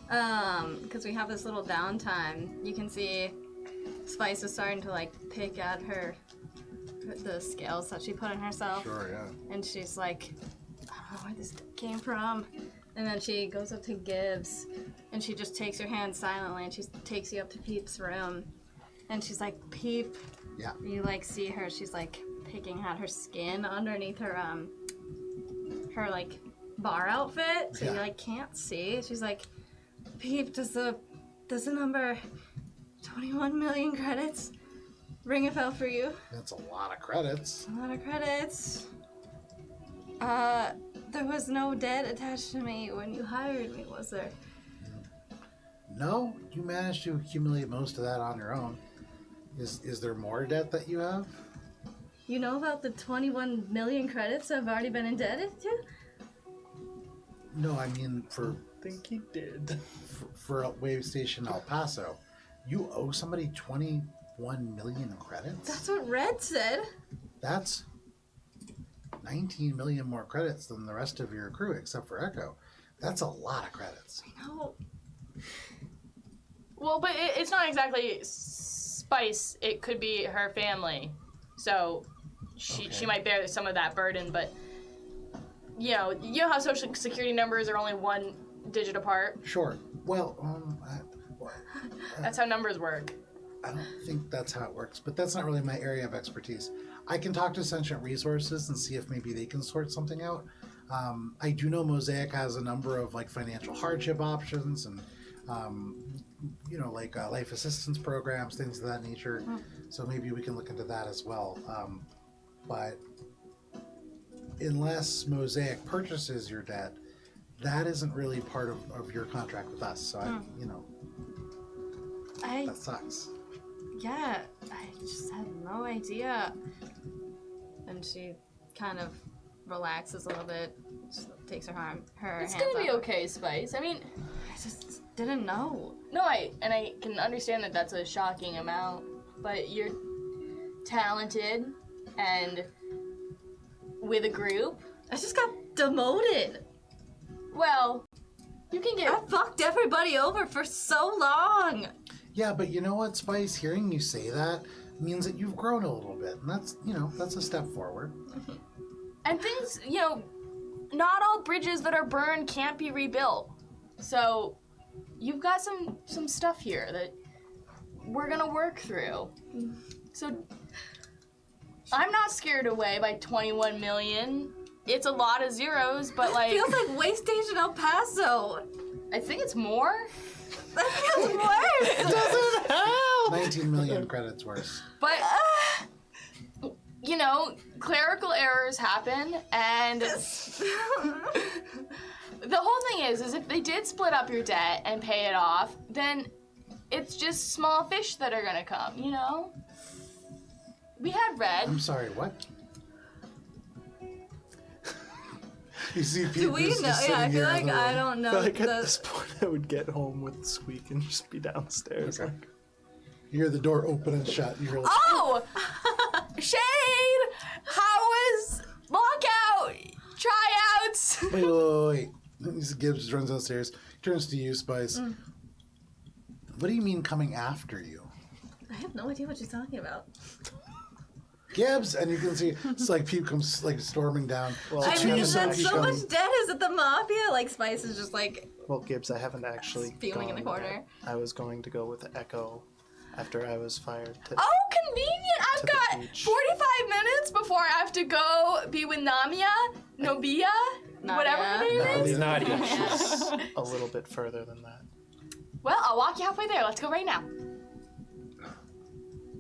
Speaker 3: because we have this little downtime, you can see Spice is starting to like pick at the scales that she put on herself.
Speaker 1: Sure, yeah.
Speaker 3: And she's like, I don't know where this came from. And then she goes up to Gibbs, and she just takes her hand silently, and she takes you up to Peep's room. And she's like, Peep.
Speaker 1: Yeah.
Speaker 3: You like see her, she's like picking at her skin underneath her like bar outfit, so you like can't see. She's like, Peep, does the number 21 million credits ring a bell for you?
Speaker 1: That's a lot of credits.
Speaker 3: A lot of credits. There was no debt attached to me when you hired me, was there?
Speaker 1: No, you managed to accumulate most of that on your own. Is there more debt that you have?
Speaker 3: You know about the 21 million credits I've already been indebted to?
Speaker 1: No, I mean for
Speaker 4: I think he did.
Speaker 1: for Wave Station El Paso. You owe somebody 21 million credits?
Speaker 3: That's what Red said.
Speaker 1: That's 19 million more credits than the rest of your crew, except for Echo. That's a lot of credits.
Speaker 3: No.
Speaker 2: Well, but it's not exactly Spice. It could be her family. So she might bear some of that burden, but you know how social security numbers are only one digit apart.
Speaker 1: Sure. Well,
Speaker 2: That's how numbers work.
Speaker 1: I don't think that's how it works, but that's not really my area of expertise. I can talk to Sentient Resources and see if maybe they can sort something out. I do know Mosaic has a number of like financial hardship options and like life assistance programs, things of that nature. So maybe we can look into that as well. But unless Mosaic purchases your debt, that isn't really part of your contract with us. So that sucks.
Speaker 3: Yeah, I just had no idea. And she kind of relaxes a little bit, just takes her
Speaker 2: It's
Speaker 3: hands
Speaker 2: gonna be
Speaker 3: off.
Speaker 2: okay, Spice. I mean,
Speaker 3: I just didn't know.
Speaker 2: no, I can understand that that's a shocking amount, but you're talented and with a group.
Speaker 3: I just got demoted.
Speaker 2: Well, you can get.
Speaker 3: I fucked everybody over for so long.
Speaker 1: Yeah, but you know what, Spice? Hearing you say that means that you've grown a little bit, and that's a step forward.
Speaker 2: And things, not all bridges that are burned can't be rebuilt. So, you've got some stuff here that we're gonna work through. So, I'm not scared away by 21 million. It's a lot of zeros, but like...
Speaker 3: Feels like Way Station El Paso.
Speaker 2: I think it's more.
Speaker 3: That feels worse.
Speaker 4: It doesn't help!
Speaker 1: 19 million credits worse.
Speaker 2: But, clerical errors happen, and the whole thing is if they did split up your debt and pay it off, then it's just small fish that are gonna come, We had Red.
Speaker 1: I'm sorry, what? You see people
Speaker 3: Do we
Speaker 1: just
Speaker 3: know? Yeah,
Speaker 1: sitting
Speaker 3: I feel
Speaker 1: here
Speaker 3: like
Speaker 1: in the
Speaker 3: I
Speaker 1: room.
Speaker 3: don't
Speaker 4: I
Speaker 3: know.
Speaker 4: feel like at this point I would get home with Squeak and just be downstairs.
Speaker 1: Okay.
Speaker 4: Like,
Speaker 1: You hear the door open and shut, and you're like,
Speaker 2: Oh! Shade! How was lockout? Tryouts?
Speaker 1: wait. Gibbs runs downstairs, turns to you, Spice. What do you mean coming after you?
Speaker 3: I have no idea what she's talking about.
Speaker 1: Gibbs! And you can see, it's like Peep comes like storming down.
Speaker 4: Well,
Speaker 3: I
Speaker 1: To
Speaker 3: mean,
Speaker 1: you,
Speaker 3: that's
Speaker 1: Sophie
Speaker 3: so
Speaker 1: comes-
Speaker 3: much debt. Is it the mafia? Like, Spice is just like
Speaker 4: well, Gibbs, I haven't actually
Speaker 3: fuming in the
Speaker 4: gone
Speaker 3: corner.
Speaker 4: yet. I was going to go with Echo after I was fired today.
Speaker 2: Oh, convenient! I've
Speaker 4: To the
Speaker 2: got
Speaker 4: beach.
Speaker 2: 45 minutes before I have to go be with Nobia, whatever her name is.
Speaker 7: It's not even.
Speaker 4: She's a little bit further than that.
Speaker 2: Well, I'll walk you halfway there. Let's go right now.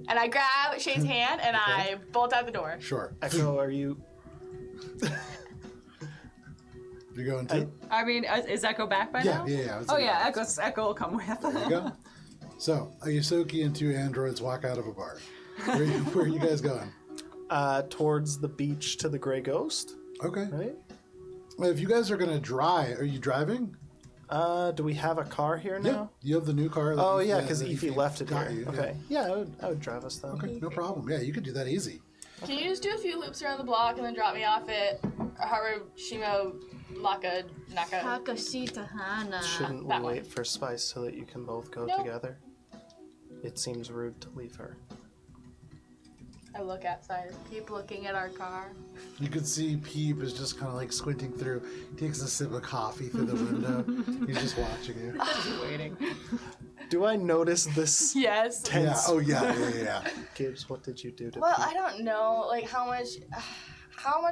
Speaker 2: And I grab Shay's hand and I bolt out the door.
Speaker 1: Sure.
Speaker 4: Echo, are you...
Speaker 1: You going too?
Speaker 8: I mean, is Echo back by now?
Speaker 1: Yeah.
Speaker 8: Oh yeah, Echo will come with.
Speaker 1: There you go. So, a Yosoki and 2 androids walk out of a bar. Where are you guys going?
Speaker 4: Towards the beach to the Grey Ghost.
Speaker 1: Okay.
Speaker 4: Right?
Speaker 1: Well, if you guys are going to drive, are you driving?
Speaker 4: Do we have a car here now?
Speaker 1: Yeah. You have the new car.
Speaker 4: Oh, yeah,
Speaker 1: because
Speaker 4: because Efi left it here.
Speaker 1: You,
Speaker 4: Okay. Yeah, I would drive us then.
Speaker 1: Okay, no problem. Yeah, you could do that easy.
Speaker 2: Can you just do a few loops around the block and then drop me off at Harushimo Naka?
Speaker 3: Takashita Hana.
Speaker 4: Shouldn't we
Speaker 2: that one.
Speaker 4: wait for Spice so that you can both go
Speaker 2: Nope.
Speaker 4: together? It seems rude to leave her.
Speaker 2: I look outside, keep looking at our car.
Speaker 1: You could see Peep is just kind of like squinting through. He takes a sip of coffee through the window. He's just watching you.
Speaker 8: Waiting.
Speaker 4: Do I notice this
Speaker 2: Yes.
Speaker 1: Yeah.
Speaker 4: tense?
Speaker 1: Oh, yeah.
Speaker 4: Gibbs, what did you do to
Speaker 2: Well,
Speaker 4: Pete?
Speaker 2: I don't know, like how much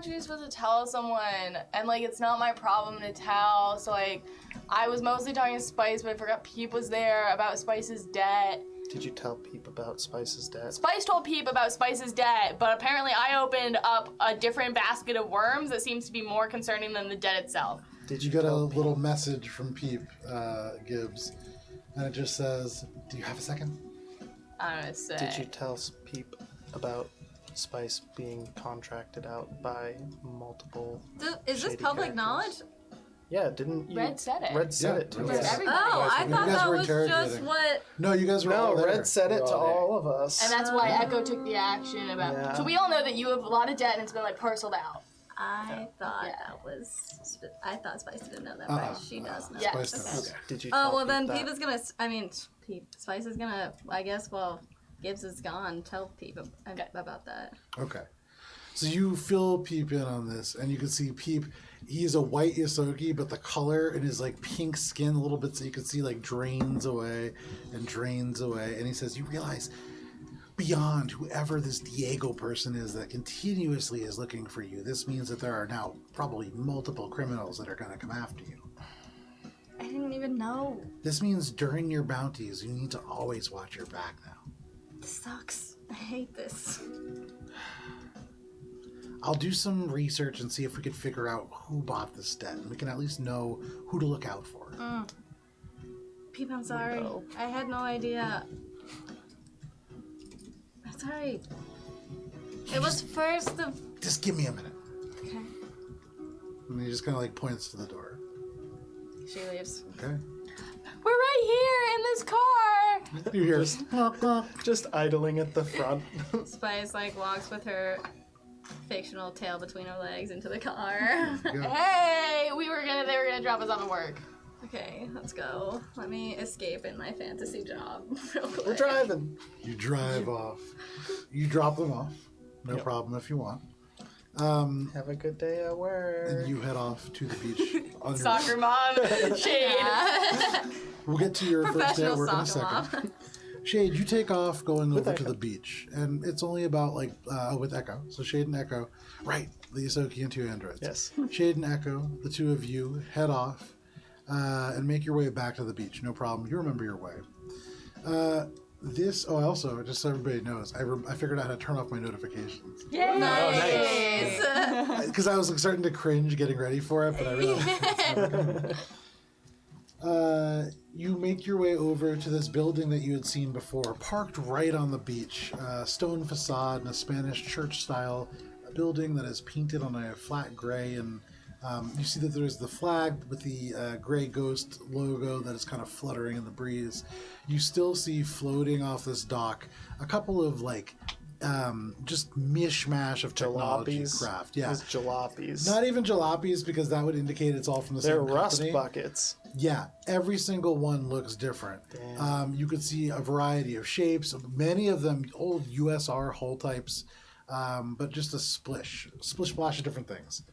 Speaker 2: are you supposed to tell someone? And like, it's not my problem to tell. So like, I was mostly talking to Spice, but I forgot Peep was there about Spice's debt.
Speaker 4: Did you tell Peep about Spice's death?
Speaker 2: Spice told Peep about Spice's debt, but apparently I opened up a different basket of worms that seems to be more concerning than the debt itself.
Speaker 4: Did
Speaker 1: You
Speaker 4: you
Speaker 1: get a
Speaker 4: tell Peep?
Speaker 1: little message from Peep, Gibbs, and it just says, "Do you have a second?"
Speaker 2: I'm gonna say.
Speaker 4: Did you tell Peep about Spice being contracted out by multiple?
Speaker 3: Is this
Speaker 4: shady
Speaker 3: public
Speaker 4: characters?
Speaker 3: knowledge?
Speaker 4: Yeah, didn't you?
Speaker 2: Red said it.
Speaker 4: Red said
Speaker 1: Yeah,
Speaker 4: it to
Speaker 1: Red
Speaker 4: us.
Speaker 1: said
Speaker 2: Everybody.
Speaker 3: Oh, I
Speaker 1: You
Speaker 3: thought
Speaker 1: guys
Speaker 3: that
Speaker 1: were
Speaker 3: was just
Speaker 1: interrogating.
Speaker 3: what.
Speaker 1: No, you guys were all
Speaker 4: No,
Speaker 1: there.
Speaker 4: Red said it
Speaker 1: You were
Speaker 4: to
Speaker 1: all there.
Speaker 4: all of us.
Speaker 2: And that's why Echo took the action about.
Speaker 4: Yeah.
Speaker 2: So we all know that you have a lot of debt and it's been like parceled out.
Speaker 3: I thought
Speaker 2: Yeah.
Speaker 3: that was. I thought Spice didn't know that,
Speaker 1: Uh-uh.
Speaker 3: but she does know.
Speaker 2: Yeah.
Speaker 1: Spice knows.
Speaker 3: Okay.
Speaker 4: Did you?
Speaker 3: Oh
Speaker 4: tell
Speaker 3: well, then
Speaker 4: Peep
Speaker 3: Peep
Speaker 4: that?
Speaker 3: is gonna. I mean, Spice is gonna. I guess. Well, Gibbs is gone. Tell Peep about that.
Speaker 1: Okay. So you fill Peep in on this, and you can see Peep. He's a white Yosoki, but the color in his like pink skin a little bit, so you can see like drains away and drains away. And he says, "You realize beyond whoever this Diego person is that continuously is looking for you, this means that there are now probably multiple criminals that are going to come after you.
Speaker 3: I didn't even know.
Speaker 1: This means during your bounties, you need to always watch your back now.
Speaker 3: This sucks. I hate this.
Speaker 1: I'll do some research and see if we could figure out who bought this debt, and we can at least know who to look out for."
Speaker 3: Peep, I'm sorry.
Speaker 4: No.
Speaker 3: I had no idea. I'm sorry. It was first of.
Speaker 1: Just give me a minute.
Speaker 3: Okay.
Speaker 1: And he just kind of like points to the door.
Speaker 3: She leaves.
Speaker 1: Okay.
Speaker 2: We're right here in this car.
Speaker 1: You hear?
Speaker 4: Just idling at the front.
Speaker 3: Spice like walks with her fictional tail between her legs into the car.
Speaker 2: Hey, they were gonna drop us off at work.
Speaker 3: Okay, let's go. Let me escape in my fantasy job real quick.
Speaker 4: We're driving.
Speaker 1: You drive off. You drop them off. No
Speaker 4: Yep.
Speaker 1: problem if you want.
Speaker 4: Have a good day at work.
Speaker 1: And you head off to the beach. On your-
Speaker 2: Soccer mom, Shade.
Speaker 1: We'll get to your first day at
Speaker 3: Professional
Speaker 1: work in a
Speaker 3: soccer
Speaker 1: second.
Speaker 3: mom.
Speaker 1: Shade, you take off going
Speaker 4: With
Speaker 1: over to
Speaker 4: Echo.
Speaker 1: the beach, and it's only about like with Echo. So Shade and Echo, right? The Yosoki and 2 androids.
Speaker 4: Yes.
Speaker 1: Shade and Echo, the 2 of you, head off and make your way back to the beach. No problem. You remember your way. Also, just so everybody knows, I figured out how to turn off my notifications
Speaker 3: Nice.
Speaker 1: because I was like, starting to cringe getting ready for it, but I realized it's never coming. You make your way over to this building that you had seen before, parked right on the beach. Stone facade and a Spanish church-style building that is painted on a flat gray, and you see that there's the flag with the gray ghost logo that is kind of fluttering in the breeze. You still see floating off this dock a couple of like just mishmash of technology
Speaker 4: Jalopies.
Speaker 1: craft. Yeah.
Speaker 4: Those jalopies.
Speaker 1: Not even jalopies, because that would indicate it's all from the
Speaker 4: They're
Speaker 1: same
Speaker 4: rust
Speaker 1: company.
Speaker 4: buckets.
Speaker 1: Yeah, every single one looks different. You could see a variety of shapes, many of them old USR hull types, but just a splish splash of different things.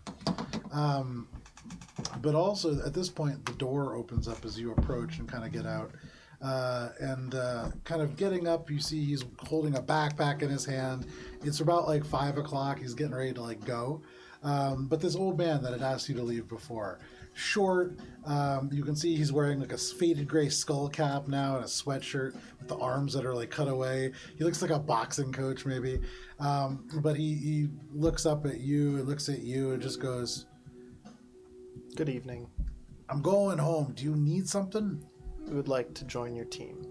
Speaker 1: But also, at this point, the door opens up as you approach and kind of get out. Kind of getting up, you see he's holding a backpack in his hand. It's about like 5 o'clock. He's getting ready to like go. But this old man that had asked you to leave before, short, you can see he's wearing like a faded gray skull cap now and a sweatshirt with the arms that are like cut away. He looks like a boxing coach maybe. But he looks up at you and looks at you and just goes,
Speaker 4: Good evening.
Speaker 1: I'm going home. Do you need something?
Speaker 4: We would like to join your team,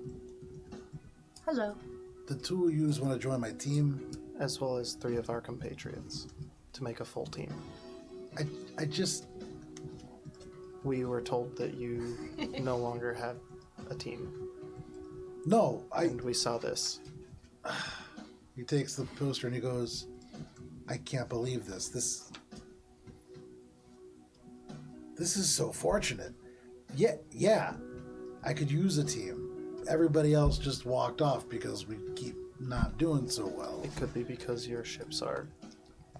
Speaker 6: Hello.
Speaker 1: The two of yous want to join my team?
Speaker 4: as well as 3 of our compatriots, to make a full team.
Speaker 1: I just...
Speaker 4: We were told that you no longer have a team,
Speaker 1: No,
Speaker 4: and we saw this.
Speaker 1: He takes the poster and he goes, I can't believe this. This is so fortunate. Yeah, I could use a team. Everybody else just walked off because we keep not doing so well.
Speaker 4: It could be because your ships are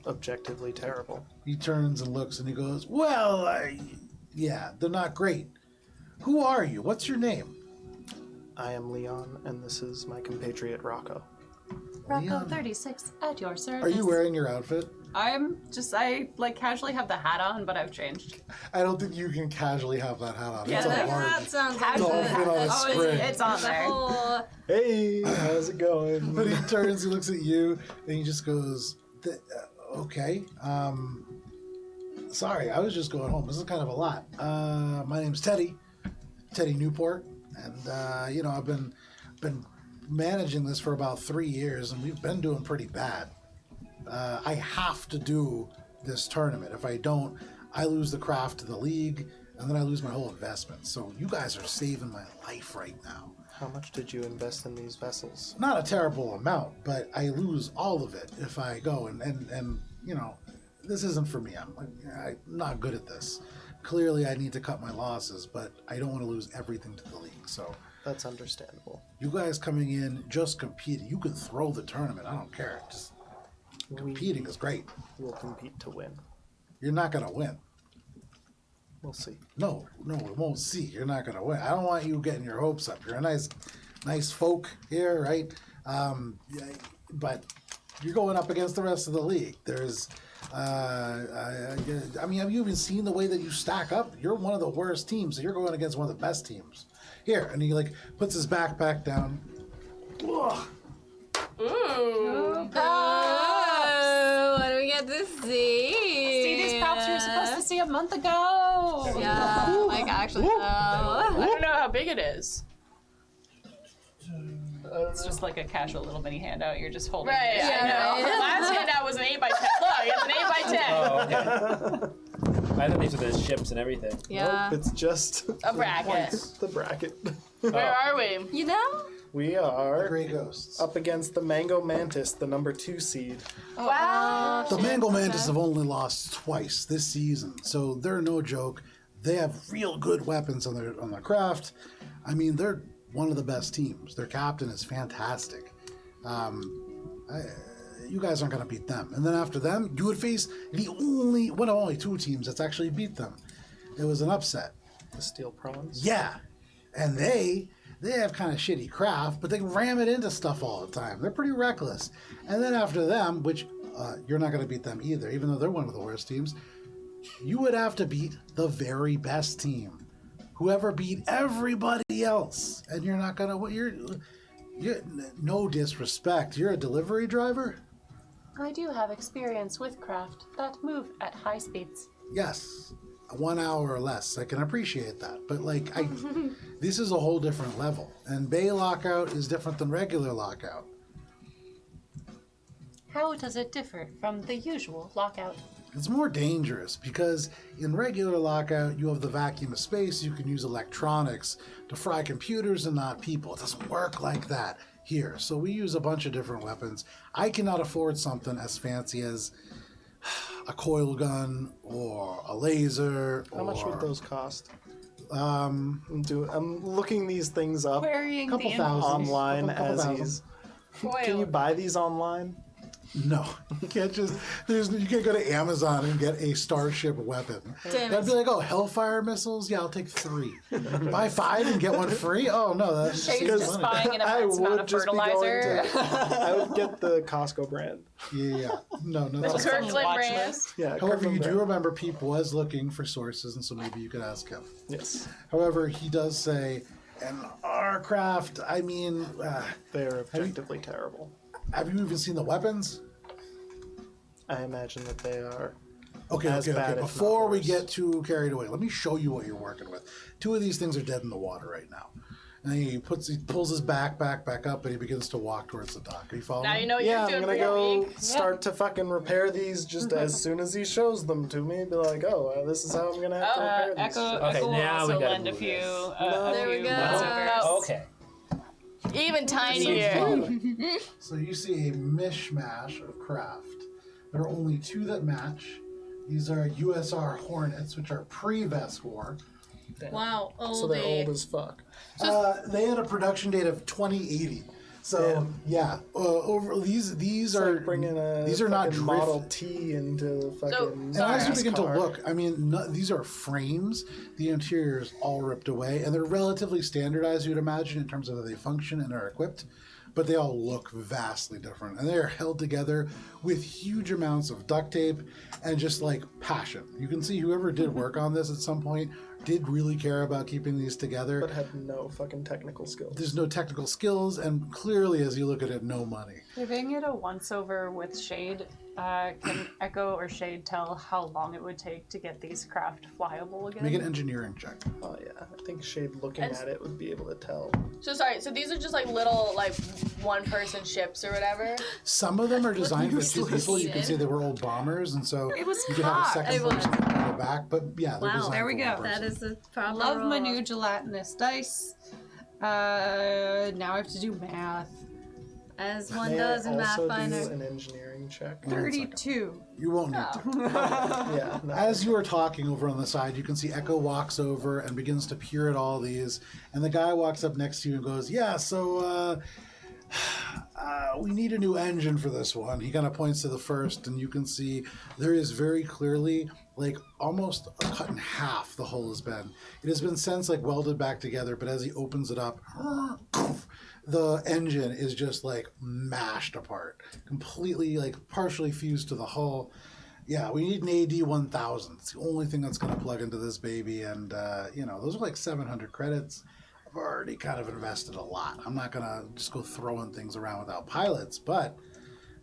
Speaker 4: objectively terrible.
Speaker 1: He turns and looks and he goes, well, yeah, they're not great. Who are you? What's your name?
Speaker 4: I am Leon, and this is my compatriot Rocco.
Speaker 6: Rocco
Speaker 1: Leon.
Speaker 6: 36 at your service.
Speaker 1: Are you wearing your outfit?
Speaker 8: I like casually have the hat on, but I've changed.
Speaker 1: I don't think you can casually have that hat on.
Speaker 8: Yeah,
Speaker 1: It's a
Speaker 8: that
Speaker 1: large.
Speaker 3: That sounds
Speaker 1: Dolphin on a
Speaker 8: Oh,
Speaker 1: spring.
Speaker 8: it's on
Speaker 3: the
Speaker 8: there.
Speaker 3: whole...
Speaker 4: Hey, how's it going?
Speaker 1: But he turns, he looks at you, and he just goes, okay. Sorry, I was just going home. This is kind of a lot. My name's Teddy Newport, and I've been managing this for about 3 years, and we've been doing pretty bad. I have to do this tournament. If I don't, I lose the craft to the league, and then I lose my whole investment. So you guys are saving my life right now.
Speaker 4: How much did you invest in these vessels?
Speaker 1: Not a terrible amount, but I lose all of it if I go, and this isn't for me. I'm not good at this. Clearly, I need to cut my losses, but I don't want to lose everything to the league. So
Speaker 4: That's understandable.
Speaker 1: you guys coming in, just competing. You can throw the tournament. I don't care. Just competing is great.
Speaker 4: We'll compete to win.
Speaker 1: You're not going to win.
Speaker 4: We'll see.
Speaker 1: No, we won't see. You're not going to win. I don't want you getting your hopes up. You're a nice folk here, right? But you're going up against the rest of the league. There's, have you even seen the way that you stack up? You're one of the worst teams, so you're going against one of the best teams. Here, and he puts his backpack down. Ugh.
Speaker 2: Ooh.
Speaker 3: Oh, what do we get to see?
Speaker 6: See these props you were supposed to see a month ago.
Speaker 3: Yeah, like actually, no.
Speaker 2: I don't know how big it is.
Speaker 8: It's just like a casual little mini handout. You're just holding.
Speaker 2: Right,
Speaker 8: it.
Speaker 2: I know.
Speaker 3: right.
Speaker 2: The last handout was an 8x10. Look, it's an 8x10.
Speaker 7: Oh, okay. I thought these were the ships and everything.
Speaker 3: Yeah.
Speaker 4: Nope, it's just
Speaker 2: A bracket.
Speaker 4: the bracket.
Speaker 2: Where are we?
Speaker 3: You know?
Speaker 4: We are
Speaker 1: Gray ghosts.
Speaker 4: up against the Mango Mantis, the number 2 seed.
Speaker 2: Wow.
Speaker 1: The Mango Mantis have only lost twice this season, so they're no joke. They have real good weapons on their craft. I mean, they're one of the best teams. Their captain is fantastic. You guys aren't going to beat them. And then after them, you would face one of only 2 teams that's actually beat them. It was an upset.
Speaker 4: The Steel Prawns.
Speaker 1: Yeah, and they have kind of shitty craft, but they ram it into stuff all the time. They're pretty reckless. And then after them, which you're not going to beat them either, even though they're one of the worst teams, you would have to beat the very best team. Whoever beat everybody else. And you're not going to... You're no disrespect. You're a delivery driver?
Speaker 6: I do have experience with craft that move at high speeds.
Speaker 1: Yes. 1 hour or less. I can appreciate that. But this is a whole different level. And Bay Lockout is different than regular Lockout.
Speaker 6: How does it differ from the usual lockout?
Speaker 1: It's more dangerous because in regular Lockout, you have the vacuum of space. You can use electronics to fry computers and not people. It doesn't work like that here. So we use a bunch of different weapons. I cannot afford something as fancy as a coil gun or a laser.
Speaker 4: How much would those cost?
Speaker 1: Um,
Speaker 4: I'm looking these things up
Speaker 8: Querying
Speaker 1: couple
Speaker 8: the
Speaker 1: thousand.
Speaker 4: online
Speaker 1: Couple
Speaker 4: as
Speaker 1: thousand.
Speaker 4: he's.
Speaker 2: Foil.
Speaker 4: Can you buy these online?
Speaker 1: No, you can't just. You can't go to Amazon and get a Starship weapon.
Speaker 3: Damn
Speaker 1: That'd
Speaker 3: it.
Speaker 1: be like, oh, Hellfire missiles. Yeah, I'll take 3. Buy 5 and get 1 free. Oh no, that's just
Speaker 8: He's just buying an immense amount of fertilizer.
Speaker 4: I would get the Costco brand.
Speaker 1: Yeah, no,
Speaker 2: The
Speaker 1: that's
Speaker 8: Kirk-
Speaker 1: fine.
Speaker 2: Kirkland
Speaker 8: watch
Speaker 2: brand.
Speaker 8: list.
Speaker 4: Yeah.
Speaker 1: However,
Speaker 4: Kirkland
Speaker 1: you do
Speaker 4: brand.
Speaker 1: remember Peep was looking for sources, and so maybe you could ask him.
Speaker 4: Yes,
Speaker 1: However, he does say, and our craft. I mean,
Speaker 4: they are objectively terrible.
Speaker 1: have you even seen the weapons?
Speaker 4: I imagine that they are
Speaker 1: Okay,
Speaker 4: as
Speaker 1: okay,
Speaker 4: bad,
Speaker 1: okay.
Speaker 4: if not
Speaker 1: Before we
Speaker 4: worse.
Speaker 1: get too carried away, let me show you what you're working with. 2 of these things are dead in the water right now. And he pulls his back up, and he begins to walk towards the dock. Are you following
Speaker 2: Now
Speaker 1: me?
Speaker 2: you know what
Speaker 4: Yeah,
Speaker 2: you're
Speaker 4: I'm
Speaker 2: doing
Speaker 4: gonna
Speaker 2: for your
Speaker 4: go
Speaker 2: week.
Speaker 4: start to fucking repair these just as soon as he shows them to me. Be like, oh, this is how I'm gonna have to repair these.
Speaker 8: Echo,
Speaker 4: shit.
Speaker 7: Okay,
Speaker 8: Echo will
Speaker 7: now we
Speaker 8: also
Speaker 7: gotta
Speaker 8: lend a
Speaker 7: move
Speaker 8: few.
Speaker 7: this.
Speaker 3: There we go.
Speaker 2: Oh,
Speaker 7: Okay.
Speaker 2: even tinier.
Speaker 1: So you see a mishmash of craft. There are only 2 that match. These are USR Hornets, which are pre-Vest War.
Speaker 3: Wow,
Speaker 4: So they're old as fuck.
Speaker 1: They had a production date of 2080. So yeah, over these
Speaker 4: It's
Speaker 1: are
Speaker 4: like bringing a
Speaker 1: these are not
Speaker 4: fucking Model
Speaker 1: drift.
Speaker 4: T into fucking.
Speaker 1: And as you begin to
Speaker 4: NASCAR.
Speaker 1: look, I mean, these are frames. The interior is all ripped away, and they're relatively standardized, you'd imagine, in terms of how they function and are equipped. But they all look vastly different, and they are held together with huge amounts of duct tape and just like passion. You can see whoever did work on this at some point did really care about keeping these together.
Speaker 4: But had no fucking technical skills.
Speaker 1: There's no technical skills, and clearly, as you look at it, no money.
Speaker 8: Giving it a once over with Shade, can Echo or Shade tell how long it would take to get these craft flyable again?
Speaker 1: Make an engineering check.
Speaker 4: Oh yeah, I think Shade looking
Speaker 2: And-
Speaker 4: at it would be able to tell.
Speaker 2: So sorry. So these are just like little like 1-person ships or whatever.
Speaker 1: Some of them are designed for 2 people. You can
Speaker 3: needed.
Speaker 1: see they were old bombers, and so
Speaker 8: It was
Speaker 1: you could have a
Speaker 8: cocked.
Speaker 1: second
Speaker 3: It was.
Speaker 1: person in the back. But yeah, they're
Speaker 3: Wow.
Speaker 1: designed
Speaker 8: There we
Speaker 1: for
Speaker 8: go.
Speaker 1: one
Speaker 3: That
Speaker 1: person.
Speaker 3: is the proper
Speaker 8: Love my
Speaker 3: roll.
Speaker 8: new gelatinous dice. Now I have to do math.
Speaker 3: As one
Speaker 4: May
Speaker 3: does
Speaker 4: I
Speaker 3: in
Speaker 4: also
Speaker 3: Pathfinder.
Speaker 4: do an engineering check?
Speaker 8: 32.
Speaker 1: You won't need to.
Speaker 4: Yeah. No.
Speaker 1: As you are talking over on the side, you can see Echo walks over and begins to peer at all these. And the guy walks up next to you and goes, yeah, so we need a new engine for this one. He kind of points to the first, and you can see there is very clearly, like, almost cut in half the hole has been. It has been since, like, welded back together, but as he opens it up, the engine is just, like, mashed apart. Completely, like, partially fused to the hull. Yeah, we need an AD-1000. It's the only thing that's going to plug into this baby, and, those are like 700 credits. I've already kind of invested a lot. I'm not going to just go throwing things around without pilots, but,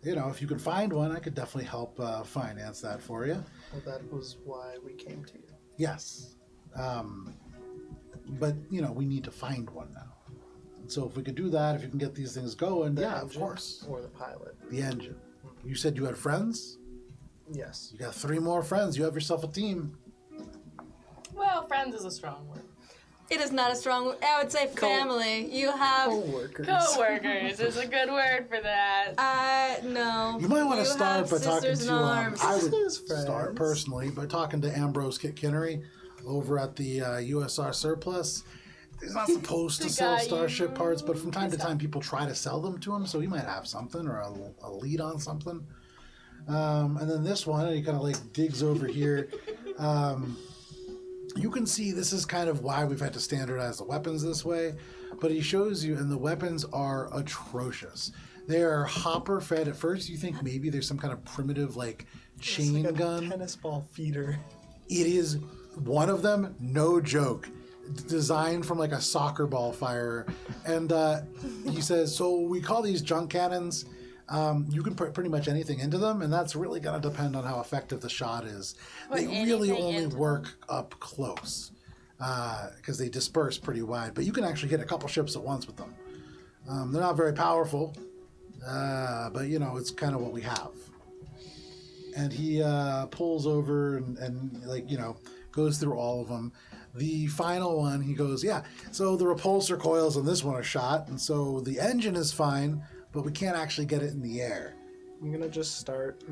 Speaker 1: if you can find one, I could definitely help finance that for you.
Speaker 4: Well, that was why we came to you.
Speaker 1: Yes. But, we need to find one now. So if we could do that, if you can get these things going,
Speaker 4: The
Speaker 1: yeah, of
Speaker 4: engine
Speaker 1: course.
Speaker 4: Or the pilot.
Speaker 1: The engine. You said you had friends?
Speaker 4: Yes.
Speaker 1: You got 3 more friends. You have yourself a team.
Speaker 2: Well, friends is a strong word.
Speaker 3: It is not a strong word. I would say family. You have.
Speaker 4: Co-workers.
Speaker 2: Co-workers is a good word for that.
Speaker 3: No.
Speaker 1: You might want to
Speaker 3: You
Speaker 1: start
Speaker 3: have
Speaker 1: by talking
Speaker 3: sisters
Speaker 1: to,
Speaker 3: in arms.
Speaker 1: I would
Speaker 4: Sisters,
Speaker 1: start
Speaker 4: friends.
Speaker 1: personally by talking to Ambrose Kitkinnery over at the USR Surplus. He's not supposed to
Speaker 2: The
Speaker 1: sell
Speaker 2: guy
Speaker 1: Starship
Speaker 2: you-
Speaker 1: parts, but from time to time people try to sell them to him, so he might have something or a lead on something. And then this one, he kind of like digs over here. You can see this is kind of why we've had to standardize the weapons this way, but he shows you, and the weapons are atrocious. They are hopper fed. At first, you think maybe there's some kind of primitive like chain
Speaker 4: It's like a
Speaker 1: gun.
Speaker 4: tennis ball feeder.
Speaker 1: It is one of them, no joke, designed from like a soccer ball firer. And he says, so we call these junk cannons. You can put pretty much anything into them, and that's really going to depend on how effective the shot is. They really
Speaker 2: anything
Speaker 1: only
Speaker 2: into
Speaker 1: work up close because they disperse pretty wide. But you can actually hit a couple ships at once with them. They're not very powerful, but it's kind of what we have. And he pulls over and goes through all of them. The final one, he goes, yeah, so the repulsor coils on this one are shot, and so the engine is fine, but we can't actually get it in the air.
Speaker 4: I'm gonna just start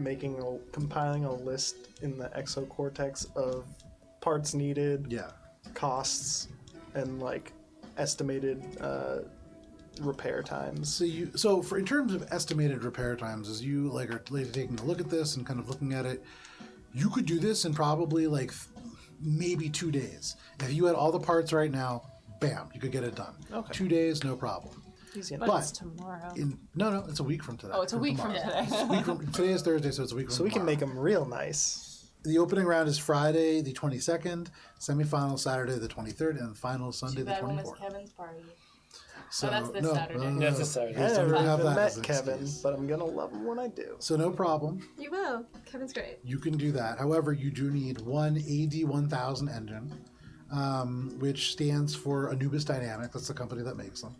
Speaker 4: compiling a list in the exocortex of parts needed,
Speaker 1: Yeah.
Speaker 4: costs, and like estimated repair times.
Speaker 1: So in terms of estimated repair times, as you are taking a look at this and kind of looking at it, you could do this in probably maybe 2 days. If you had all the parts right now, bam, you could get it done.
Speaker 4: Okay.
Speaker 1: 2 days, no problem.
Speaker 4: Easy
Speaker 8: But
Speaker 4: enough.
Speaker 8: it's tomorrow.
Speaker 1: No, it's a week from today.
Speaker 8: Oh, it's a week from
Speaker 1: tomorrow.
Speaker 8: today.
Speaker 1: Today is Thursday, so it's a week from
Speaker 4: So we can
Speaker 1: tomorrow.
Speaker 4: make them real nice.
Speaker 1: The opening round is Friday, the 22nd, semifinal Saturday, the 23rd, and final Sunday,
Speaker 2: Too
Speaker 1: the
Speaker 2: bad we'll miss
Speaker 1: 24th.
Speaker 2: Kevin's party.
Speaker 1: So
Speaker 2: that's this
Speaker 1: no,
Speaker 2: Saturday.
Speaker 1: no,
Speaker 7: That's
Speaker 1: no.
Speaker 7: a Saturday.
Speaker 1: Please
Speaker 4: I
Speaker 1: don't
Speaker 4: never
Speaker 1: have
Speaker 4: even
Speaker 1: that
Speaker 4: met
Speaker 1: as an
Speaker 4: Kevin,
Speaker 1: excuse.
Speaker 4: but I'm gonna love him when I do.
Speaker 1: So no problem.
Speaker 9: You will. Kevin's great.
Speaker 1: You can do that. However, you do need one AD 1000 engine, which stands for Anubis Dynamic. That's the company that makes them.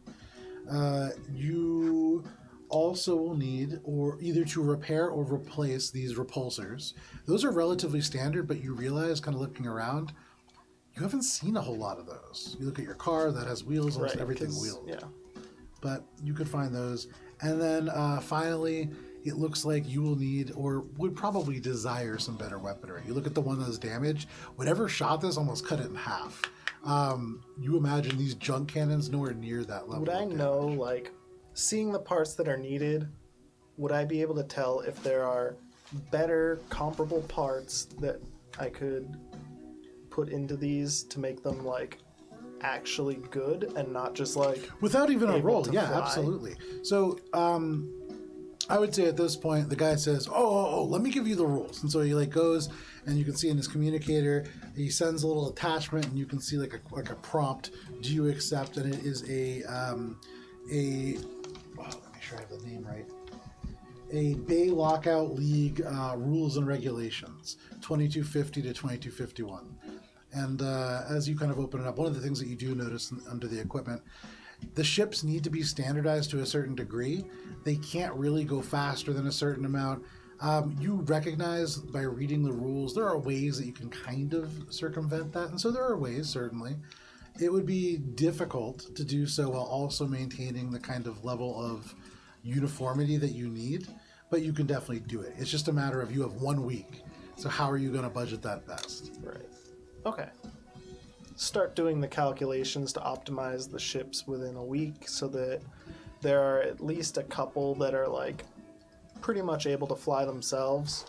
Speaker 1: You also will need or either to repair or replace these repulsors. Those are relatively standard, but you realize, kind of looking around, you haven't seen a whole lot of those. You look at your car that has wheels, almost everything
Speaker 4: 'cause-
Speaker 1: wheeled.
Speaker 4: Yeah.
Speaker 1: But you could find those. And then finally, it looks like you will need or would probably desire some better weaponry. You look at the one that's damaged. Whatever shot this almost cut it in half. You imagine these junk cannons nowhere near that level.
Speaker 4: Would I
Speaker 1: of damage.
Speaker 4: know, like, seeing the parts that are needed, would I be able to tell if there are better comparable parts that I could put into these to make them, like, actually good and not just, like,
Speaker 1: Without even a
Speaker 4: able
Speaker 1: roll?
Speaker 4: to
Speaker 1: Yeah,
Speaker 4: fly?
Speaker 1: absolutely. So I would say at this point, the guy says, oh, let me give you the rules. And so he like goes, and you can see in his communicator, he sends a little attachment, and you can see like a prompt. Do you accept? And it is let me make sure I have the name right. A Bay Lockout League rules and regulations, 2250 to 2251. And as you kind of open it up, one of the things that you do notice under the equipment, the ships need to be standardized to a certain degree. They can't really go faster than a certain amount. You recognize by reading the rules, there are ways that you can kind of circumvent that. And so there are ways, certainly. It would be difficult to do so while also maintaining the kind of level of uniformity that you need, but you can definitely do it. It's just a matter of you have 1 week. So how are you going to budget that best?
Speaker 4: Right. Okay. Start doing the calculations to optimize the ships within a week so that there are at least a couple that are like pretty much able to fly themselves.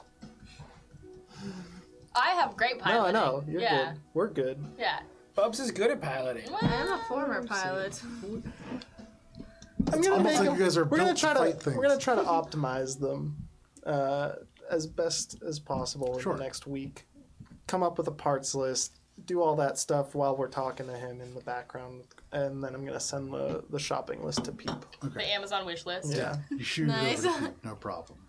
Speaker 2: I have great piloting.
Speaker 4: No, you're
Speaker 2: yeah.
Speaker 4: good. We're good.
Speaker 2: Yeah.
Speaker 7: Bubs is good at piloting.
Speaker 9: I am a former pilot.
Speaker 4: I'm
Speaker 1: It's
Speaker 4: gonna
Speaker 1: almost
Speaker 4: make
Speaker 1: like you guys are
Speaker 4: we're gonna
Speaker 1: built to
Speaker 4: try
Speaker 1: fight
Speaker 4: to
Speaker 1: things.
Speaker 4: we're gonna try to optimize them as best as possible in
Speaker 1: Sure.
Speaker 4: the next week. Come up with a parts list. Do all that stuff while we're talking to him in the background, and then I'm gonna send the shopping list to Peep.
Speaker 2: The Amazon wish list.
Speaker 4: Yeah.
Speaker 1: You shoot
Speaker 3: Nice.
Speaker 1: it over to Pete, no problem.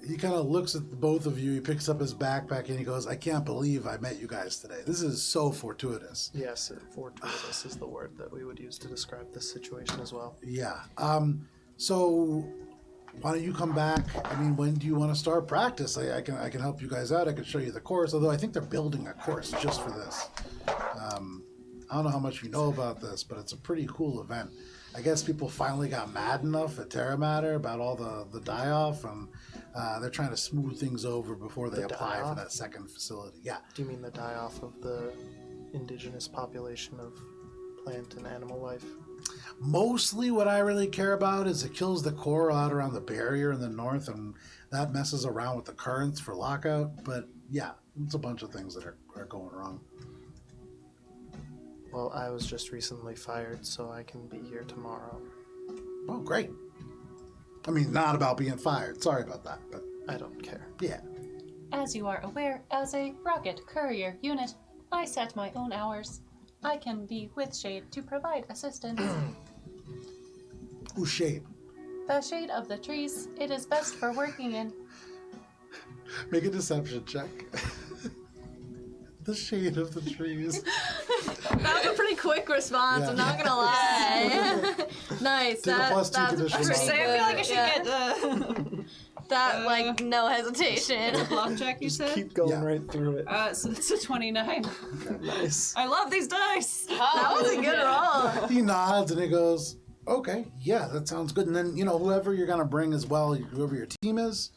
Speaker 1: He kind of looks at both of you. He picks up his backpack and he goes, I can't believe I met you guys today. This is so fortuitous.
Speaker 4: Yes, fortuitous is the word that we would use to describe this situation as well.
Speaker 1: Yeah. So why don't you come back? I mean, when do you want to start practice? I can help you guys out. I can show you the course, although I think they're building a course just for this. I don't know how much you know about this, but it's a pretty cool event. I guess people finally got mad enough at Terra Matter about all the die-off, and they're trying to smooth things over before they
Speaker 4: The
Speaker 1: apply for
Speaker 4: die-off?
Speaker 1: that second facility. Yeah.
Speaker 4: Do you mean the die-off of the indigenous population of plant and animal life?
Speaker 1: Mostly what I really care about is it kills the core out around the barrier in the north, and that messes around with the currents for lockout. But yeah, it's a bunch of things that are going wrong.
Speaker 4: Well, I was just recently fired, so I can be here tomorrow.
Speaker 1: Oh, great. I mean, not about being fired. Sorry about that, but
Speaker 4: I don't care.
Speaker 1: yeah.
Speaker 6: As you are aware, as a rocket courier unit, I set my own hours. I can be with Shade to provide assistance.
Speaker 1: Ooh, shade.
Speaker 6: The shade of the trees, it is best for working in.
Speaker 1: Make a deception check. The shade of the trees.
Speaker 3: That was a pretty quick response,
Speaker 1: Yeah.
Speaker 3: I'm not gonna lie. Nice.
Speaker 1: Take a
Speaker 3: That,
Speaker 1: plus 2
Speaker 3: that's
Speaker 1: conditional
Speaker 3: pretty
Speaker 1: knowledge.
Speaker 8: Say, I feel like I should
Speaker 3: yeah.
Speaker 8: get
Speaker 3: That, like, no hesitation.
Speaker 8: bluff check, you said?
Speaker 4: Keep going
Speaker 1: Yeah.
Speaker 4: right through it.
Speaker 8: So it's a 29.
Speaker 4: Nice.
Speaker 8: I love these dice!
Speaker 3: That was a good roll.
Speaker 1: He nods and he goes, okay, yeah, that sounds good. And then, whoever you're going to bring as well, whoever your team is,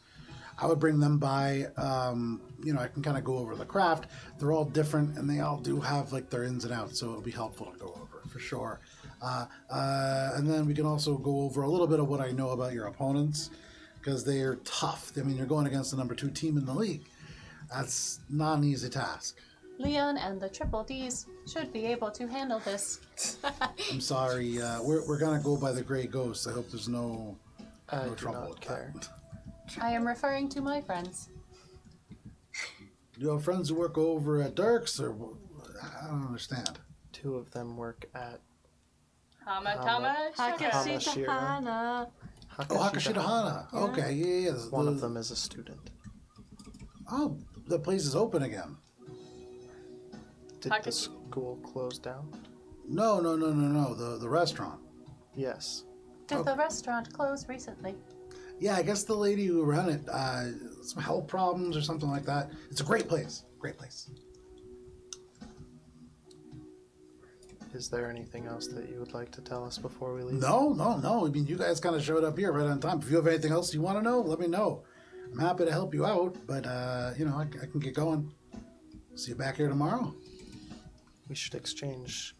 Speaker 1: I would bring them by. I can kind of go over the craft. They're all different, and they all do have like their ins and outs, so it'll be helpful to go over for sure. And then we can also go over a little bit of what I know about your opponents, because they are tough. I mean, you're going against the number 2 team in the league. That's not an easy task.
Speaker 6: Leon and the Triple Ds should be able to handle this.
Speaker 1: I'm sorry. We're gonna go by the Gray Ghost. I hope there's no
Speaker 4: I do
Speaker 1: trouble
Speaker 4: not
Speaker 1: with
Speaker 4: care.
Speaker 1: that.
Speaker 6: I am referring to my friends.
Speaker 1: You have friends who work over at Dirk's, or I don't understand.
Speaker 4: 2 of them work at
Speaker 2: Hamatama Shaka.
Speaker 3: Hakashita Hana.
Speaker 1: Oh, Hakashita Hana. Okay, yeah.
Speaker 4: One of them is a student.
Speaker 1: Oh, the place is open again.
Speaker 4: Did the school close down?
Speaker 1: No. The restaurant.
Speaker 4: Yes.
Speaker 6: Did the restaurant close recently?
Speaker 1: Yeah, I guess the lady who ran it, some health problems or something like that. It's a great place. Great place.
Speaker 4: Is there anything else that you would like to tell us before we leave?
Speaker 1: No. I mean, you guys kind of showed up here right on time. If you have anything else you want to know, let me know. I'm happy to help you out, but, I can get going. See you back here tomorrow.
Speaker 4: We should exchange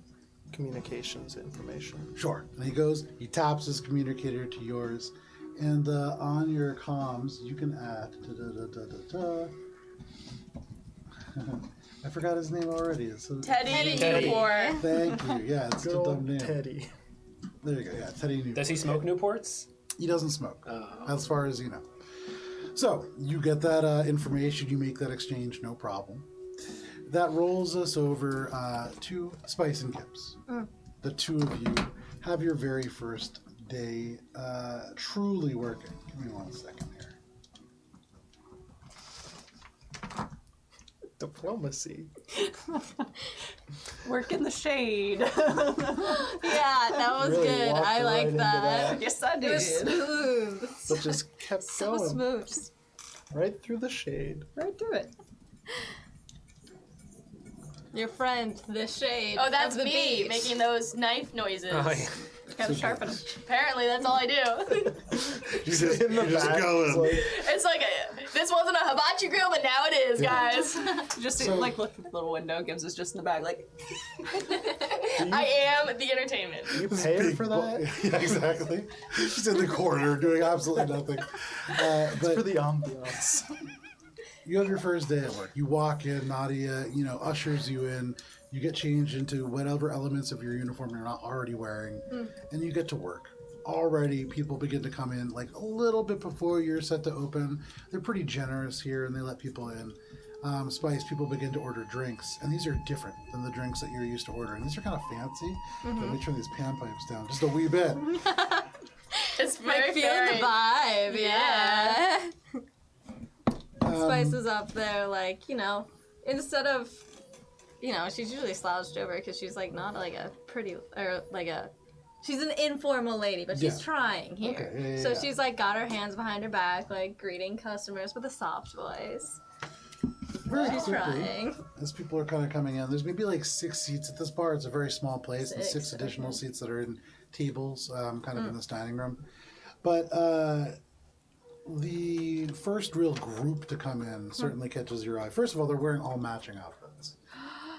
Speaker 4: communications information.
Speaker 1: Sure. And he taps his communicator to yours. And on your comms, you can add... I forgot his name already.
Speaker 2: Teddy Newport.
Speaker 1: Thank you. Yeah, it's
Speaker 4: Good
Speaker 1: a dumb
Speaker 4: old
Speaker 1: name.
Speaker 4: Teddy.
Speaker 1: There you go. Yeah, Teddy Newport.
Speaker 7: Does he smoke Newports?
Speaker 1: He doesn't smoke,
Speaker 7: Oh.
Speaker 1: as far as you know. So, you get that information, you make that exchange, no problem. That rolls us over to Spice and Gibbs. The two of you have your very first day truly working. Give me 1 second here.
Speaker 4: Diplomacy.
Speaker 8: Work in the shade.
Speaker 3: Yeah, that was
Speaker 4: Really
Speaker 3: good.
Speaker 4: walked
Speaker 3: I
Speaker 4: right
Speaker 3: like
Speaker 4: into
Speaker 3: that.
Speaker 8: Yes, I
Speaker 3: It
Speaker 8: did.
Speaker 3: was smooth.
Speaker 4: But just kept
Speaker 3: So
Speaker 4: going.
Speaker 3: smooth. Just
Speaker 4: Right through the shade.
Speaker 3: right through it. Your friend, the shade.
Speaker 2: Oh, that's
Speaker 3: of the
Speaker 2: me
Speaker 3: beach.
Speaker 2: making those knife noises.
Speaker 7: Oh, yeah.
Speaker 8: Gotta sharpen them.
Speaker 2: Apparently, that's all I do.
Speaker 1: You're just
Speaker 4: In the back,
Speaker 1: going.
Speaker 2: It's like, this wasn't a hibachi grill, but now it is, guys.
Speaker 8: Just
Speaker 1: So-
Speaker 8: like look through the little window, Gibbs is just in the back, like
Speaker 2: I am the entertainment.
Speaker 4: You pay her for that?
Speaker 1: Yeah, exactly. She's in the corner doing absolutely nothing. But
Speaker 4: For the ambiance.
Speaker 1: you have your first day at work. You walk in, Nadia, ushers you in. You get changed into whatever elements of your uniform you're not already wearing, and you get to work. Already, people begin to come in like a little bit before you're set to open. They're pretty generous here, and they let people in. Spice, people begin to order drinks, and these are different than the drinks that you're used to ordering. These are kind of fancy. Let me turn these panpipes down just a wee bit.
Speaker 2: It's very
Speaker 3: Like feeling
Speaker 2: fairy.
Speaker 3: the vibe, yeah.
Speaker 1: Um,
Speaker 3: Spice is up there, like, instead of, she's usually slouched over because she's like not like a pretty, or like she's an informal lady, but she's
Speaker 1: Yeah.
Speaker 3: trying here.
Speaker 1: Okay, yeah,
Speaker 3: So
Speaker 1: yeah.
Speaker 3: she's like got her hands behind her back, like greeting customers with a soft voice.
Speaker 1: Very
Speaker 3: She's
Speaker 1: quickly,
Speaker 3: trying.
Speaker 1: as people are kind of coming in, there's maybe like 6 seats at this bar. It's a very small place, and 6 additional
Speaker 3: okay.
Speaker 1: seats that are in tables, kind of in this dining room. But the first real group to come in certainly catches your eye. First of all, they're wearing all matching outfits.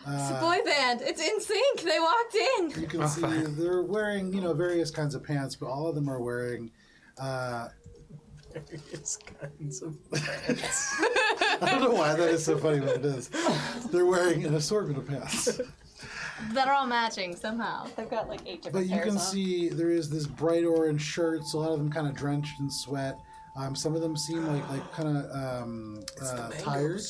Speaker 3: It's a boy band. It's in sync. They walked in.
Speaker 1: You can see they're wearing, various kinds of pants, but all of them are wearing.
Speaker 4: Various kinds of pants.
Speaker 1: I don't know why that is so funny, but it is. They're wearing an assortment of pants.
Speaker 3: That are all matching somehow.
Speaker 8: they've got like 8 different
Speaker 1: But you
Speaker 8: pairs
Speaker 1: can
Speaker 8: on.
Speaker 1: see there is this bright orange shirts. A lot of them kind of drenched in sweat. Some of them seem like kind of tired.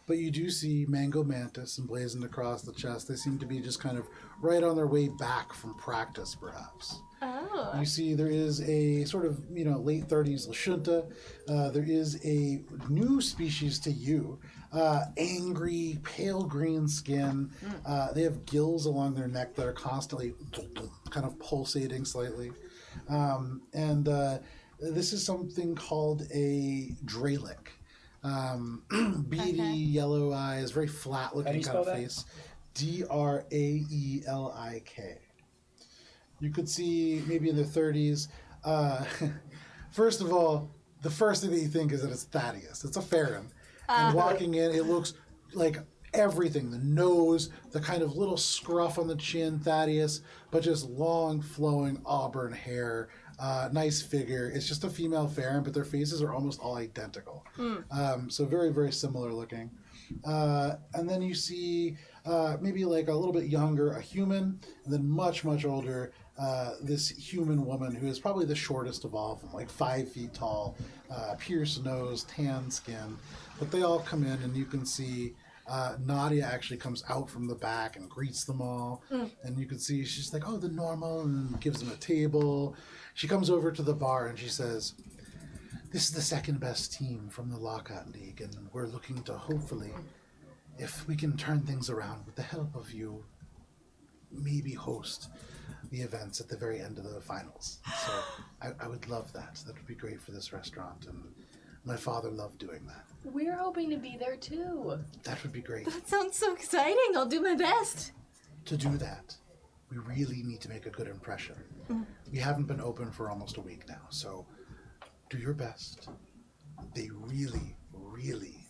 Speaker 1: But you do see Mango Mantis emblazoned across the chest. They seem to be just kind of right on their way back from practice, perhaps.
Speaker 3: Oh.
Speaker 1: You see there is a sort of, late 30s Lashunta. There is a new species to you. Angry, pale green skin. They have gills along their neck that are constantly kind of pulsating slightly. This is something called a Dralic. Beady yellow eyes, very flat
Speaker 7: How do
Speaker 1: looking
Speaker 7: you
Speaker 1: kind
Speaker 7: spell
Speaker 1: of
Speaker 7: that?
Speaker 1: face. Draelik. You could see maybe in their 30s. First of all, the first thing that you think is that it's Thaddeus. It's a Farron. And walking in, it looks like everything. The nose, the kind of little scruff on the chin, Thaddeus, but just long, flowing auburn hair. Nice figure. It's just a female Farron, but their faces are almost all identical. So very, very similar looking. And then you see maybe like a little bit younger, a human, and then much, much older, this human woman who is probably the shortest of all of them, like 5 feet tall, pierced nose, tan skin. But they all come in, and you can see Nadia actually comes out from the back and greets them all. And you can see she's like, oh, the normal, and gives them a table. She comes over to the bar and she says, this is the second best team from the Lockout League, and we're looking to hopefully, if we can turn things around with the help of you, maybe host the events at the very end of the finals. So I would love that. That would be great for this restaurant, and my father loved doing that.
Speaker 2: We're hoping to be there too.
Speaker 1: That would be great.
Speaker 3: That sounds so exciting. I'll do my best.
Speaker 1: To do that, we really need to make a good impression. We haven't been open for almost a week now, so do your best. They really, really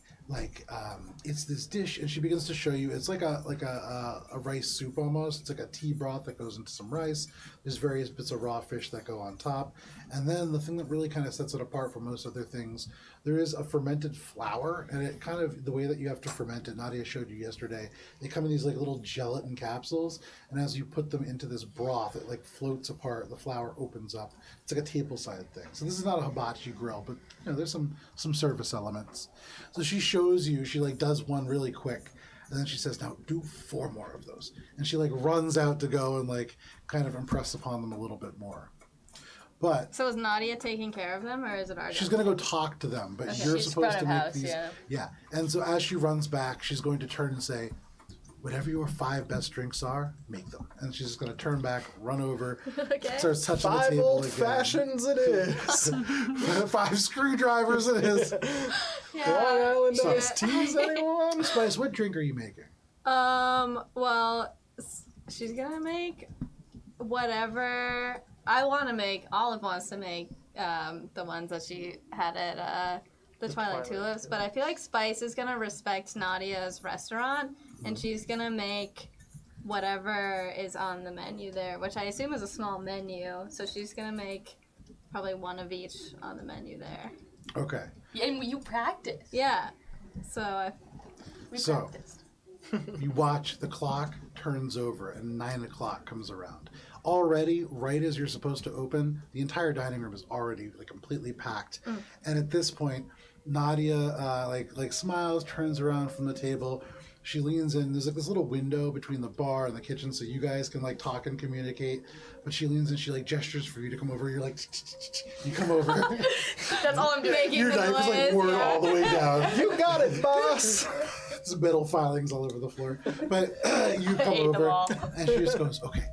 Speaker 1: it's this dish, and she begins to show you. It's like a rice soup almost. It's like a tea broth that goes into some rice. There's various bits of raw fish that go on top, and then the thing that really kind of sets it apart from most other things, there is a fermented flour, and it kind of the way that you have to ferment it. Nadia showed you yesterday. They come in these like little gelatin capsules, and as you put them into this broth, it like floats apart. The flour opens up. It's like a table side thing. So this is not a hibachi grill, but there's some service elements. So she shows you. She like does one really quick, and then she says, "Now do 4 more of those." And she like runs out to go and like kind of impress upon them a little bit more. But
Speaker 9: So is Nadia taking care of them, or is it our
Speaker 1: she's
Speaker 9: job?
Speaker 1: going to go talk to them. But
Speaker 9: Okay.
Speaker 1: you're
Speaker 2: She's
Speaker 1: supposed
Speaker 2: front
Speaker 1: to
Speaker 2: of
Speaker 1: make
Speaker 2: house,
Speaker 1: these.
Speaker 2: yeah.
Speaker 1: And so as she runs back, she's going to turn and say, whatever your 5 best drinks are, make them. And she's just going to turn back, run over,
Speaker 9: Okay.
Speaker 1: starts touching the
Speaker 4: 5
Speaker 1: table
Speaker 4: old
Speaker 1: again.
Speaker 4: fashions it is.
Speaker 1: 5 screwdrivers it is.
Speaker 4: Long Island
Speaker 1: So-
Speaker 4: iced teas, anyone?
Speaker 1: Spice, what drink are you making?
Speaker 9: Well, she's gonna make whatever. I want to make. Olive wants to make the ones that she had at the Twilight Tulips, but I feel like Spice is gonna respect Nadia's restaurant, and she's gonna make whatever is on the menu there, which I assume is a small menu. So she's gonna make probably one of each on the menu there.
Speaker 1: Okay.
Speaker 2: And you practice.
Speaker 9: Yeah. So
Speaker 2: We
Speaker 1: So-
Speaker 2: practiced.
Speaker 1: You watch the clock turns over and 9 o'clock comes around. Already, right as you're supposed to open, the entire dining room is already like completely packed. And at this point, Nadia like smiles, turns around from the table. She leans in. There's like this little window between the bar and the kitchen, so you guys can like talk and communicate. But she leans in. She like gestures for you to come over. You're like, you come over.
Speaker 2: That's all I'm doing.
Speaker 9: making
Speaker 1: Your
Speaker 9: the
Speaker 1: knife is like
Speaker 9: noise,
Speaker 1: whirred
Speaker 9: yeah.
Speaker 1: all the way down.
Speaker 4: You got it, boss.
Speaker 1: There's metal filings all over the floor. But you come
Speaker 2: ate them
Speaker 1: over,
Speaker 2: all.
Speaker 1: and she just goes, okay,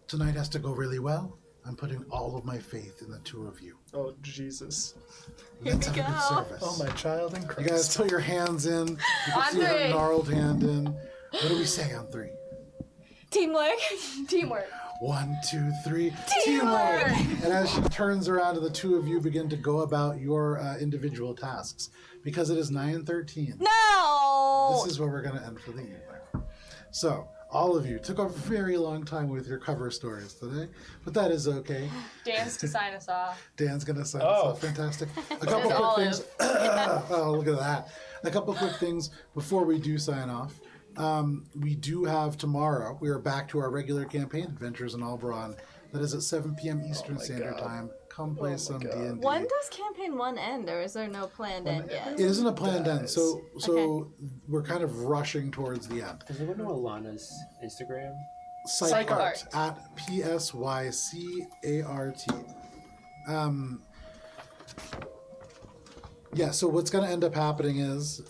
Speaker 1: tonight has to go really well. I'm putting all of my faith in the 2 of you.
Speaker 4: Oh, Jesus.
Speaker 1: Let's have a good
Speaker 9: go.
Speaker 1: service.
Speaker 4: Oh, my child in
Speaker 1: You
Speaker 4: Christ.
Speaker 1: guys put your hands in. You can
Speaker 2: On
Speaker 1: see her
Speaker 2: 3.
Speaker 1: gnarled hand in. What do we say on 3?
Speaker 9: teamwork.
Speaker 2: Teamwork.
Speaker 1: 1, 2, 3. Teamwork! And as she turns around, and the 2 of you begin to go about your individual tasks. Because it is 9:13.
Speaker 9: No.
Speaker 1: This is where we're going to end for the evening. So, all of you took a very long time with your cover stories today, but that is okay.
Speaker 2: Dan's to sign us off.
Speaker 1: Dan's going to sign us
Speaker 7: Oh.
Speaker 1: off. Fantastic. A couple
Speaker 2: There's
Speaker 1: quick things. Oh, look at that. A couple quick things before we do sign off. We do have tomorrow, we are back to our regular campaign adventures in Alberon. That is at 7 p.m. Eastern Standard
Speaker 4: God.
Speaker 1: Time. Come play some
Speaker 4: God.
Speaker 1: D&D.
Speaker 9: When does campaign 1 end, or is there no planned end yet?
Speaker 1: It isn't a planned end, so
Speaker 9: Okay.
Speaker 1: we're kind of rushing towards the end.
Speaker 7: Does anyone know Alana's Instagram?
Speaker 1: Psych art
Speaker 2: Psych
Speaker 1: at PSYCART. Yeah, so what's going to end up happening is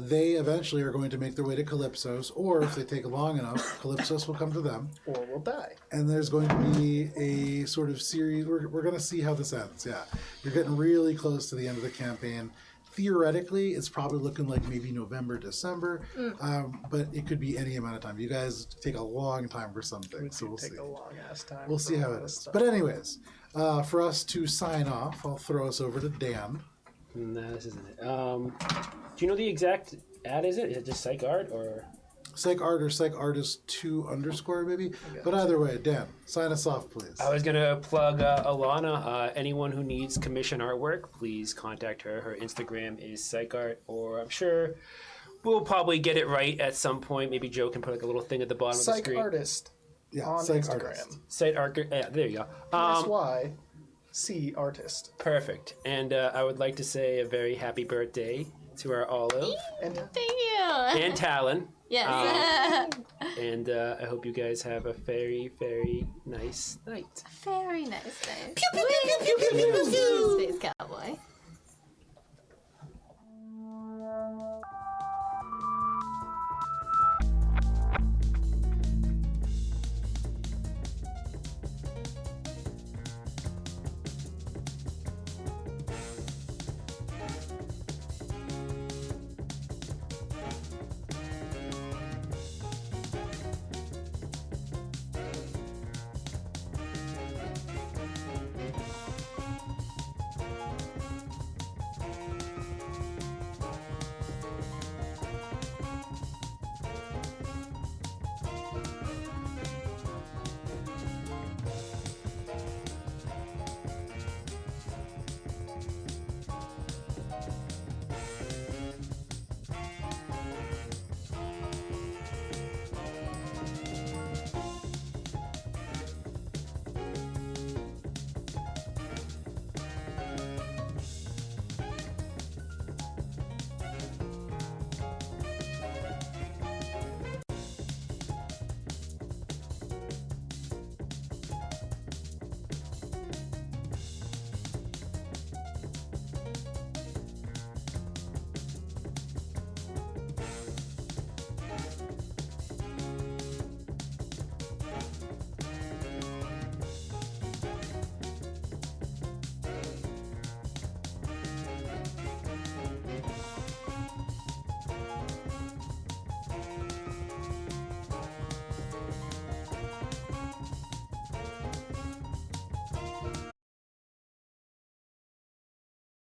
Speaker 1: they eventually are going to make their way to Calypso's, or if they take long enough, Calypso's will come to them.
Speaker 4: Or we'll die.
Speaker 1: And there's going to be a sort of series. We're going to see how this ends. Yeah, you're getting really close to the end of the campaign. Theoretically, it's probably looking like maybe November, December, but it could be any amount of time. You guys take a long time for something,
Speaker 4: It
Speaker 1: so we'll
Speaker 4: would take
Speaker 1: see.
Speaker 4: a long ass time.
Speaker 1: We'll see
Speaker 4: for
Speaker 1: how
Speaker 4: all
Speaker 1: it
Speaker 4: this
Speaker 1: is.
Speaker 4: stuff.
Speaker 1: But anyways, for us to sign off, I'll throw us over to Dan.
Speaker 7: No, this isn't it. Do you know the exact ad? Is it just Psych Art or?
Speaker 1: Psych art or Psych artist 2_ maybe. But either way, Dan, sign us off, please.
Speaker 7: I was gonna plug Alana. Anyone who needs commission artwork, please contact her. Her Instagram is PsychArt, or I'm sure we'll probably get it right at some point. Maybe Joe can put like a little thing at the bottom of the
Speaker 4: Psych
Speaker 7: screen.
Speaker 4: artist
Speaker 1: Yeah,
Speaker 4: on
Speaker 1: Psych
Speaker 4: Instagram.
Speaker 1: artist.
Speaker 7: Site art. Yeah, there you go.
Speaker 4: SYC artist.
Speaker 7: Perfect. And I would like to say a very happy birthday to our Olive
Speaker 4: And
Speaker 9: Thank you.
Speaker 7: and Talon.
Speaker 9: Yes.
Speaker 7: And I hope you guys have a very, very nice night.
Speaker 9: Very nice day.
Speaker 3: Pew, pew, pew, pew, pew, pew, pew, pew.